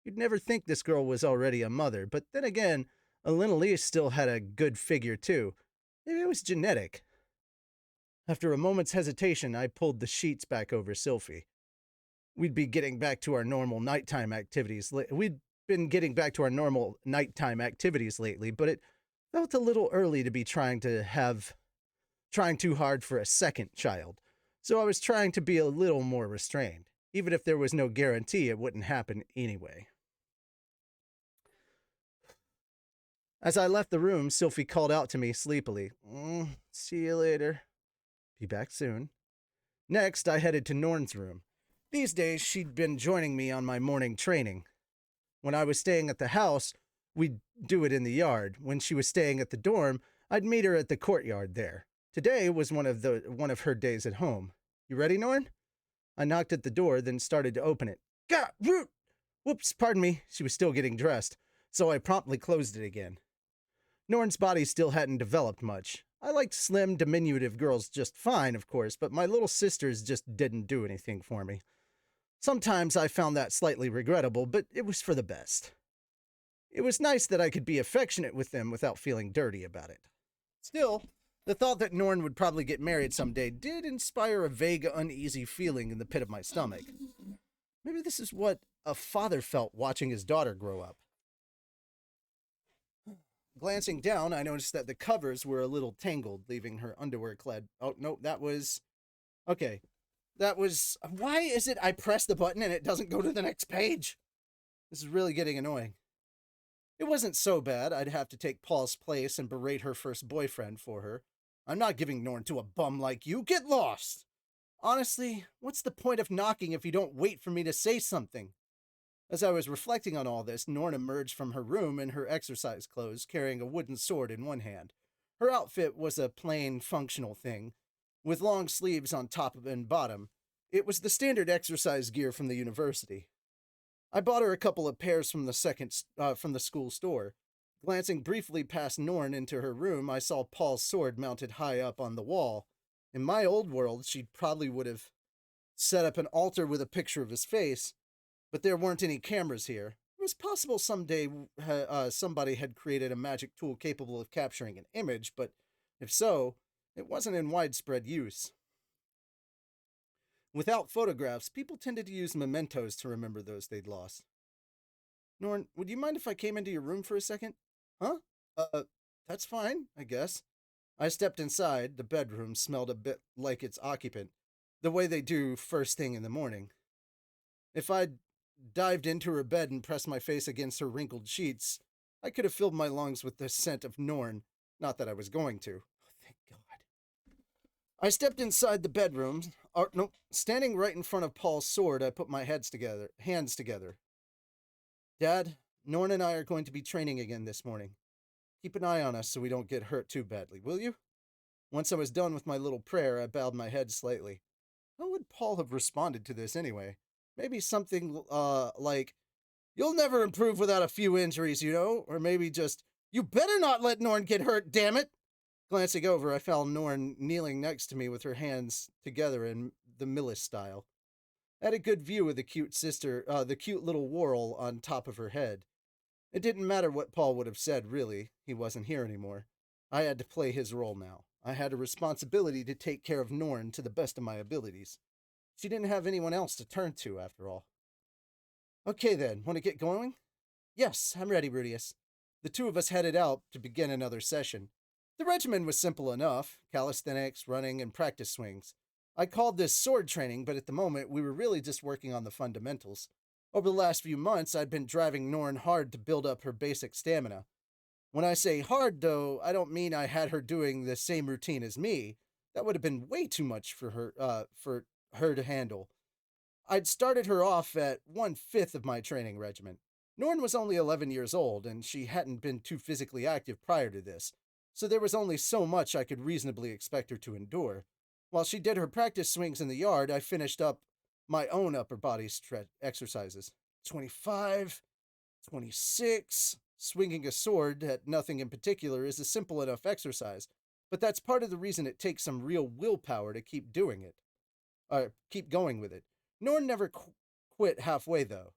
You'd never think this girl was already a mother, but then again, Elise still had a good figure, too. Maybe it was genetic. After a moment's hesitation, I pulled the sheets back over Sylphie. We'd be getting back to our normal nighttime activities. We'd been getting back to our normal nighttime activities lately, but it felt a little early to be trying too hard for a second child. So I was trying to be a little more restrained, even if there was no guarantee it wouldn't happen anyway. As I left the room, Sylphie called out to me sleepily, "See you later. Be back soon." Next, I headed to Norn's room. These days, she'd been joining me on my morning training. When I was staying at the house, we'd do it in the yard. When she was staying at the dorm, I'd meet her at the courtyard there. Today was one of her days at home. "You ready, Norn?" I knocked at the door, then started to open it. "Gah! Whoops, pardon me." She was still getting dressed, so I promptly closed it again. Norn's body still hadn't developed much. I liked slim, diminutive girls just fine, of course, but my little sisters just didn't do anything for me. Sometimes I found that slightly regrettable, but it was for the best. It was nice that I could be affectionate with them without feeling dirty about it. Still, the thought that Norn would probably get married someday did inspire a vague, uneasy feeling in the pit of my stomach. Maybe this is what a father felt watching his daughter grow up. Glancing down, I noticed that the covers were a little tangled, leaving her underwear clad. Oh, no, that was. Okay. That was. Why is it I press the button and it doesn't go to the next page? This is really getting annoying. It wasn't so bad. I'd have to take Paul's place and berate her first boyfriend for her. I'm not giving Norn to a bum like you. Get lost! Honestly, what's the point of knocking if you don't wait for me to say something? As I was reflecting on all this, Norn emerged from her room in her exercise clothes, carrying a wooden sword in one hand. Her outfit was a plain, functional thing, with long sleeves on top and bottom. It was the standard exercise gear from the university. I bought her a couple of pairs from the school store. Glancing briefly past Norn into her room, I saw Paul's sword mounted high up on the wall. In my old world, she probably would have set up an altar with a picture of his face, but there weren't any cameras here. It was possible someday somebody had created a magic tool capable of capturing an image, but if so, it wasn't in widespread use. Without photographs, people tended to use mementos to remember those they'd lost. Norn, would you mind if I came into your room for a second? Huh? That's fine, I guess. I stepped inside. The bedroom smelled a bit like its occupant, the way they do first thing in the morning. If I'd dived into her bed and pressed my face against her wrinkled sheets, I could have filled my lungs with the scent of Norn. Not that I was going to. Oh, thank God. I stepped inside the bedroom. Standing right in front of Paul's sword, I put my hands together. Dad, Norn and I are going to be training again this morning. Keep an eye on us so we don't get hurt too badly, will you? Once I was done with my little prayer, I bowed my head slightly. How would Paul have responded to this anyway? Maybe something, like, you'll never improve without a few injuries, you know? Or maybe just, you better not let Norn get hurt, damn it! Glancing over, I found Norn kneeling next to me with her hands together in the Millis style. I had a good view of the cute little whorl on top of her head. It didn't matter what Paul would have said, really. He wasn't here anymore. I had to play his role now. I had a responsibility to take care of Norn to the best of my abilities. She didn't have anyone else to turn to, after all. Okay then, want to get going? Yes, I'm ready, Rudius. The two of us headed out to begin another session. The regimen was simple enough: calisthenics, running, and practice swings. I called this sword training, but at the moment we were really just working on the fundamentals. Over the last few months, I'd been driving Norn hard to build up her basic stamina. When I say hard, though, I don't mean I had her doing the same routine as me. That would have been way too much for her to handle. I'd started her off at 1/5 of my training regimen. Norn was only 11 years old, and she hadn't been too physically active prior to this, so there was only so much I could reasonably expect her to endure. While she did her practice swings in the yard, I finished up my own upper body exercises. 25, 26. Swinging a sword at nothing in particular is a simple enough exercise, but that's part of the reason it takes some real willpower to keep doing it. Keep going with it. Norn never quit halfway, though.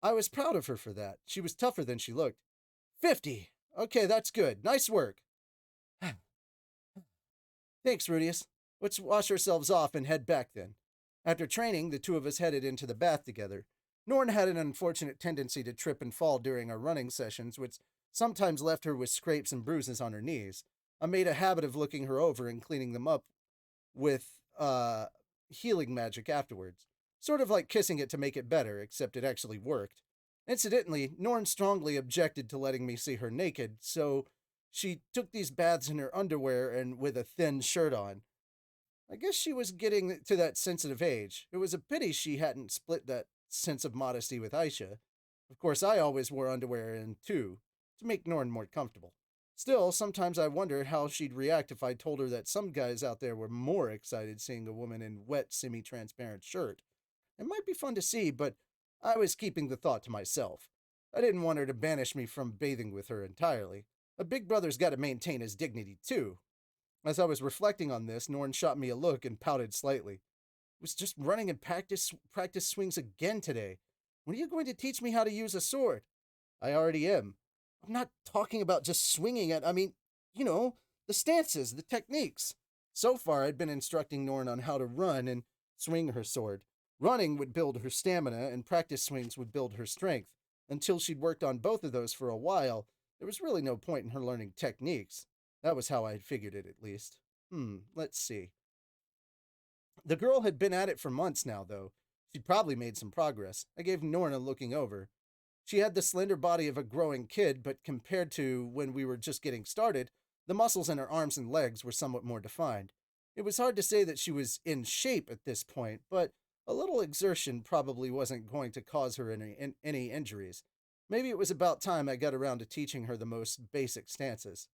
I was proud of her for that. She was tougher than she looked. 50. Okay, that's good. Nice work. Thanks, Rudius. Let's wash ourselves off and head back then. After training, the two of us headed into the bath together. Norn had an unfortunate tendency to trip and fall during our running sessions, which sometimes left her with scrapes and bruises on her knees. I made a habit of looking her over and cleaning them up with healing magic afterwards. Sort of like kissing it to make it better, except it actually worked. Incidentally, Norn strongly objected to letting me see her naked, so she took these baths in her underwear and with a thin shirt on. I guess she was getting to that sensitive age. It was a pity she hadn't split that sense of modesty with Aisha. Of course, I always wore underwear in too, to make Norn more comfortable. Still, sometimes I wonder how she'd react if I told her that some guys out there were more excited seeing a woman in wet, semi-transparent shirt. It might be fun to see, but I was keeping the thought to myself. I didn't want her to banish me from bathing with her entirely. A big brother's got to maintain his dignity, too. As I was reflecting on this, Norn shot me a look and pouted slightly. Was just running and practice swings again today. When are you going to teach me how to use a sword? I already am. I'm not talking about just swinging it. I mean, you know, the stances, the techniques. So far, I'd been instructing Norn on how to run and swing her sword. Running would build her stamina, and practice swings would build her strength. Until she'd worked on both of those for a while, there was really no point in her learning techniques. That was how I had figured it, at least. Let's see. The girl had been at it for months now, though. She'd probably made some progress. I gave Norn a looking over. She had the slender body of a growing kid, but compared to when we were just getting started, the muscles in her arms and legs were somewhat more defined. It was hard to say that she was in shape at this point, but a little exertion probably wasn't going to cause her any injuries. Maybe it was about time I got around to teaching her the most basic stances.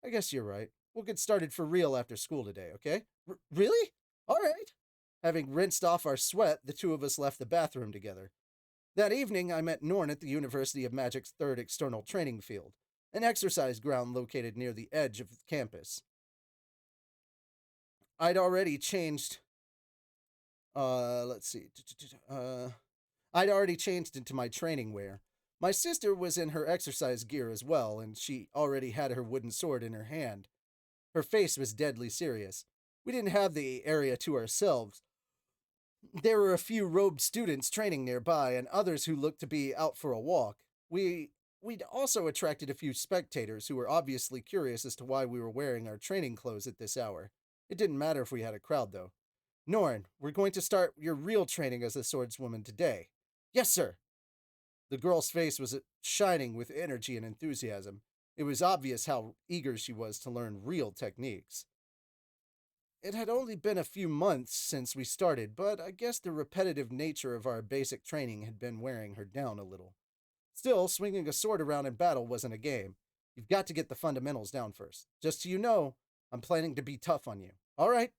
I guess you're right. We'll get started for real after school today, okay? Really? All right. Having rinsed off our sweat, the two of us left the bathroom together. That evening, I met Norn at the University of Magic's third external training field, an exercise ground located near the edge of the campus. I'd already changed. Let's see. I'd already changed into my training wear. My sister was in her exercise gear as well, and she already had her wooden sword in her hand. Her face was deadly serious. We didn't have the area to ourselves. There were a few robed students training nearby, and others who looked to be out for a walk. We'd also attracted a few spectators who were obviously curious as to why we were wearing our training clothes at this hour. It didn't matter if we had a crowd, though. Norn, we're going to start your real training as a swordswoman today. Yes, sir. The girl's face was shining with energy and enthusiasm. It was obvious how eager she was to learn real techniques. It had only been a few months since we started, but I guess the repetitive nature of our basic training had been wearing her down a little. Still, swinging a sword around in battle wasn't a game. You've got to get the fundamentals down first. Just so you know, I'm planning to be tough on you. All right,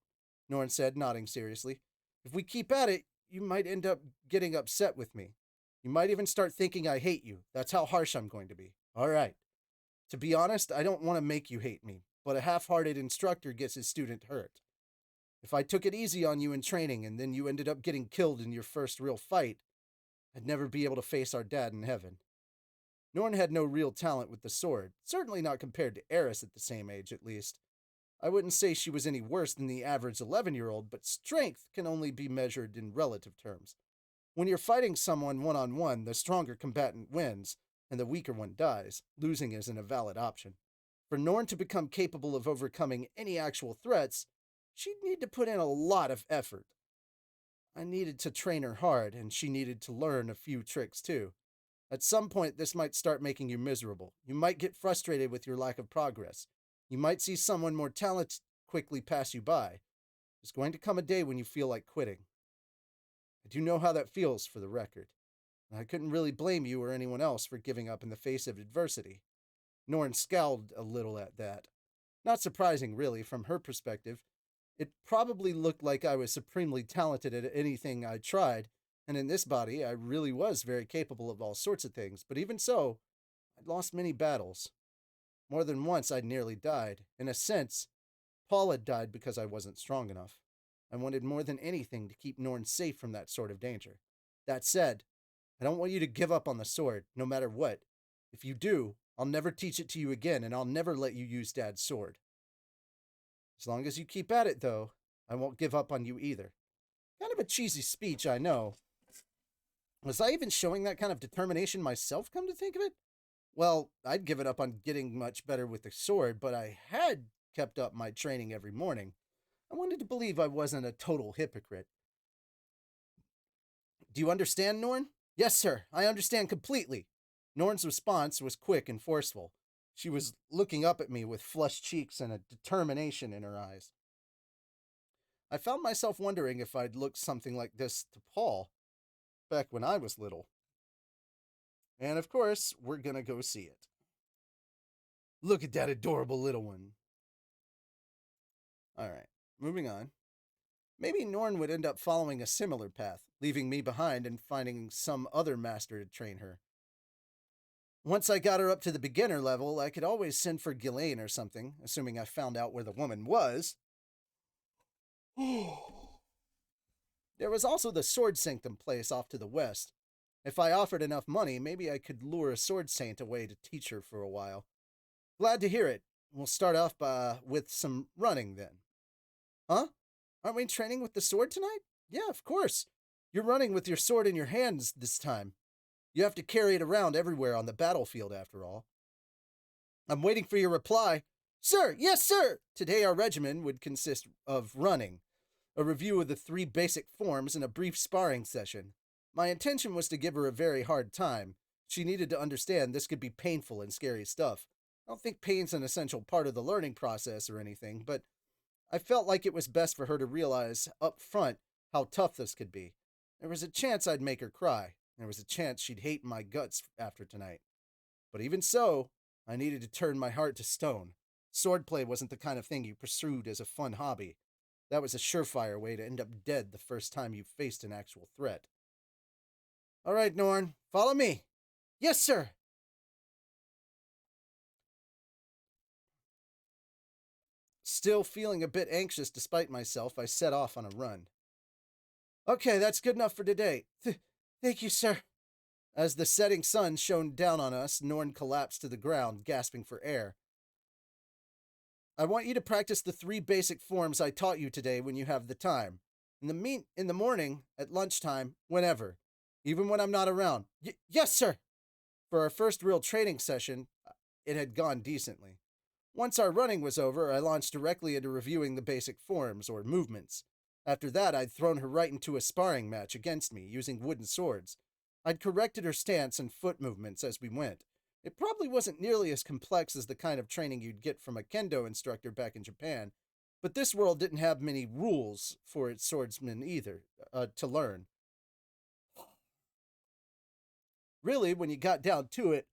Norn said, nodding seriously. If we keep at it, you might end up getting upset with me. You might even start thinking I hate you. That's how harsh I'm going to be. All right. To be honest, I don't want to make you hate me, but a half-hearted instructor gets his student hurt. If I took it easy on you in training and then you ended up getting killed in your first real fight, I'd never be able to face our dad in heaven. Norn had no real talent with the sword, certainly not compared to Eris at the same age, at least. I wouldn't say she was any worse than the average 11-year-old, but strength can only be measured in relative terms. When you're fighting someone one-on-one, the stronger combatant wins, and the weaker one dies. Losing isn't a valid option. For Norn to become capable of overcoming any actual threats, she'd need to put in a lot of effort. I needed to train her hard, and she needed to learn a few tricks too. At some point, this might start making you miserable. You might get frustrated with your lack of progress. You might see someone more talented quickly pass you by. There's going to come a day when you feel like quitting. I do know how that feels, for the record. And I couldn't really blame you or anyone else for giving up in the face of adversity. Norn scowled a little at that. Not surprising, really, from her perspective. It probably looked like I was supremely talented at anything I tried, and in this body I really was very capable of all sorts of things, but even so, I'd lost many battles. More than once I'd nearly died. In a sense, Paul had died because I wasn't strong enough. I wanted more than anything to keep Norn safe from that sort of danger. That said, I don't want you to give up on the sword, no matter what. If you do, I'll never teach it to you again, and I'll never let you use Dad's sword. As long as you keep at it, though, I won't give up on you either. Kind of a cheesy speech, I know. Was I even showing that kind of determination myself, come to think of it? Well, I'd given up on getting much better with the sword, but I had kept up my training every morning. I wanted to believe I wasn't a total hypocrite. Do you understand, Norn? Yes, sir, I understand completely. Norn's response was quick and forceful. She was looking up at me with flushed cheeks and a determination in her eyes. I found myself wondering if I'd looked something like this to Paul back when I was little. And of course, we're gonna go see it. Look at that adorable little one. Alright, moving on. Maybe Norn would end up following a similar path, leaving me behind and finding some other master to train her. Once I got her up to the beginner level, I could always send for Ghislaine or something, assuming I found out where the woman was. There was also the Sword Sanctum place off to the west. If I offered enough money, maybe I could lure a sword saint away to teach her for a while. Glad to hear it. We'll start off with some running then. Huh? Aren't we training with the sword tonight? Yeah, of course. You're running with your sword in your hands this time. You have to carry it around everywhere on the battlefield, after all. I'm waiting for your reply. Sir, yes, sir! Today our regimen would consist of running, a review of the 3 basic forms, and a brief sparring session. My intention was to give her a very hard time. She needed to understand this could be painful and scary stuff. I don't think pain's an essential part of the learning process or anything, but I felt like it was best for her to realize up front how tough this could be. There was a chance I'd make her cry. There was a chance she'd hate my guts after tonight. But even so, I needed to turn my heart to stone. Swordplay wasn't the kind of thing you pursued as a fun hobby. That was a surefire way to end up dead the first time you faced an actual threat. All right, Norn, follow me. Yes, sir. Still feeling a bit anxious despite myself, I set off on a run. Okay, that's good enough for today. Thank you, sir. As the setting sun shone down on us, Norn collapsed to the ground, gasping for air. I want you to practice the 3 basic forms I taught you today when you have the time. In the morning, at lunchtime, whenever. Even when I'm not around. Yes, sir! For our first real training session, it had gone decently. Once our running was over, I launched directly into reviewing the basic forms, or movements. After that, I'd thrown her right into a sparring match against me, using wooden swords. I'd corrected her stance and foot movements as we went. It probably wasn't nearly as complex as the kind of training you'd get from a kendo instructor back in Japan, but this world didn't have many rules for its swordsmen either, to learn. Really, when you got down to it,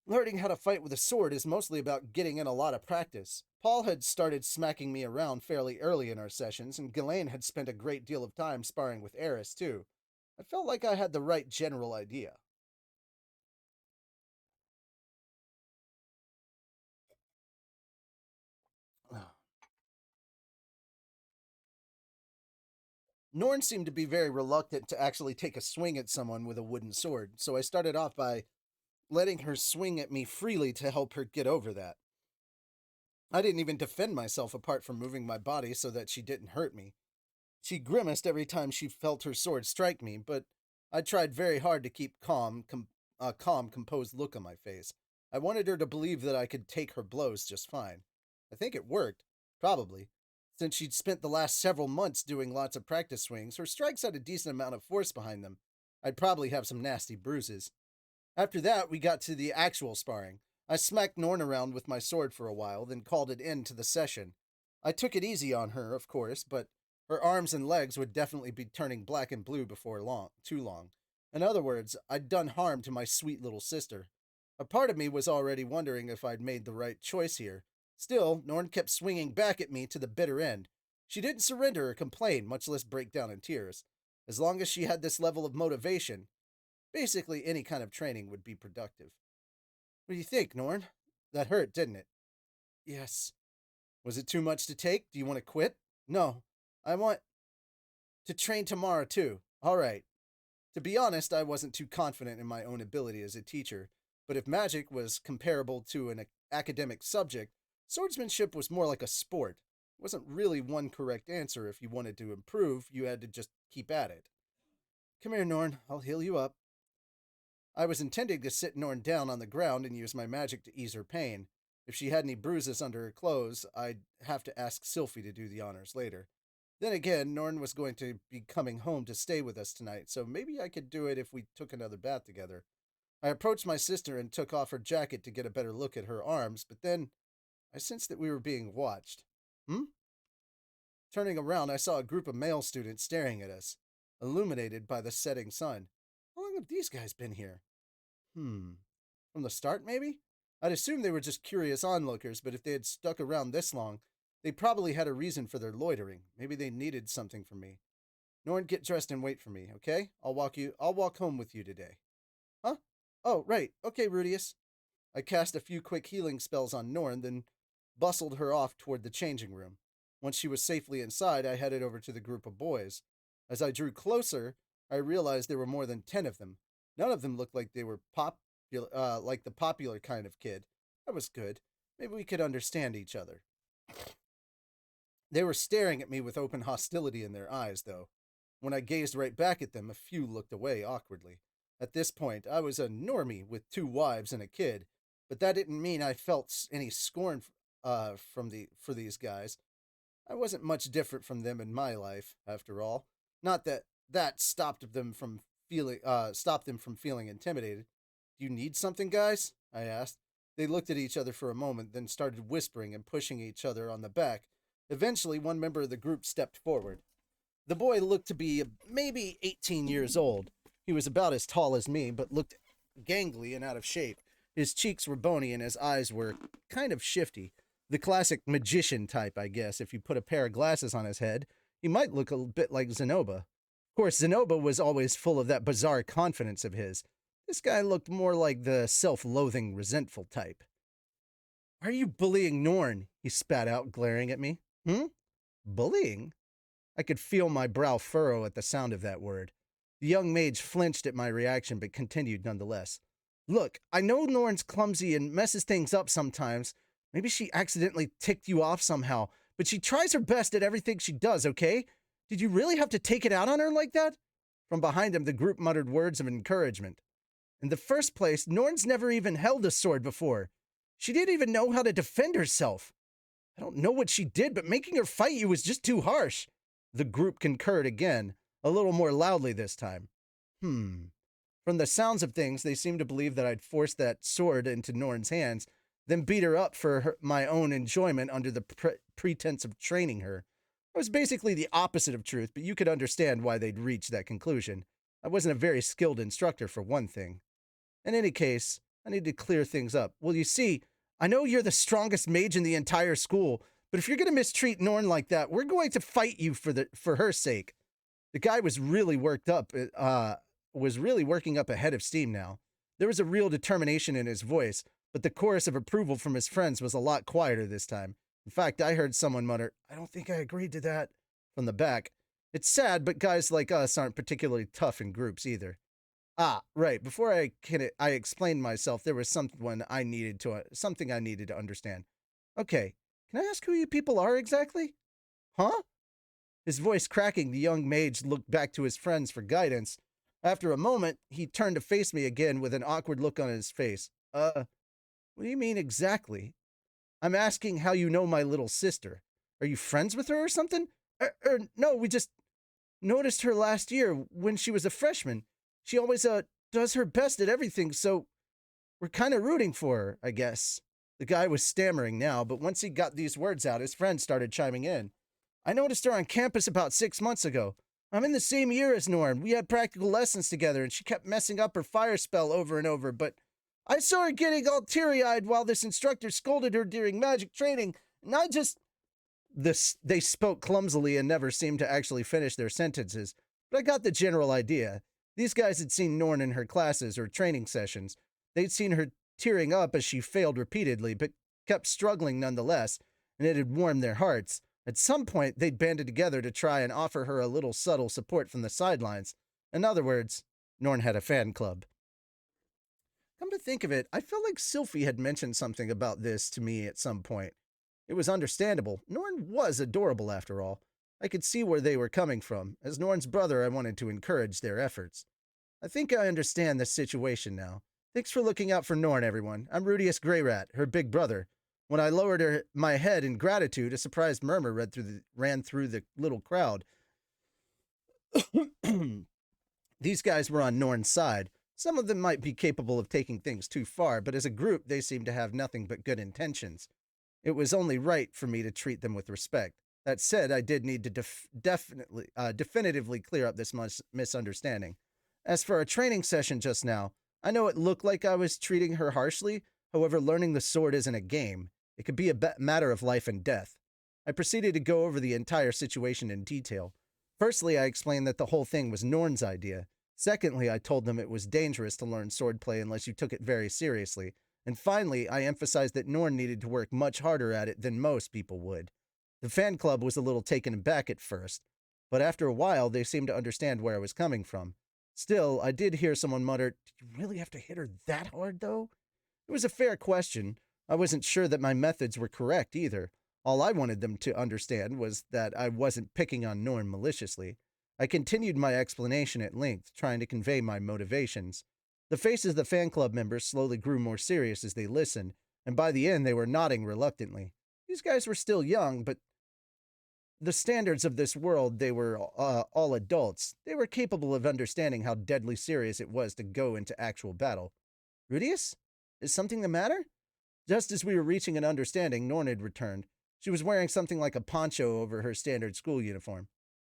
learning how to fight with a sword is mostly about getting in a lot of practice. Paul had started smacking me around fairly early in our sessions, and Ghislaine had spent a great deal of time sparring with Eris, too. I felt like I had the right general idea. Norn seemed to be very reluctant to actually take a swing at someone with a wooden sword, so I started off by letting her swing at me freely to help her get over that. I didn't even defend myself apart from moving my body so that she didn't hurt me. She grimaced every time she felt her sword strike me, but I tried very hard to keep a calm, composed look on my face. I wanted her to believe that I could take her blows just fine. I think it worked, probably. Since she'd spent the last several months doing lots of practice swings, her strikes had a decent amount of force behind them. I'd probably have some nasty bruises. After that, we got to the actual sparring. I smacked Norn around with my sword for a while, then called it in to the session. I took it easy on her, of course, but her arms and legs would definitely be turning black and blue before too long. In other words, I'd done harm to my sweet little sister. A part of me was already wondering if I'd made the right choice here. Still, Norn kept swinging back at me to the bitter end. She didn't surrender or complain, much less break down in tears. As long as she had this level of motivation, basically any kind of training would be productive. What do you think, Norn? That hurt, didn't it? Yes. Was it too much to take? Do you want to quit? No. I want to train tomorrow, too. All right. To be honest, I wasn't too confident in my own ability as a teacher, but if magic was comparable to an academic subject, swordsmanship was more like a sport. It wasn't really one correct answer. If you wanted to improve, you had to just keep at it. Come here, Norn. I'll heal you up. I was intending to sit Norn down on the ground and use my magic to ease her pain. If she had any bruises under her clothes, I'd have to ask Sylphie to do the honors later. Then again, Norn was going to be coming home to stay with us tonight, so maybe I could do it if we took another bath together. I approached my sister and took off her jacket to get a better look at her arms, but then I sensed that we were being watched. Turning around, I saw a group of male students staring at us, illuminated by the setting sun. How long have these guys been here? From the start, maybe? I'd assume they were just curious onlookers, but if they had stuck around this long, they probably had a reason for their loitering. Maybe they needed something from me. Norn, get dressed and wait for me, okay? I'll walk home with you today. Huh? Oh, right. Okay, Rudius. I cast a few quick healing spells on Norn, then bustled her off toward the changing room. Once she was safely inside, I headed over to the group of boys. As I drew closer, I realized there were more than 10 of them. None of them looked like they were like the popular kind of kid. That was good. Maybe we could understand each other. They were staring at me with open hostility in their eyes, though. When I gazed right back at them, a few looked away awkwardly. At this point, I was a normie with 2 wives and a kid, but that didn't mean I felt any scorn for these guys. I wasn't much different from them in my life, after all. Not that that stopped them from feeling intimidated. Do you need something, guys? I asked. They looked at each other for a moment, then started whispering and pushing each other on the back. Eventually, one member of the group stepped forward. The boy looked to be maybe 18 years old. He was about as tall as me, but looked gangly and out of shape. His cheeks were bony and his eyes were kind of shifty. The classic magician type, I guess. If you put a pair of glasses on his head, he might look a bit like Zenoba. Of course, Zenoba was always full of that bizarre confidence of his. This guy looked more like the self-loathing, resentful type. "Why are you bullying Norn?" he spat out, glaring at me. Bullying? I could feel my brow furrow at the sound of that word. The young mage flinched at my reaction, but continued nonetheless. "Look, I know Norn's clumsy and messes things up sometimes. Maybe she accidentally ticked you off somehow, but she tries her best at everything she does, okay? Did you really have to take it out on her like that?" From behind him, the group muttered words of encouragement. "In the first place, Norn's never even held a sword before. She didn't even know how to defend herself. I don't know what she did, but making her fight you was just too harsh." The group concurred again, a little more loudly this time. From the sounds of things, they seemed to believe that I'd forced that sword into Norn's hands, then beat her up for my own enjoyment under the pretense of training her. It was basically the opposite of truth, but you could understand why they'd reached that conclusion. I wasn't a very skilled instructor, for one thing. In any case, I need to clear things up. Well, you see, I know you're the strongest mage in the entire school, but if you're going to mistreat Norn like that, we're going to fight you for her sake. The guy was really working up a head of steam now. There was a real determination in his voice, but the chorus of approval from his friends was a lot quieter this time. In fact, I heard someone mutter, "I don't think I agreed to that," from the back. It's sad, but guys like us aren't particularly tough in groups either. Right. Before I explained myself, there was something I needed to understand. Okay, can I ask who you people are exactly? Huh? His voice cracking, the young mage looked back to his friends for guidance. After a moment, he turned to face me again with an awkward look on his face. What do you mean exactly? I'm asking how you know my little sister. Are you friends with her or something? No, we just noticed her last year when she was a freshman. She always, does her best at everything, so we're kind of rooting for her, I guess. The guy was stammering now, but once he got these words out, his friends started chiming in. I noticed her on campus about 6 months ago. I'm in the same year as Norm. We had practical lessons together, and she kept messing up her fire spell over and over, but I saw her getting all teary-eyed while this instructor scolded her during magic training, and They spoke clumsily and never seemed to actually finish their sentences, but I got the general idea. These guys had seen Norn in her classes or training sessions. They'd seen her tearing up as she failed repeatedly, but kept struggling nonetheless, and it had warmed their hearts. At some point, they'd banded together to try and offer her a little subtle support from the sidelines. In other words, Norn had a fan club. Come to think of it, I felt like Sylphie had mentioned something about this to me at some point. It was understandable. Norn was adorable, after all. I could see where they were coming from. As Norn's brother, I wanted to encourage their efforts. I think I understand this situation now. Thanks for looking out for Norn, everyone. I'm Rudius Greyrat, her big brother. When I lowered my head in gratitude, a surprised murmur ran through the little crowd. These guys were on Norn's side. Some of them might be capable of taking things too far, but as a group, they seemed to have nothing but good intentions. It was only right for me to treat them with respect. That said, I did need to definitively clear up this misunderstanding. As for our training session just now, I know it looked like I was treating her harshly. However, learning the sword isn't a game. It could be a matter of life and death. I proceeded to go over the entire situation in detail. Firstly, I explained that the whole thing was Norn's idea. Secondly, I told them it was dangerous to learn swordplay unless you took it very seriously. And finally, I emphasized that Norn needed to work much harder at it than most people would. The fan club was a little taken aback at first, but after a while they seemed to understand where I was coming from. Still, I did hear someone mutter, "Did you really have to hit her that hard, though?" It was a fair question. I wasn't sure that my methods were correct either. All I wanted them to understand was that I wasn't picking on Norn maliciously. I continued my explanation at length, trying to convey my motivations. The faces of the fan club members slowly grew more serious as they listened, and by the end they were nodding reluctantly. These guys were still young, but the standards of this world, they were all adults. They were capable of understanding how deadly serious it was to go into actual battle. Rudius? Is something the matter? Just as we were reaching an understanding, Norn had returned. She was wearing something like a poncho over her standard school uniform.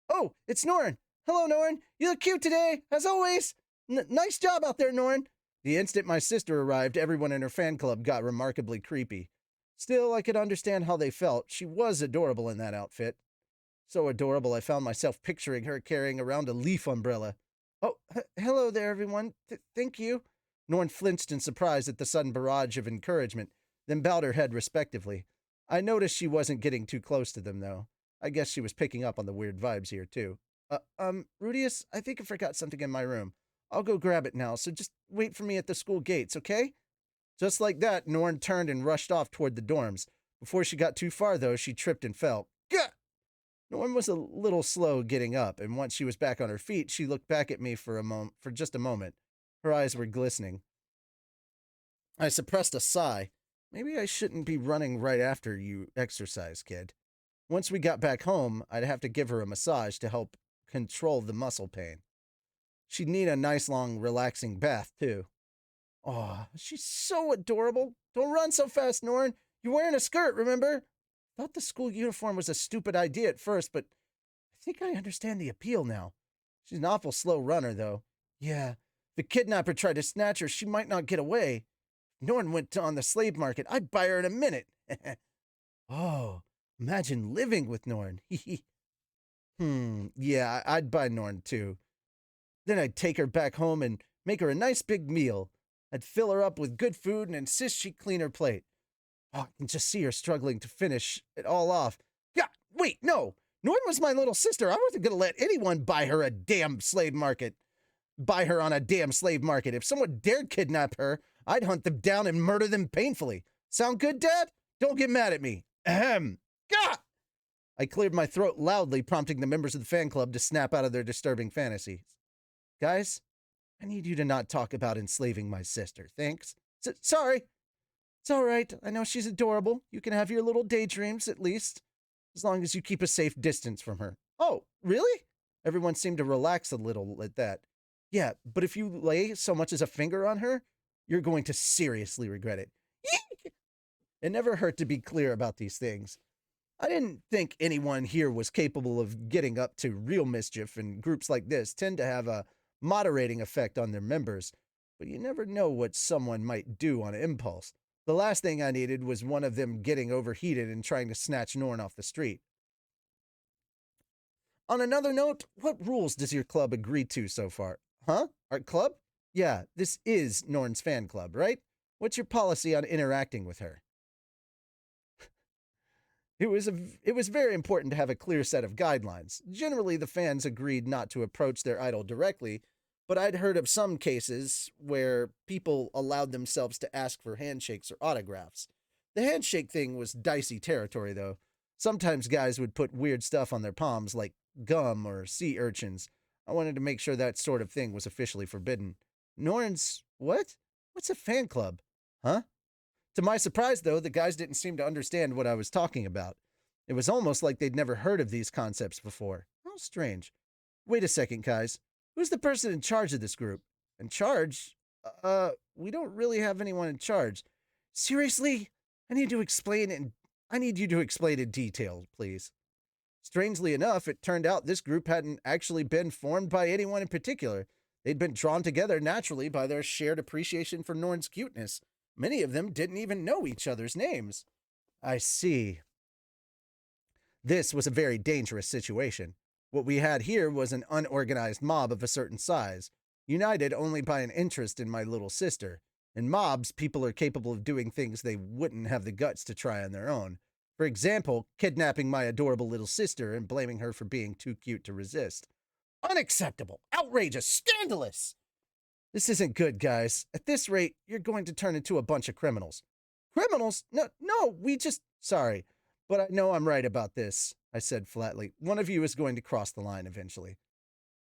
Oh, it's Norn! Hello, Norn! You look cute today, as always! Nice job out there, Norn! The instant my sister arrived, everyone in her fan club got remarkably creepy. Still, I could understand how they felt. She was adorable in that outfit. So adorable, I found myself picturing her carrying around a leaf umbrella. Oh, hello there, everyone. Thank you. Norn flinched in surprise at the sudden barrage of encouragement, then bowed her head respectively. I noticed she wasn't getting too close to them, though. I guess she was picking up on the weird vibes here, too. Rudius, I think I forgot something in my room. I'll go grab it now, so just wait for me at the school gates, okay? Just like that, Norn turned and rushed off toward the dorms. Before she got too far, though, she tripped and fell. Gah! Norn was a little slow getting up, and once she was back on her feet, she looked back at me for just a moment. Her eyes were glistening. I suppressed a sigh. Maybe I shouldn't be running right after you exercise, kid. Once we got back home, I'd have to give her a massage to help control the muscle pain. She'd need a nice, long, relaxing bath, too. Oh, she's so adorable. Don't run so fast, Norn. You're wearing a skirt, remember? Thought the school uniform was a stupid idea at first, but I think I understand the appeal now. She's an awful slow runner, though. Yeah, if the kidnapper tried to snatch her, she might not get away. If Norn went on the slave market, I'd buy her in a minute. Oh, imagine living with Norn. Yeah, I'd buy Norn, too. Then I'd take her back home and make her a nice big meal. I'd fill her up with good food and insist she clean her plate. Oh, I can just see her struggling to finish it all off. Yeah, wait, no. Norn was my little sister. I wasn't going to let anyone buy her on a damn slave market. If someone dared kidnap her, I'd hunt them down and murder them painfully. Sound good, Dad? Don't get mad at me. Ahem. Gah! I cleared my throat loudly, prompting the members of the fan club to snap out of their disturbing fantasies. Guys, I need you to not talk about enslaving my sister. Thanks. Sorry. It's all right. I know she's adorable. You can have your little daydreams, at least. As long as you keep a safe distance from her. Oh, really? Everyone seemed to relax a little at that. Yeah, but if you lay so much as a finger on her, you're going to seriously regret it. Eek! It never hurt to be clear about these things. I didn't think anyone here was capable of getting up to real mischief, and groups like this tend to have a moderating effect on their members, but you never know what someone might do on impulse. The last thing I needed was one of them getting overheated and trying to snatch Norn off the street. On another note, what rules does your club agree to so far? Huh? Our club? Yeah, this is Norn's fan club, right? What's your policy on interacting with her? It was very important to have a clear set of guidelines. Generally, the fans agreed not to approach their idol directly, but I'd heard of some cases where people allowed themselves to ask for handshakes or autographs. The handshake thing was dicey territory, though. Sometimes guys would put weird stuff on their palms, like gum or sea urchins. I wanted to make sure that sort of thing was officially forbidden. Norn's... what? What's a fan club? Huh? To my surprise, though, the guys didn't seem to understand what I was talking about. It was almost like they'd never heard of these concepts before. How strange. Wait a second, guys. Who's the person in charge of this group? In charge? We don't really have anyone in charge. Seriously? I need you to explain in detail, please. Strangely enough, it turned out this group hadn't actually been formed by anyone in particular. They'd been drawn together naturally by their shared appreciation for Norn's cuteness. Many of them didn't even know each other's names. I see. This was a very dangerous situation. What we had here was an unorganized mob of a certain size, united only by an interest in my little sister. In mobs, people are capable of doing things they wouldn't have the guts to try on their own. For example, kidnapping my adorable little sister and blaming her for being too cute to resist. Unacceptable, outrageous, scandalous. This isn't good, guys. At this rate, you're going to turn into a bunch of criminals. Criminals? No, we just... Sorry, but I know I'm right about this, I said flatly. One of you is going to cross the line eventually.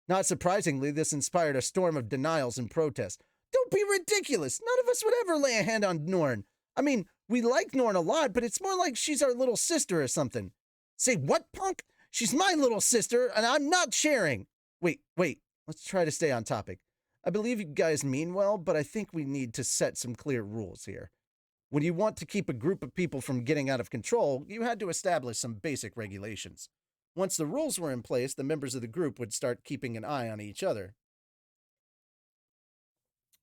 Not surprisingly, this inspired a storm of denials and protests. Don't be ridiculous. None of us would ever lay a hand on Norn. I mean, we like Norn a lot, but it's more like she's our little sister or something. Say what, punk? She's my little sister, and I'm not sharing. Wait. Let's try to stay on topic. I believe you guys mean well, but I think we need to set some clear rules here. When you want to keep a group of people from getting out of control, you had to establish some basic regulations. Once the rules were in place, the members of the group would start keeping an eye on each other.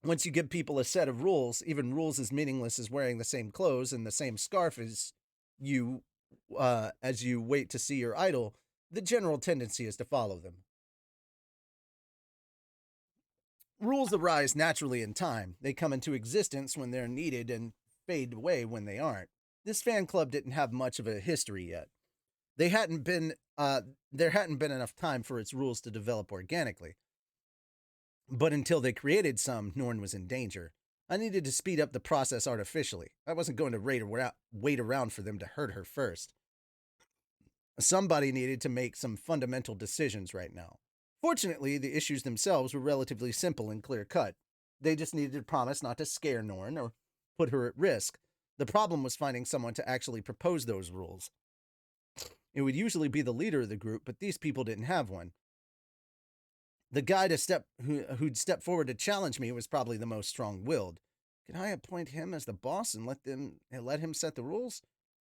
Once you give people a set of rules, even rules as meaningless as wearing the same clothes and the same scarf as you wait to see your idol, the general tendency is to follow them. Rules arise naturally in time. They come into existence when they're needed and fade away when they aren't. This fan club didn't have much of a history yet. There hadn't been enough time for its rules to develop organically. But until they created some, Norn was in danger. I needed to speed up the process artificially. I wasn't going to wait around for them to hurt her first. Somebody needed to make some fundamental decisions right now. Fortunately, the issues themselves were relatively simple and clear-cut. They just needed to promise not to scare Norn or put her at risk. The problem was finding someone to actually propose those rules. It would usually be the leader of the group, but these people didn't have one. The guy who'd step forward to challenge me was probably the most strong-willed. Could I appoint him as the boss and let him set the rules?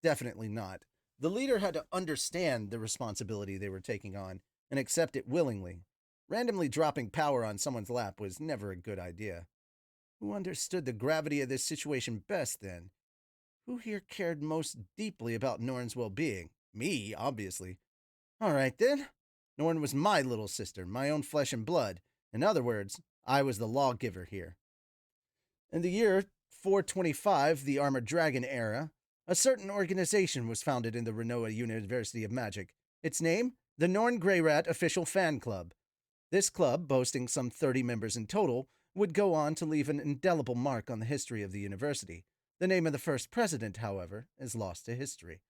Definitely not. The leader had to understand the responsibility they were taking on and accept it willingly. Randomly dropping power on someone's lap was never a good idea. Who understood the gravity of this situation best, then? Who here cared most deeply about Norn's well-being? Me, obviously. All right, then. Norn was my little sister, my own flesh and blood. In other words, I was the lawgiver here. In the year 425, the Armored Dragon era, a certain organization was founded in the Renoa University of Magic. Its name? The Norn Greyrat Official Fan Club. This club, boasting some 30 members in total, would go on to leave an indelible mark on the history of the university. The name of the first president, however, is lost to history.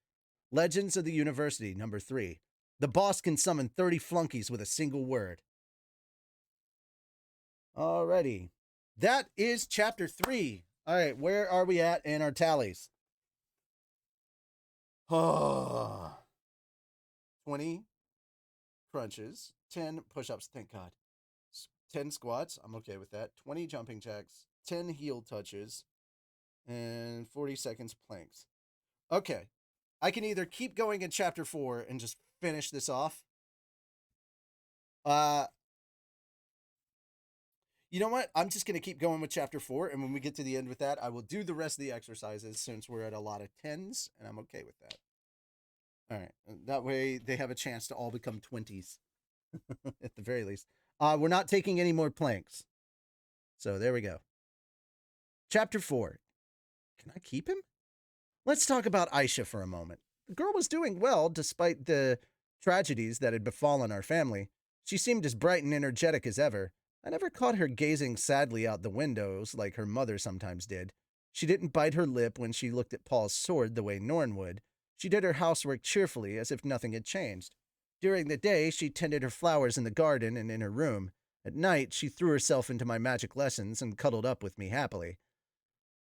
Legends of the University, number 3. The boss can summon 30 flunkies with a single word. Alrighty. That is chapter 3. Alright, where are we at in our tallies? 20 crunches, 10 push-ups, thank God. 10 squats, I'm okay with that. 20 jumping jacks, 10 heel touches, and 40 seconds planks. Okay. I can either keep going in chapter 4 and just finish this off. You know what? I'm just going to keep going with chapter 4, and when we get to the end with that, I will do the rest of the exercises since we're at a lot of 10s, and I'm okay with that. All right. That way they have a chance to all become 20s at the very least. We're not taking any more planks. So there we go. Chapter 4. Can I keep him? Let's talk about Aisha for a moment. The girl was doing well despite the tragedies that had befallen our family. She seemed as bright and energetic as ever. I never caught her gazing sadly out the windows like her mother sometimes did. She didn't bite her lip when she looked at Paul's sword the way Norn would. She did her housework cheerfully as if nothing had changed. During the day, she tended her flowers in the garden and in her room. At night, she threw herself into my magic lessons and cuddled up with me happily.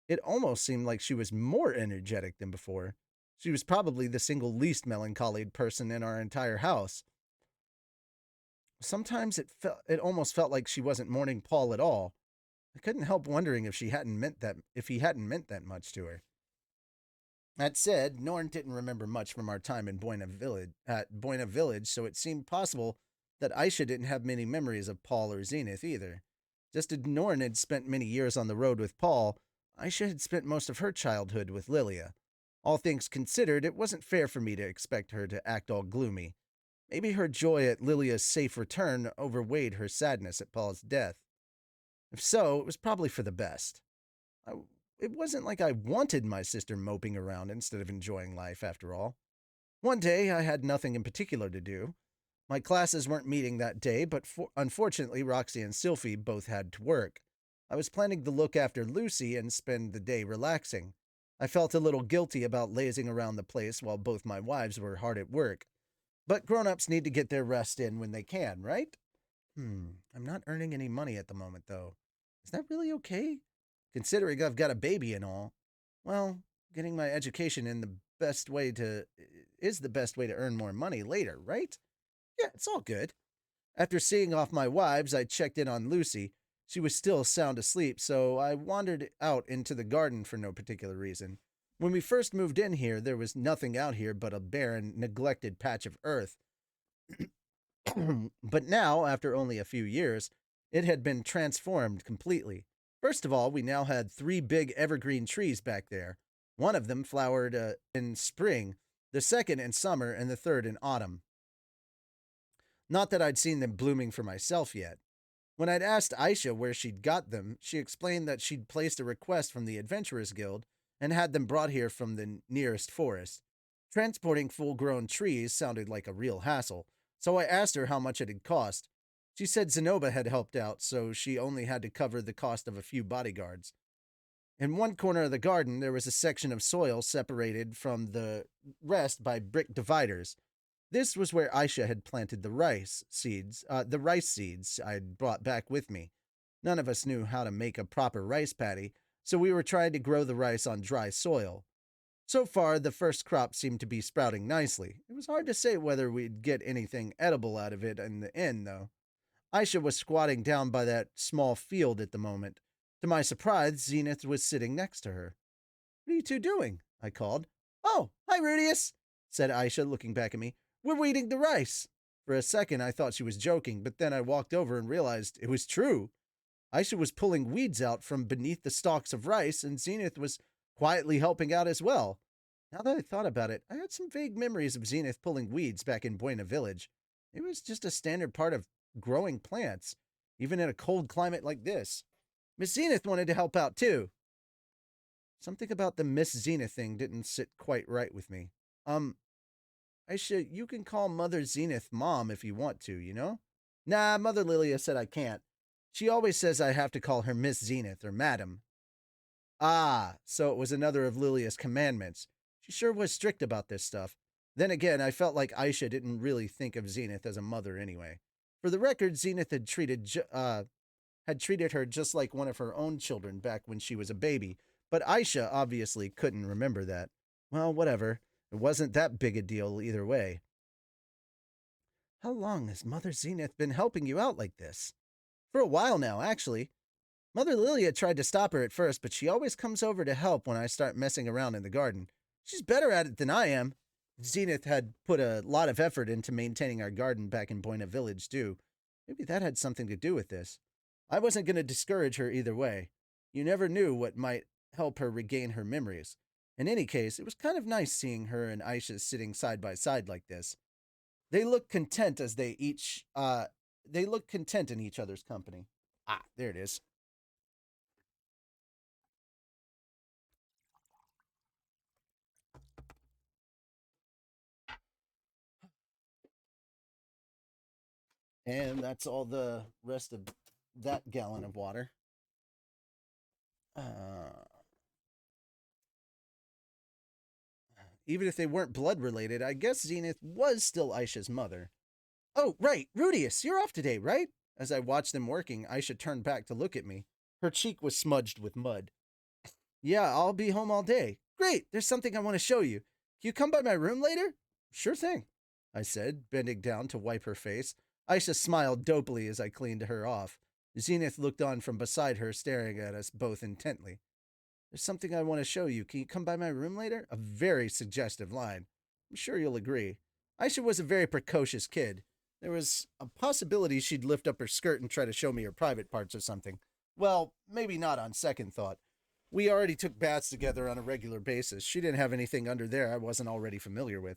It almost seemed like she was more energetic than before. She was probably the single least melancholied person in our entire house. Sometimes it almost felt like she wasn't mourning Paul at all. I couldn't help wondering if he hadn't meant that much to her. That said, Norn didn't remember much from our time in Buena Village, so it seemed possible that Aisha didn't have many memories of Paul or Zenith either. Just as Norn had spent many years on the road with Paul, Aisha had spent most of her childhood with Lilia. All things considered, it wasn't fair for me to expect her to act all gloomy. Maybe her joy at Lilia's safe return overweighed her sadness at Paul's death. If so, it was probably for the best. It wasn't like I wanted my sister moping around instead of enjoying life, after all. One day, I had nothing in particular to do. My classes weren't meeting that day, but unfortunately, Roxy and Sylphie both had to work. I was planning to look after Lucy and spend the day relaxing. I felt a little guilty about lazing around the place while both my wives were hard at work. But grown-ups need to get their rest in when they can, right? I'm not earning any money at the moment, though. Is that really okay? Considering I've got a baby and all. Well, getting my education in the best way to is the best way to earn more money later, right? Yeah, it's all good. After seeing off my wives, I checked in on Lucy. She was still sound asleep, so I wandered out into the garden for no particular reason. When we first moved in here, there was nothing out here but a barren, neglected patch of earth. But now, after only a few years, it had been transformed completely. First of all, we now had 3 big evergreen trees back there. One of them flowered in spring, the second in summer, and the third in autumn. Not that I'd seen them blooming for myself yet. When I'd asked Aisha where she'd got them, she explained that she'd placed a request from the Adventurers Guild and had them brought here from the nearest forest. Transporting full-grown trees sounded like a real hassle, so I asked her how much it had cost. She said Zenoba had helped out, so she only had to cover the cost of a few bodyguards. In one corner of the garden, there was a section of soil separated from the rest by brick dividers. This was where Aisha had planted the rice seeds I'd brought back with me. None of us knew how to make a proper rice paddy, so we were trying to grow the rice on dry soil. So far, the first crop seemed to be sprouting nicely. It was hard to say whether we'd get anything edible out of it in the end, though. Aisha was squatting down by that small field at the moment. To my surprise, Zenith was sitting next to her. "What are you two doing?" I called. "Oh, hi, Rudius," said Aisha, looking back at me. "We're weeding the rice." For a second, I thought she was joking, but then I walked over and realized it was true. Aisha was pulling weeds out from beneath the stalks of rice, and Zenith was quietly helping out as well. Now that I thought about it, I had some vague memories of Zenith pulling weeds back in Buena Village. It was just a standard part of growing plants, even in a cold climate like this. Miss Zenith wanted to help out, too. Something about the Miss Zenith thing didn't sit quite right with me. Aisha, you can call Mother Zenith Mom if you want to, you know? Nah, Mother Lilia said I can't. She always says I have to call her Miss Zenith or Madam. Ah, so it was another of Lilia's commandments. She sure was strict about this stuff. Then again, I felt like Aisha didn't really think of Zenith as a mother anyway. For the record, Zenith had treated her just like one of her own children back when she was a baby, but Aisha obviously couldn't remember that. Well, whatever. It wasn't that big a deal either way. How long has Mother Zenith been helping you out like this? For a while now, actually. Mother Lilia tried to stop her at first, but she always comes over to help when I start messing around in the garden. She's better at it than I am. Zenith had put a lot of effort into maintaining our garden back in Buena Village, too. Maybe that had something to do with this. I wasn't going to discourage her either way. You never knew what might help her regain her memories. In any case, it was kind of nice seeing her and Aisha sitting side by side like this. They looked content as they looked content in each other's company. Ah, there it is. And that's all the rest of that gallon of water. Uh, Even if they weren't blood related, I guess Zenith was still Aisha's mother. Oh, right, Rudius, you're off today, right? As I watched them working, Aisha turned back to look at me. Her cheek was smudged with mud. Yeah, I'll be home all day. Great, there's something I want to show you. Can you come by my room later? Sure thing, I said, bending down to wipe her face. Aisha smiled dopily as I cleaned her off. Zenith looked on from beside her, staring at us both intently. There's something I want to show you. Can you come by my room later? A very suggestive line. I'm sure you'll agree. Aisha was a very precocious kid. There was a possibility she'd lift up her skirt and try to show me her private parts or something. Well, maybe not on second thought. We already took baths together on a regular basis. She didn't have anything under there I wasn't already familiar with.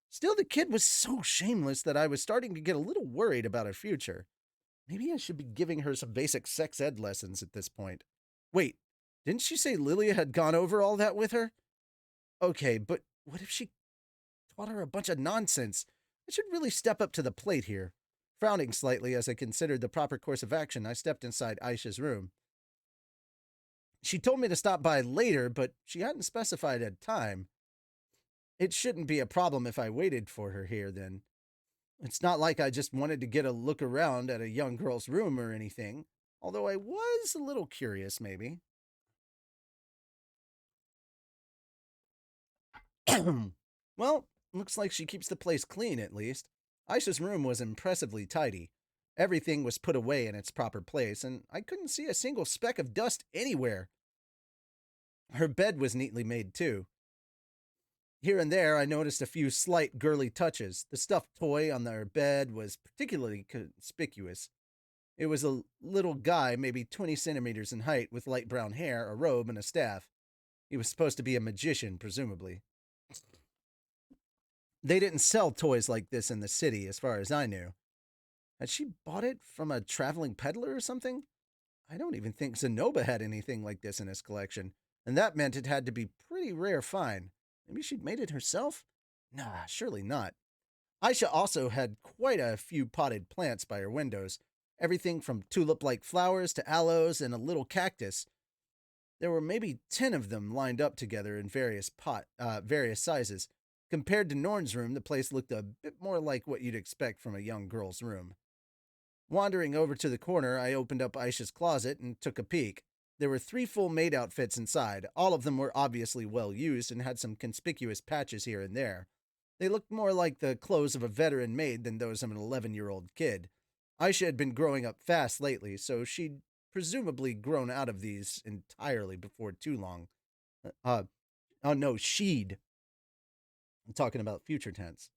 Still, the kid was so shameless that I was starting to get a little worried about her future. Maybe I should be giving her some basic sex ed lessons at this point. Wait, didn't she say Lilia had gone over all that with her? Okay, but what if she taught her a bunch of nonsense? I should really step up to the plate here. Frowning slightly as I considered the proper course of action, I stepped inside Aisha's room. She told me to stop by later, but she hadn't specified a time. It shouldn't be a problem if I waited for her here, then. It's not like I just wanted to get a look around at a young girl's room or anything, although I was a little curious, maybe. Well, looks like she keeps the place clean, at least. Aisha's room was impressively tidy. Everything was put away in its proper place, and I couldn't see a single speck of dust anywhere. Her bed was neatly made, too. Here and there, I noticed a few slight girly touches. The stuffed toy on their bed was particularly conspicuous. It was a little guy, maybe 20 centimeters in height, with light brown hair, a robe, and a staff. He was supposed to be a magician, presumably. They didn't sell toys like this in the city, as far as I knew. Had she bought it from a traveling peddler or something? I don't even think Zenoba had anything like this in his collection, and that meant it had to be pretty rare find. Maybe she'd made it herself? Nah, surely not. Aisha also had quite a few potted plants by her windows, everything from tulip-like flowers to aloes and a little cactus. There were maybe 10 of them lined up together in various sizes. Compared to Norn's room, the place looked a bit more like what you'd expect from a young girl's room. Wandering over to the corner, I opened up Aisha's closet and took a peek. There were 3 full maid outfits inside. All of them were obviously well used and had some conspicuous patches here and there. They looked more like the clothes of a veteran maid than those of an 11-year-old kid. Aisha had been growing up fast lately, so she'd presumably grown out of these entirely before too long. Oh no, she'd. I'm talking about future tense.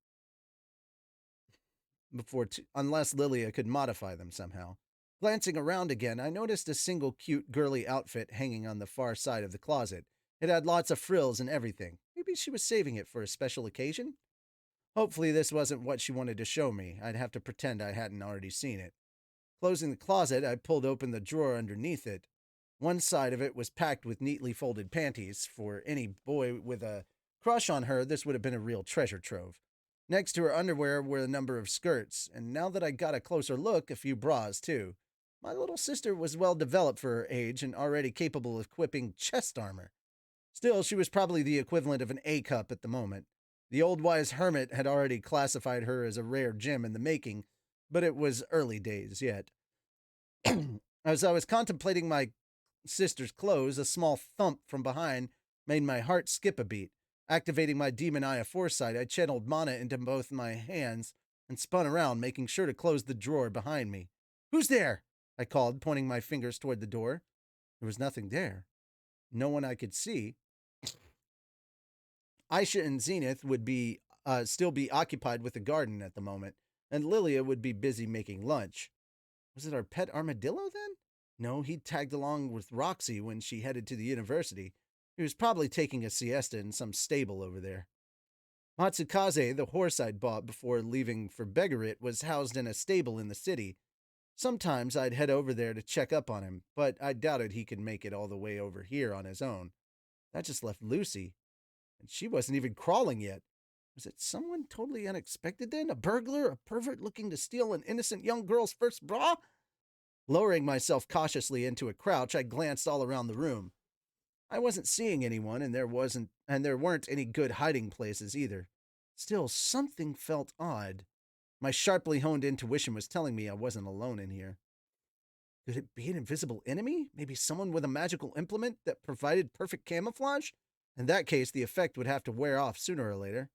Unless Lilia could modify them somehow. Glancing around again, I noticed a single cute girly outfit hanging on the far side of the closet. It had lots of frills and everything. Maybe she was saving it for a special occasion? Hopefully this wasn't what she wanted to show me. I'd have to pretend I hadn't already seen it. Closing the closet, I pulled open the drawer underneath it. One side of it was packed with neatly folded panties. For any boy with a crush on her, this would have been a real treasure trove. Next to her underwear were a number of skirts, and now that I got a closer look, a few bras, too. My little sister was well developed for her age and already capable of equipping chest armor. Still, she was probably the equivalent of an A-cup at the moment. The old wise hermit had already classified her as a rare gem in the making, but it was early days yet. As I was contemplating my sister's clothes, a small thump from behind made my heart skip a beat. Activating my demon eye of foresight, I channeled mana into both my hands and spun around, making sure to close the drawer behind me. "Who's there?" I called, pointing my fingers toward the door. There was nothing there. No one I could see. Aisha and Zenith would still be occupied with the garden at the moment, and Lilia would be busy making lunch. Was it our pet armadillo, then? No, he'd tagged along with Roxy when she headed to the university. He was probably taking a siesta in some stable over there. Matsukaze, the horse I'd bought before leaving for Begarit, was housed in a stable in the city. Sometimes I'd head over there to check up on him, but I doubted he could make it all the way over here on his own. That just left Lucy. And she wasn't even crawling yet. Was it someone totally unexpected then? A burglar? A pervert looking to steal an innocent young girl's first bra? Lowering myself cautiously into a crouch, I glanced all around the room. I wasn't seeing anyone, and there weren't any good hiding places either. Still, something felt odd. My sharply honed intuition was telling me I wasn't alone in here. Could it be an invisible enemy? Maybe someone with a magical implement that provided perfect camouflage? In that case, the effect would have to wear off sooner or later.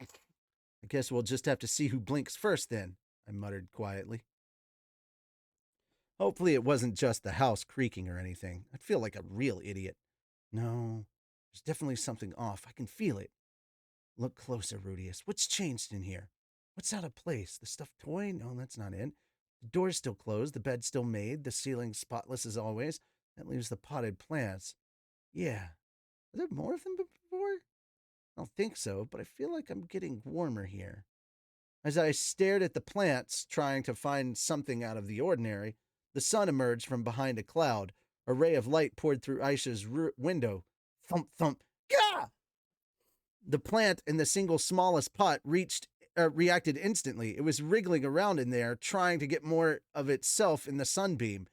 I guess we'll just have to see who blinks first then, I muttered quietly. Hopefully it wasn't just the house creaking or anything. I'd feel like a real idiot. No, there's definitely something off. I can feel it. Look closer, Rudius. What's changed in here? What's out of place? The stuffed toy? No, that's not it. The door's still closed, the bed's still made, the ceiling spotless as always. That leaves the potted plants. Yeah. Are there more of them before? I don't think so, but I feel like I'm getting warmer here. As I stared at the plants, trying to find something out of the ordinary, the sun emerged from behind a cloud. A ray of light poured through Aisha's window. Thump, thump. Gah! The plant in the single smallest pot reached reacted instantly. It was wriggling around in there, trying to get more of itself in the sunbeam,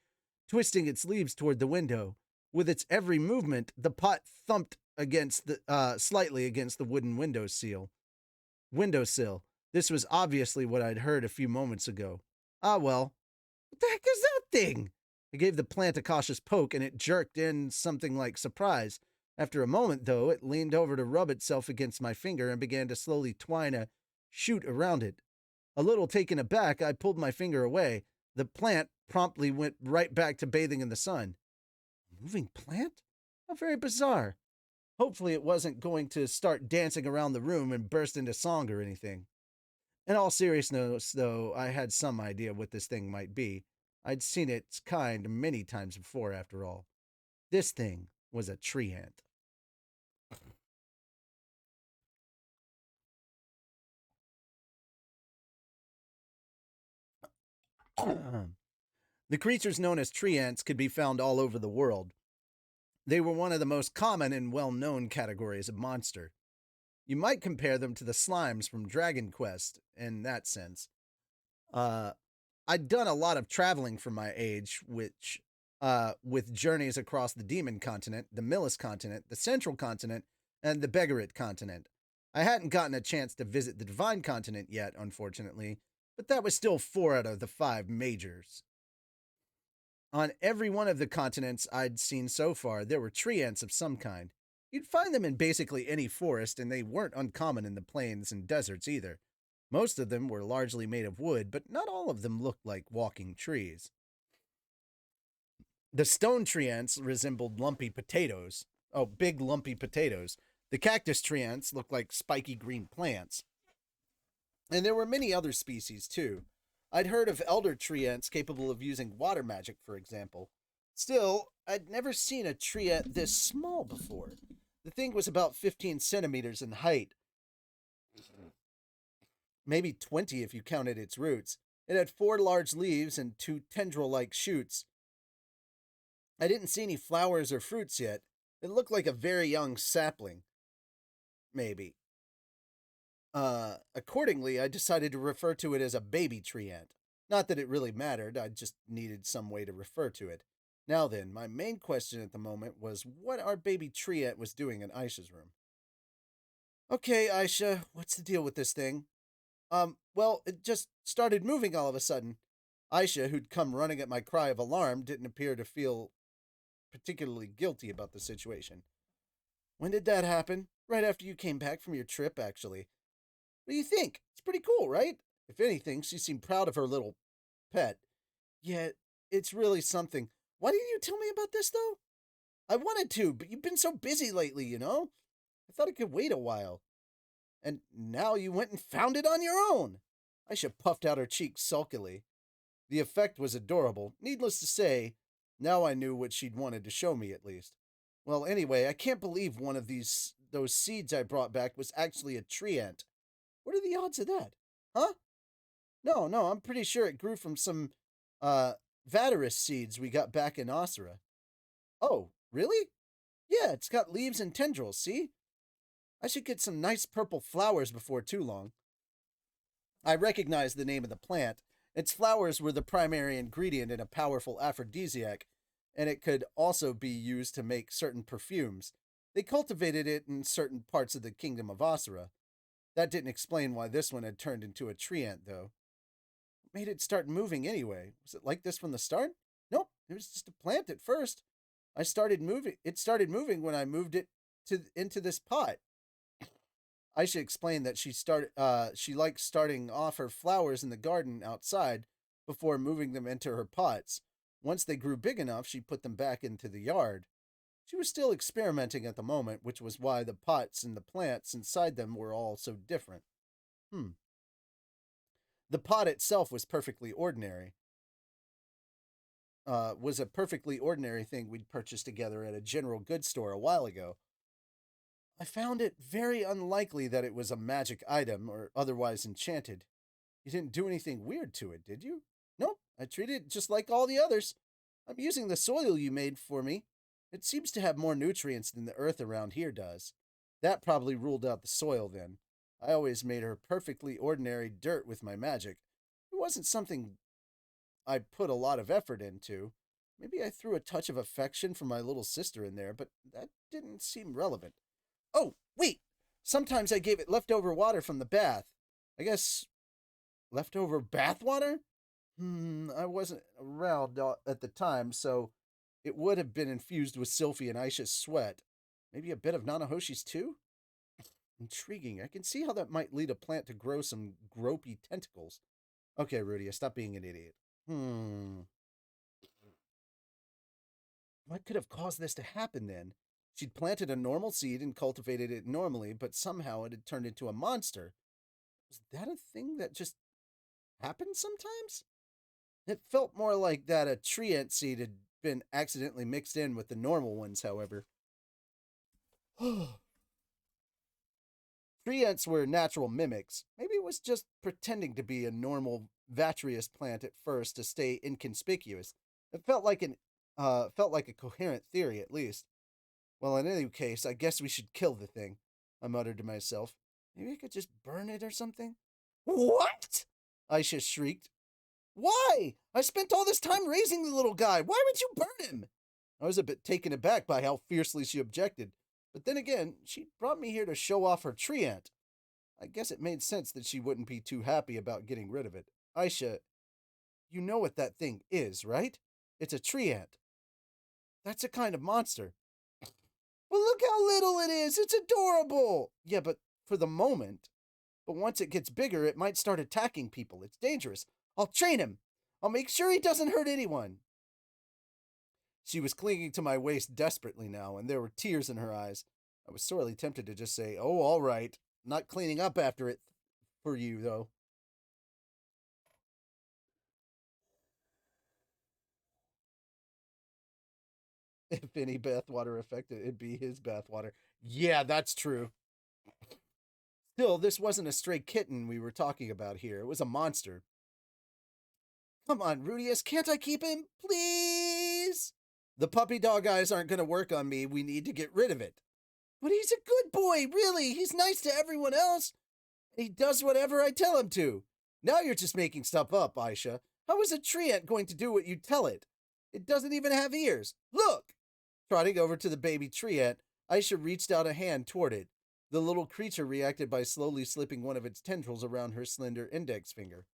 twisting its leaves toward the window. With its every movement, the pot thumped against the slightly against the wooden windowsill. This was obviously what I'd heard a few moments ago. Ah, well. What the heck is that thing? I gave the plant a cautious poke, and it jerked in something like surprise. After a moment, though, it leaned over to rub itself against my finger and began to slowly twine a shoot around it. A little taken aback, I pulled my finger away. The plant promptly went right back to bathing in the sun. A moving plant? How very bizarre. Hopefully it wasn't going to start dancing around the room and burst into song or anything. In all seriousness, though, I had some idea what this thing might be. I'd seen its kind many times before, after all. This thing was a tree ant. The creatures known as tree ants could be found all over the world. They were one of the most common and well-known categories of monster. You might compare them to the slimes from Dragon Quest in that sense. Uh, I'd done a lot of traveling for my age, which, with journeys across the Demon Continent, the Millis Continent, the Central Continent, and the Begarit Continent. I hadn't gotten a chance to visit the Divine Continent yet, unfortunately, but that was still 4 out of the 5 majors. On every one of the continents I'd seen so far, there were tree ants of some kind. You'd find them in basically any forest, and they weren't uncommon in the plains and deserts either. Most of them were largely made of wood, but not all of them looked like walking trees. The stone tree ants resembled lumpy potatoes. Oh, big lumpy potatoes. The cactus tree ants looked like spiky green plants. And there were many other species, too. I'd heard of elder tree ants capable of using water magic, for example. Still, I'd never seen a tree ant this small before. The thing was about 15 centimeters in height, maybe 20 if you counted its roots. It had 4 large leaves and 2 tendril like shoots. I didn't see any flowers or fruits yet. It looked like a very young sapling. Maybe. Accordingly, I decided to refer to it as a baby tree ant. Not that it really mattered, I just needed some way to refer to it. Now then, my main question at the moment was what our baby tree ant was doing in Aisha's room. Okay, Aisha, what's the deal with this thing? Well, it just started moving all of a sudden. Aisha, who'd come running at my cry of alarm, didn't appear to feel particularly guilty about the situation. When did that happen? Right after you came back from your trip, actually. What do you think? It's pretty cool, right? If anything, she seemed proud of her little pet. Yet, it's really something. Why didn't you tell me about this, though? I wanted to, but you've been so busy lately, you know? I thought I could wait a while. And now you went and found it on your own. Aisha puffed out her cheeks sulkily. The effect was adorable. Needless to say, now I knew what she'd wanted to show me, at least. Well, anyway, I can't believe one of those seeds I brought back was actually a tree ant. What are the odds of that? Huh? No, I'm pretty sure it grew from some, Vaterus seeds we got back in Osira. Oh, really? Yeah, it's got leaves and tendrils, see? I should get some nice purple flowers before too long. I recognized the name of the plant. Its flowers were the primary ingredient in a powerful aphrodisiac, and it could also be used to make certain perfumes. They cultivated it in certain parts of the kingdom of Asura. That didn't explain why this one had turned into a tree ant, though. What made it start moving anyway? Was it like this from the start? Nope, it was just a plant at first. It started moving when I moved it into this pot. Aisha explained that she liked starting off her flowers in the garden outside before moving them into her pots. Once they grew big enough, she put them back into the yard. She was still experimenting at the moment, which was why the pots and the plants inside them were all so different. The pot itself was perfectly ordinary. Was a perfectly ordinary thing we'd purchased together at a general goods store a while ago. I found it very unlikely that it was a magic item or otherwise enchanted. You didn't do anything weird to it, did you? Nope, I treated it just like all the others. I'm using the soil you made for me. It seems to have more nutrients than the earth around here does. That probably ruled out the soil then. I always made her perfectly ordinary dirt with my magic. It wasn't something I put a lot of effort into. Maybe I threw a touch of affection for my little sister in there, but that didn't seem relevant. Oh, wait! Sometimes I gave it leftover water from the bath. I guess leftover bath water? I wasn't around at the time, so it would have been infused with Sylphie and Aisha's sweat. Maybe a bit of Nanahoshi's too? Intriguing. I can see how that might lead a plant to grow some gropey tentacles. Okay, Rudy, stop being an idiot. Hmm. What could have caused this to happen then? She'd planted a normal seed and cultivated it normally, but somehow it had turned into a monster. Was that a thing that just happens sometimes? It felt more like that a treant seed had been accidentally mixed in with the normal ones, however. Treants were natural mimics. Maybe it was just pretending to be a normal Vatrius plant at first to stay inconspicuous. It felt like a coherent theory at least. Well, in any case, I guess we should kill the thing, I muttered to myself. Maybe I could just burn it or something? What? Aisha shrieked. Why? I spent all this time raising the little guy. Why would you burn him? I was a bit taken aback by how fiercely she objected. But then again, she brought me here to show off her treant. I guess it made sense that she wouldn't be too happy about getting rid of it. Aisha, you know what that thing is, right? It's a treant. That's a kind of monster. Well, look how little it is. It's adorable. Yeah, but for the moment. But once it gets bigger, it might start attacking people. It's dangerous. I'll train him. I'll make sure he doesn't hurt anyone. She was clinging to my waist desperately now, and there were tears in her eyes. I was sorely tempted to just say, "Oh, all right. Not cleaning up after it for you, though." If any bathwater affected, it'd be his bathwater. Yeah, that's true. Still, this wasn't a stray kitten we were talking about here. It was a monster. Come on, Rudius, can't I keep him? Please? The puppy dog eyes aren't going to work on me. We need to get rid of it. But he's a good boy, really. He's nice to everyone else. He does whatever I tell him to. Now you're just making stuff up, Aisha. How is a treant going to do what you tell it? It doesn't even have ears. Look! Trotting over to the baby treant, Aisha reached out a hand toward it. The little creature reacted by slowly slipping one of its tendrils around her slender index finger.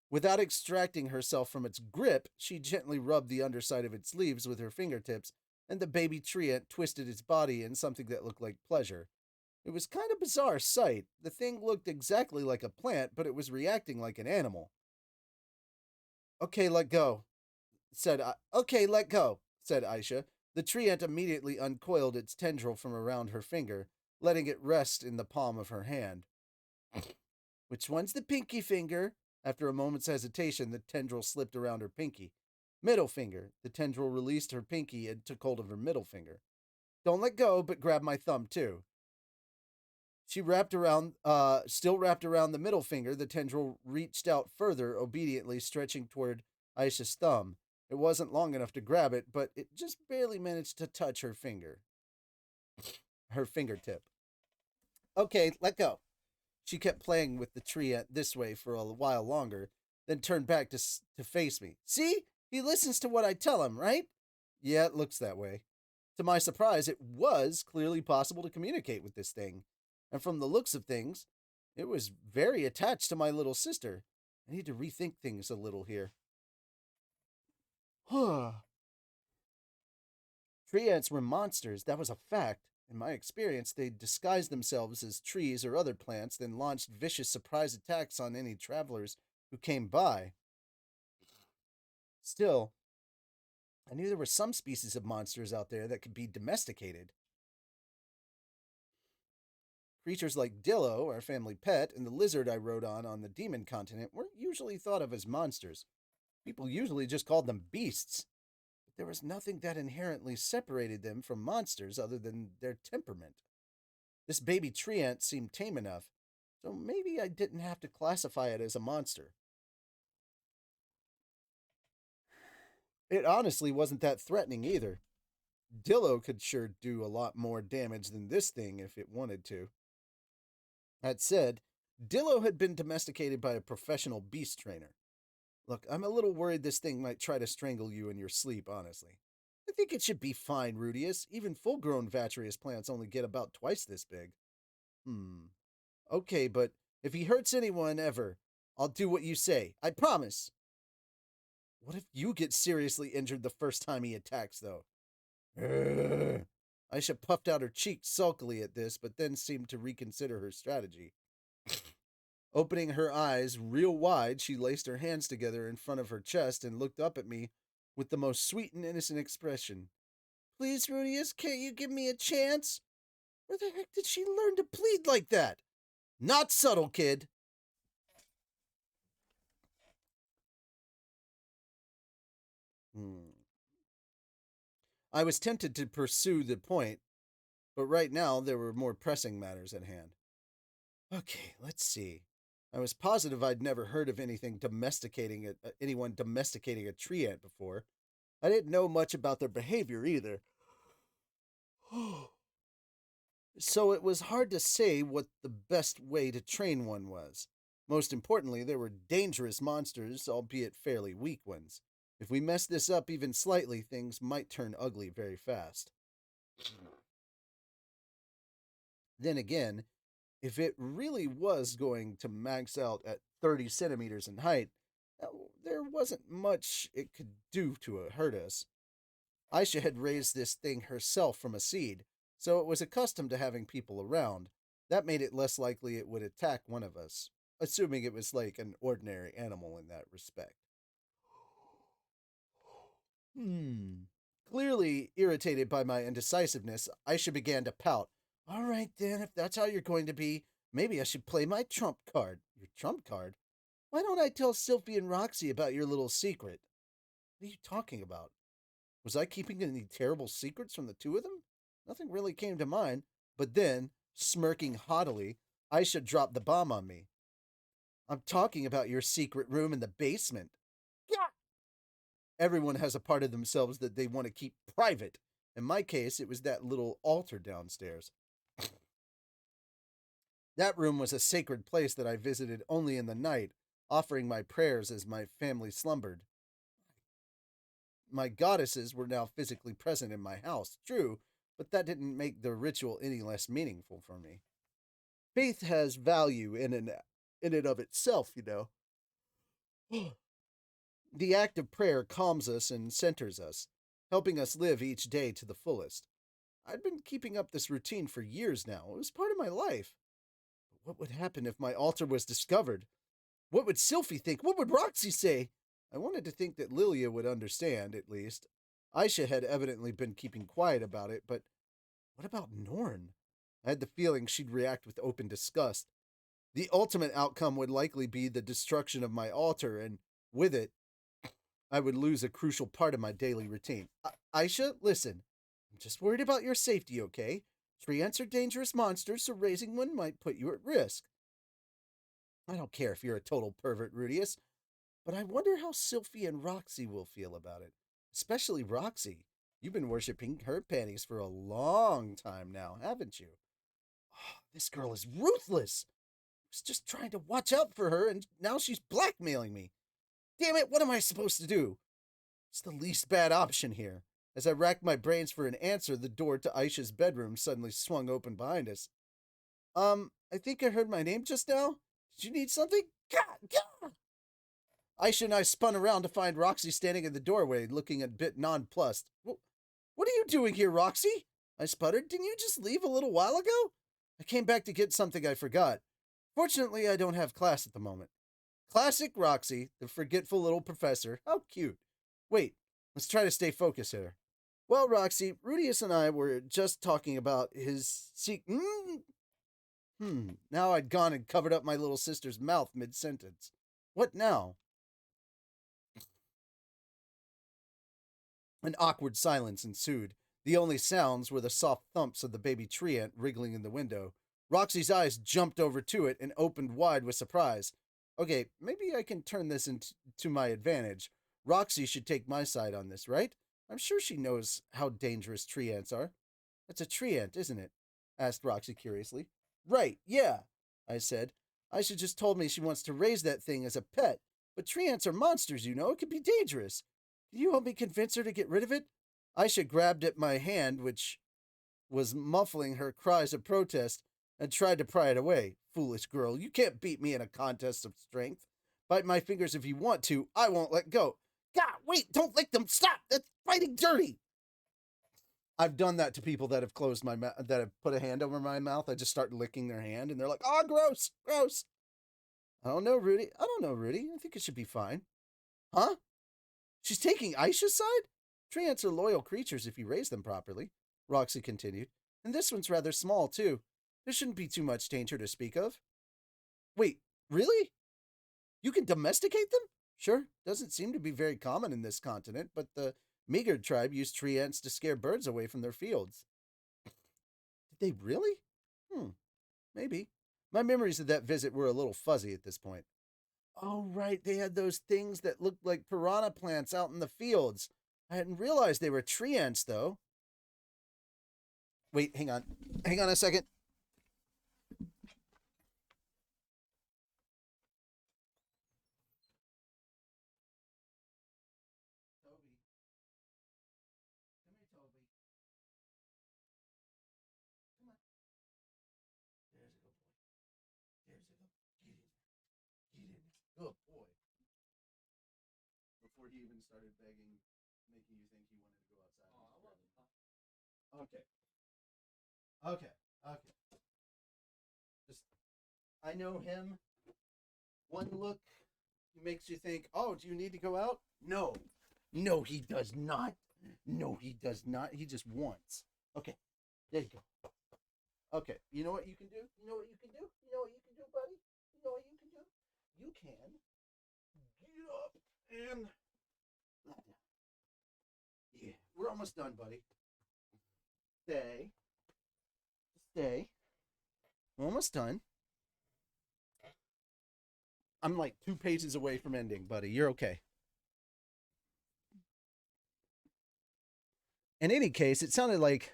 Without extracting herself from its grip, she gently rubbed the underside of its leaves with her fingertips, and the baby treant twisted its body in something that looked like pleasure. It was kind of bizarre sight. The thing looked exactly like a plant, but it was reacting like an animal. Okay, let go, Okay, let go, said Aisha. The treant immediately uncoiled its tendril from around her finger, letting it rest in the palm of her hand. Which one's the pinky finger? After a moment's hesitation, the tendril slipped around her pinky. Middle finger. The tendril released her pinky and took hold of her middle finger. Don't let go, but grab my thumb too. Still wrapped around the middle finger, the tendril reached out further, obediently stretching toward Aisha's thumb. It wasn't long enough to grab it, but it just barely managed to touch her fingertip. Okay, let go. She kept playing with the tree this way for a while longer, then turned back to face me. See? He listens to what I tell him, right? Yeah, it looks that way. To my surprise, it was clearly possible to communicate with this thing. And from the looks of things, it was very attached to my little sister. I need to rethink things a little here. Tree ants were monsters, that was a fact. In my experience, they disguised themselves as trees or other plants, then launched vicious surprise attacks on any travelers who came by. Still, I knew there were some species of monsters out there that could be domesticated. Creatures like Dillo, our family pet, and the lizard I rode on the demon continent weren't usually thought of as monsters. People usually just called them beasts. But there was nothing that inherently separated them from monsters other than their temperament. This baby treant seemed tame enough, so maybe I didn't have to classify it as a monster. It honestly wasn't that threatening either. Dillo could sure do a lot more damage than this thing if it wanted to. That said, Dillo had been domesticated by a professional beast trainer. Look, I'm a little worried this thing might try to strangle you in your sleep, honestly. I think it should be fine, Rudius. Even full grown Vatrius plants only get about twice this big. Hmm. Okay, but if he hurts anyone ever, I'll do what you say. I promise. What if you get seriously injured the first time he attacks, though? Urgh. Aisha puffed out her cheeks sulkily at this, but then seemed to reconsider her strategy. Opening her eyes real wide, she laced her hands together in front of her chest and looked up at me with the most sweet and innocent expression. Please, Rudius, can't you give me a chance? Where the heck did she learn to plead like that? Not subtle, kid. I was tempted to pursue the point, but right now there were more pressing matters at hand. Okay, let's see. I was positive I'd never heard of anyone domesticating a tree ant before. I didn't know much about their behavior either. So it was hard to say what the best way to train one was. Most importantly, there were dangerous monsters, albeit fairly weak ones. If we messed this up even slightly, things might turn ugly very fast. Then again, if it really was going to max out at 30 centimeters in height, uh, there wasn't much it could do to hurt us. Aisha had raised this thing herself from a seed, so it was accustomed to having people around. That made it less likely it would attack one of us, assuming it was like an ordinary animal in that respect. Hmm. Clearly irritated by my indecisiveness, Aisha began to pout. All right, then, if that's how you're going to be, maybe I should play my trump card. Your trump card? Why don't I tell Sylvie and Roxy about your little secret? What are you talking about? Was I keeping any terrible secrets from the two of them? Nothing really came to mind, but then, smirking haughtily, Aisha dropped the bomb on me. I'm talking about your secret room in the basement. Yeah. Everyone has a part of themselves that they want to keep private. In my case, it was that little altar downstairs. That room was a sacred place that I visited only in the night, offering my prayers as my family slumbered. My goddesses were now physically present in my house, true, but that didn't make the ritual any less meaningful for me. Faith has value in it of itself, you know. The act of prayer calms us and centers us, helping us live each day to the fullest. I'd been keeping up this routine for years now. It was part of my life. But what would happen if my altar was discovered? What would Sylphie think? What would Roxy say? I wanted to think that Lilia would understand, at least. Aisha had evidently been keeping quiet about it, but what about Norn? I had the feeling she'd react with open disgust. The ultimate outcome would likely be the destruction of my altar, and with it, I would lose a crucial part of my daily routine. Aisha, listen. I'm just worried about your safety, okay? Tree ants are dangerous monsters, so raising one might put you at risk. I don't care if you're a total pervert, Rudius, but I wonder how Sylphie and Roxy will feel about it. Especially Roxy. You've been worshipping her panties for a long time now, haven't you? Oh, this girl is ruthless. I was just trying to watch out for her, and now she's blackmailing me. Damn it, what am I supposed to do? It's the least bad option here. As I racked my brains for an answer, the door to Aisha's bedroom suddenly swung open behind us. I think I heard my name just now. Did you need something? Gah, gah! Aisha and I spun around to find Roxy standing in the doorway, looking a bit nonplussed. What are you doing here, Roxy? I sputtered. Didn't you just leave a little while ago? I came back to get something I forgot. Fortunately, I don't have class at the moment. Classic Roxy, the forgetful little professor. How cute. Wait, let's try to stay focused here. Well, Roxy, Rudius and I were just talking about his Now I'd gone and covered up my little sister's mouth mid-sentence. What now? An awkward silence ensued. The only sounds were the soft thumps of the baby tree ant wriggling in the window. Roxy's eyes jumped over to it and opened wide with surprise. Okay, maybe I can turn this into my advantage. Roxy should take my side on this, right? I'm sure she knows how dangerous tree ants are. That's a tree ant, isn't it? Asked Roxy curiously. Right, yeah. I said. Aisha just told me she wants to raise that thing as a pet, but tree ants are monsters, you know. It could be dangerous. Can you help me convince her to get rid of it? Aisha grabbed at my hand, which was muffling her cries of protest, and tried to pry it away. Foolish girl, you can't beat me in a contest of strength. Bite my fingers if you want to. I won't let go. God, wait, don't lick them. Stop. That's fighting dirty. I've done that to people that have closed my mouth, that have put a hand over my mouth. I just start licking their hand, and they're like, "Oh, gross, gross." I don't know, Rudy. I don't know, Rudy. I think it should be fine. Huh? She's taking Aisha's side? Tree ants are loyal creatures if you raise them properly, Roxy continued. And this one's rather small, too. There shouldn't be too much danger to speak of. Wait, really? You can domesticate them? Sure, doesn't seem to be very common in this continent, but the Meagre tribe used tree ants to scare birds away from their fields. Did they really? Maybe. My memories of that visit were a little fuzzy at this point. Oh, right, they had those things that looked like piranha plants out in the fields. I hadn't realized they were tree ants, though. Wait, hang on. Hang on a second. Toby. Come here, Toby. Come on. There's a good boy. There's a good boy. Get in. Get in. Good boy. Before he even started begging, making you think he wanted to go outside. Oh, I love him. Okay. Okay. Okay. Just, I know him. One look makes you think, oh, do you need to go out? No. No, he does not. No, he does not. He just wants. Okay. There you go. Okay. You know what you can do? You know what you can do? You know what you can do, buddy? You know what you can do? You can get up and lie down. Yeah. We're almost done, buddy. Stay. Stay. We're almost done. I'm like 2 pages away from ending, buddy. You're okay. In any case, it sounded like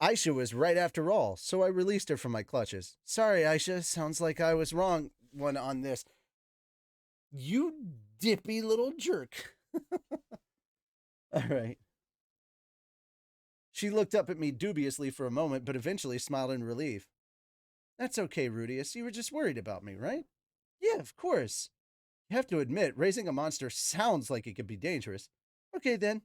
Aisha was right after all, so I released her from my clutches. Sorry, Aisha. Sounds like I was wrong one on this. You dippy little jerk. All right. She looked up at me dubiously for a moment, but eventually smiled in relief. That's okay, Rudius. You were just worried about me, right? Yeah, of course. You have to admit, raising a monster sounds like it could be dangerous. Okay, then.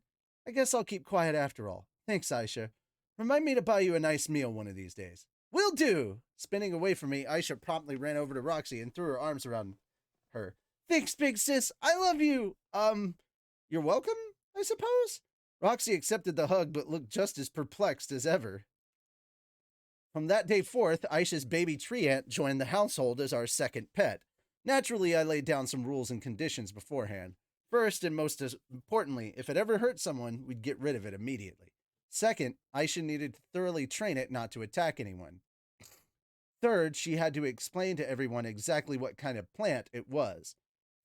I guess I'll keep quiet after all. Thanks, Aisha. Remind me to buy you a nice meal one of these days. Will do! Spinning away from me, Aisha promptly ran over to Roxy and threw her arms around her. Thanks, big sis. I love you. You're welcome, I suppose? Roxy accepted the hug but looked just as perplexed as ever. From that day forth, Aisha's baby tree ant joined the household as our second pet. Naturally, I laid down some rules and conditions beforehand. First, and most importantly, if it ever hurt someone, we'd get rid of it immediately. Second, Aisha needed to thoroughly train it not to attack anyone. Third, she had to explain to everyone exactly what kind of plant it was.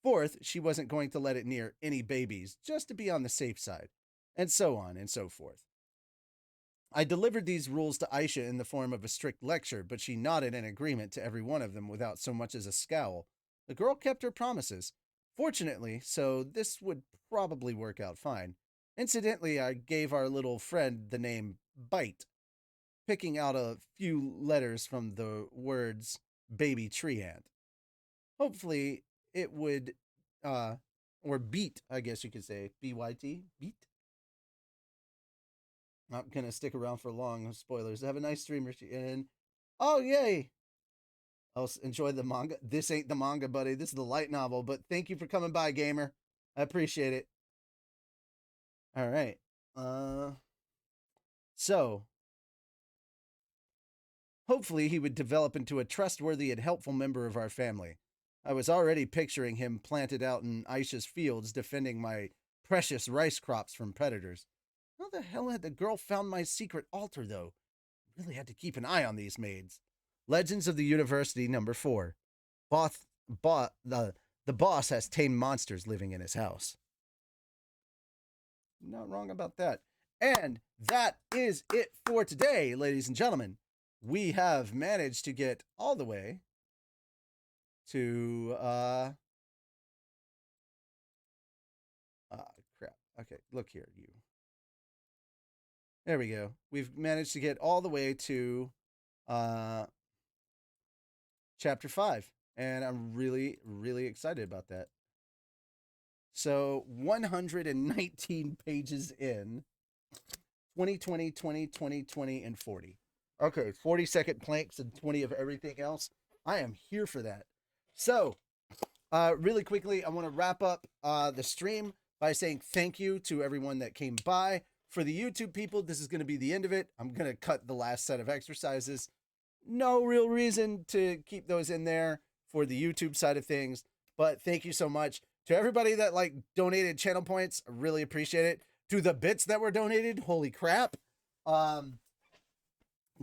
Fourth, she wasn't going to let it near any babies, just to be on the safe side. And so on and so forth. I delivered these rules to Aisha in the form of a strict lecture, but she nodded in agreement to every one of them without so much as a scowl. The girl kept her promises. Fortunately, so this would probably work out fine. Incidentally, I gave our little friend the name Bite, picking out a few letters from the words baby tree ant. Hopefully, it would, or beat, I guess you could say, B-Y-T, beat. Not gonna stick around for long. Spoilers. Have a nice stream, Richie. And oh, yay! I'll enjoy the manga. This ain't the manga, buddy. This is the light novel. But thank you for coming by, gamer. I appreciate it. All right. So hopefully he would develop into a trustworthy and helpful member of our family. I was already picturing him planted out in Aisha's fields defending my precious rice crops from predators. How the hell had the girl found my secret altar, though? Really had to keep an eye on these maids. Legends of the University number 4. The boss has tame monsters living in his house. Not wrong about that. And that is it for today, ladies and gentlemen. We have managed to get all the way to crap. Okay, look here, you. There we go. We've managed to get all the way to uh chapter 5, and I'm really really excited about that. So 119 pages in, 2020, 2020, 20, and 40. Okay, 40-second planks and 20 of everything else. I am here for that. So, really quickly, I want to wrap up the stream by saying thank you to everyone that came by. For the YouTube people, this is going to be the end of it. I'm going to cut the last set of exercises. No real reason to keep those in there for the YouTube side of things, but thank you so much to everybody that like donated channel points. I really appreciate it. To the bits that were donated, holy crap.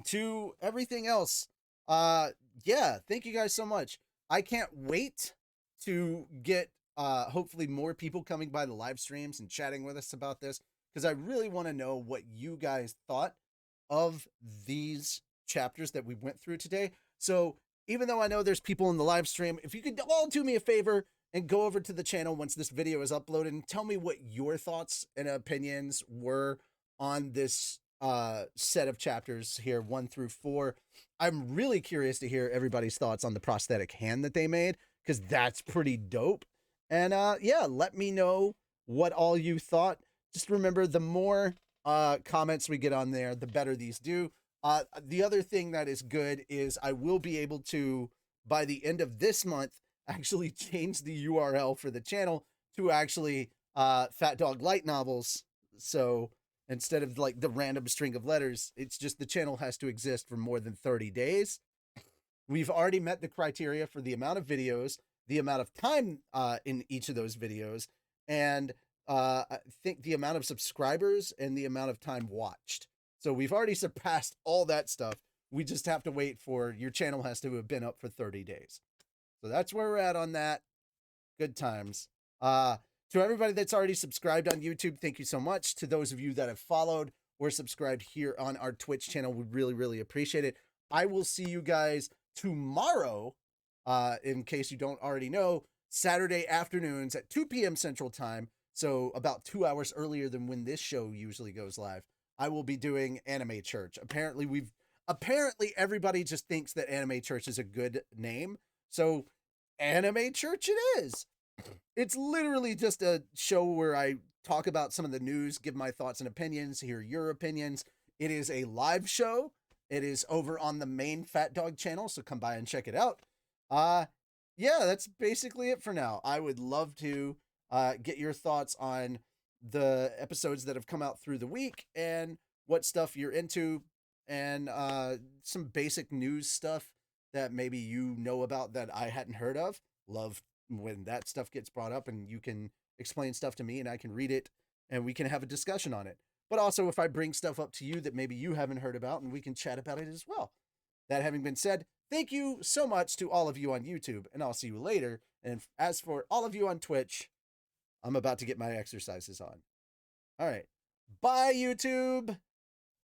To everything else, yeah, thank you guys so much. I can't wait to get hopefully more people coming by the live streams and chatting with us about this, because I really want to know what you guys thought of these chapters that we went through today. So even though I know there's people in the live stream, if you could all do me a favor and go over to the channel once this video is uploaded and tell me what your thoughts and opinions were on this set of chapters here, 1 through 4. I'm really curious to hear everybody's thoughts on the prosthetic hand that they made, because that's pretty dope. And yeah, let me know what all you thought. Just remember, the more comments we get on there, the better these do. The other thing that is good is I will be able to, by the end of this month, actually change the URL for the channel to actually Fat Dog Light Novels. So instead of like the random string of letters, it's just the channel has to exist for more than 30 days. We've already met the criteria for the amount of videos, the amount of time in each of those videos, and I think the amount of subscribers and the amount of time watched. So we've already surpassed all that stuff. We just have to wait for your channel has to have been up for 30 days. So that's where we're at on that. Good times. To everybody that's already subscribed on YouTube, thank you so much. To those of you that have followed or subscribed here on our Twitch channel, we really, really appreciate it. I will see you guys tomorrow, in case you don't already know, Saturday afternoons at 2 p.m. Central Time, so about 2 hours earlier than when this show usually goes live. I will be doing Anime Church. Apparently everybody just thinks that Anime Church is a good name, so Anime Church it is. It's literally just a show where I talk about some of the news, give my thoughts and opinions, hear your opinions. It is a live show. It is over on the main Fat Dog channel, so come by and check it out. Yeah, that's basically it for now. I would love to get your thoughts on the episodes that have come out through the week and what stuff you're into, and some basic news stuff that maybe you know about that I hadn't heard of. Love when that stuff gets brought up and you can explain stuff to me and I can read it and we can have a discussion on it. But also if I bring stuff up to you that maybe you haven't heard about, and we can chat about it as well. That having been said, thank you so much to all of you on YouTube, and I'll see you later. And as for all of you on Twitch, I'm about to get my exercises on. All right. Bye, YouTube.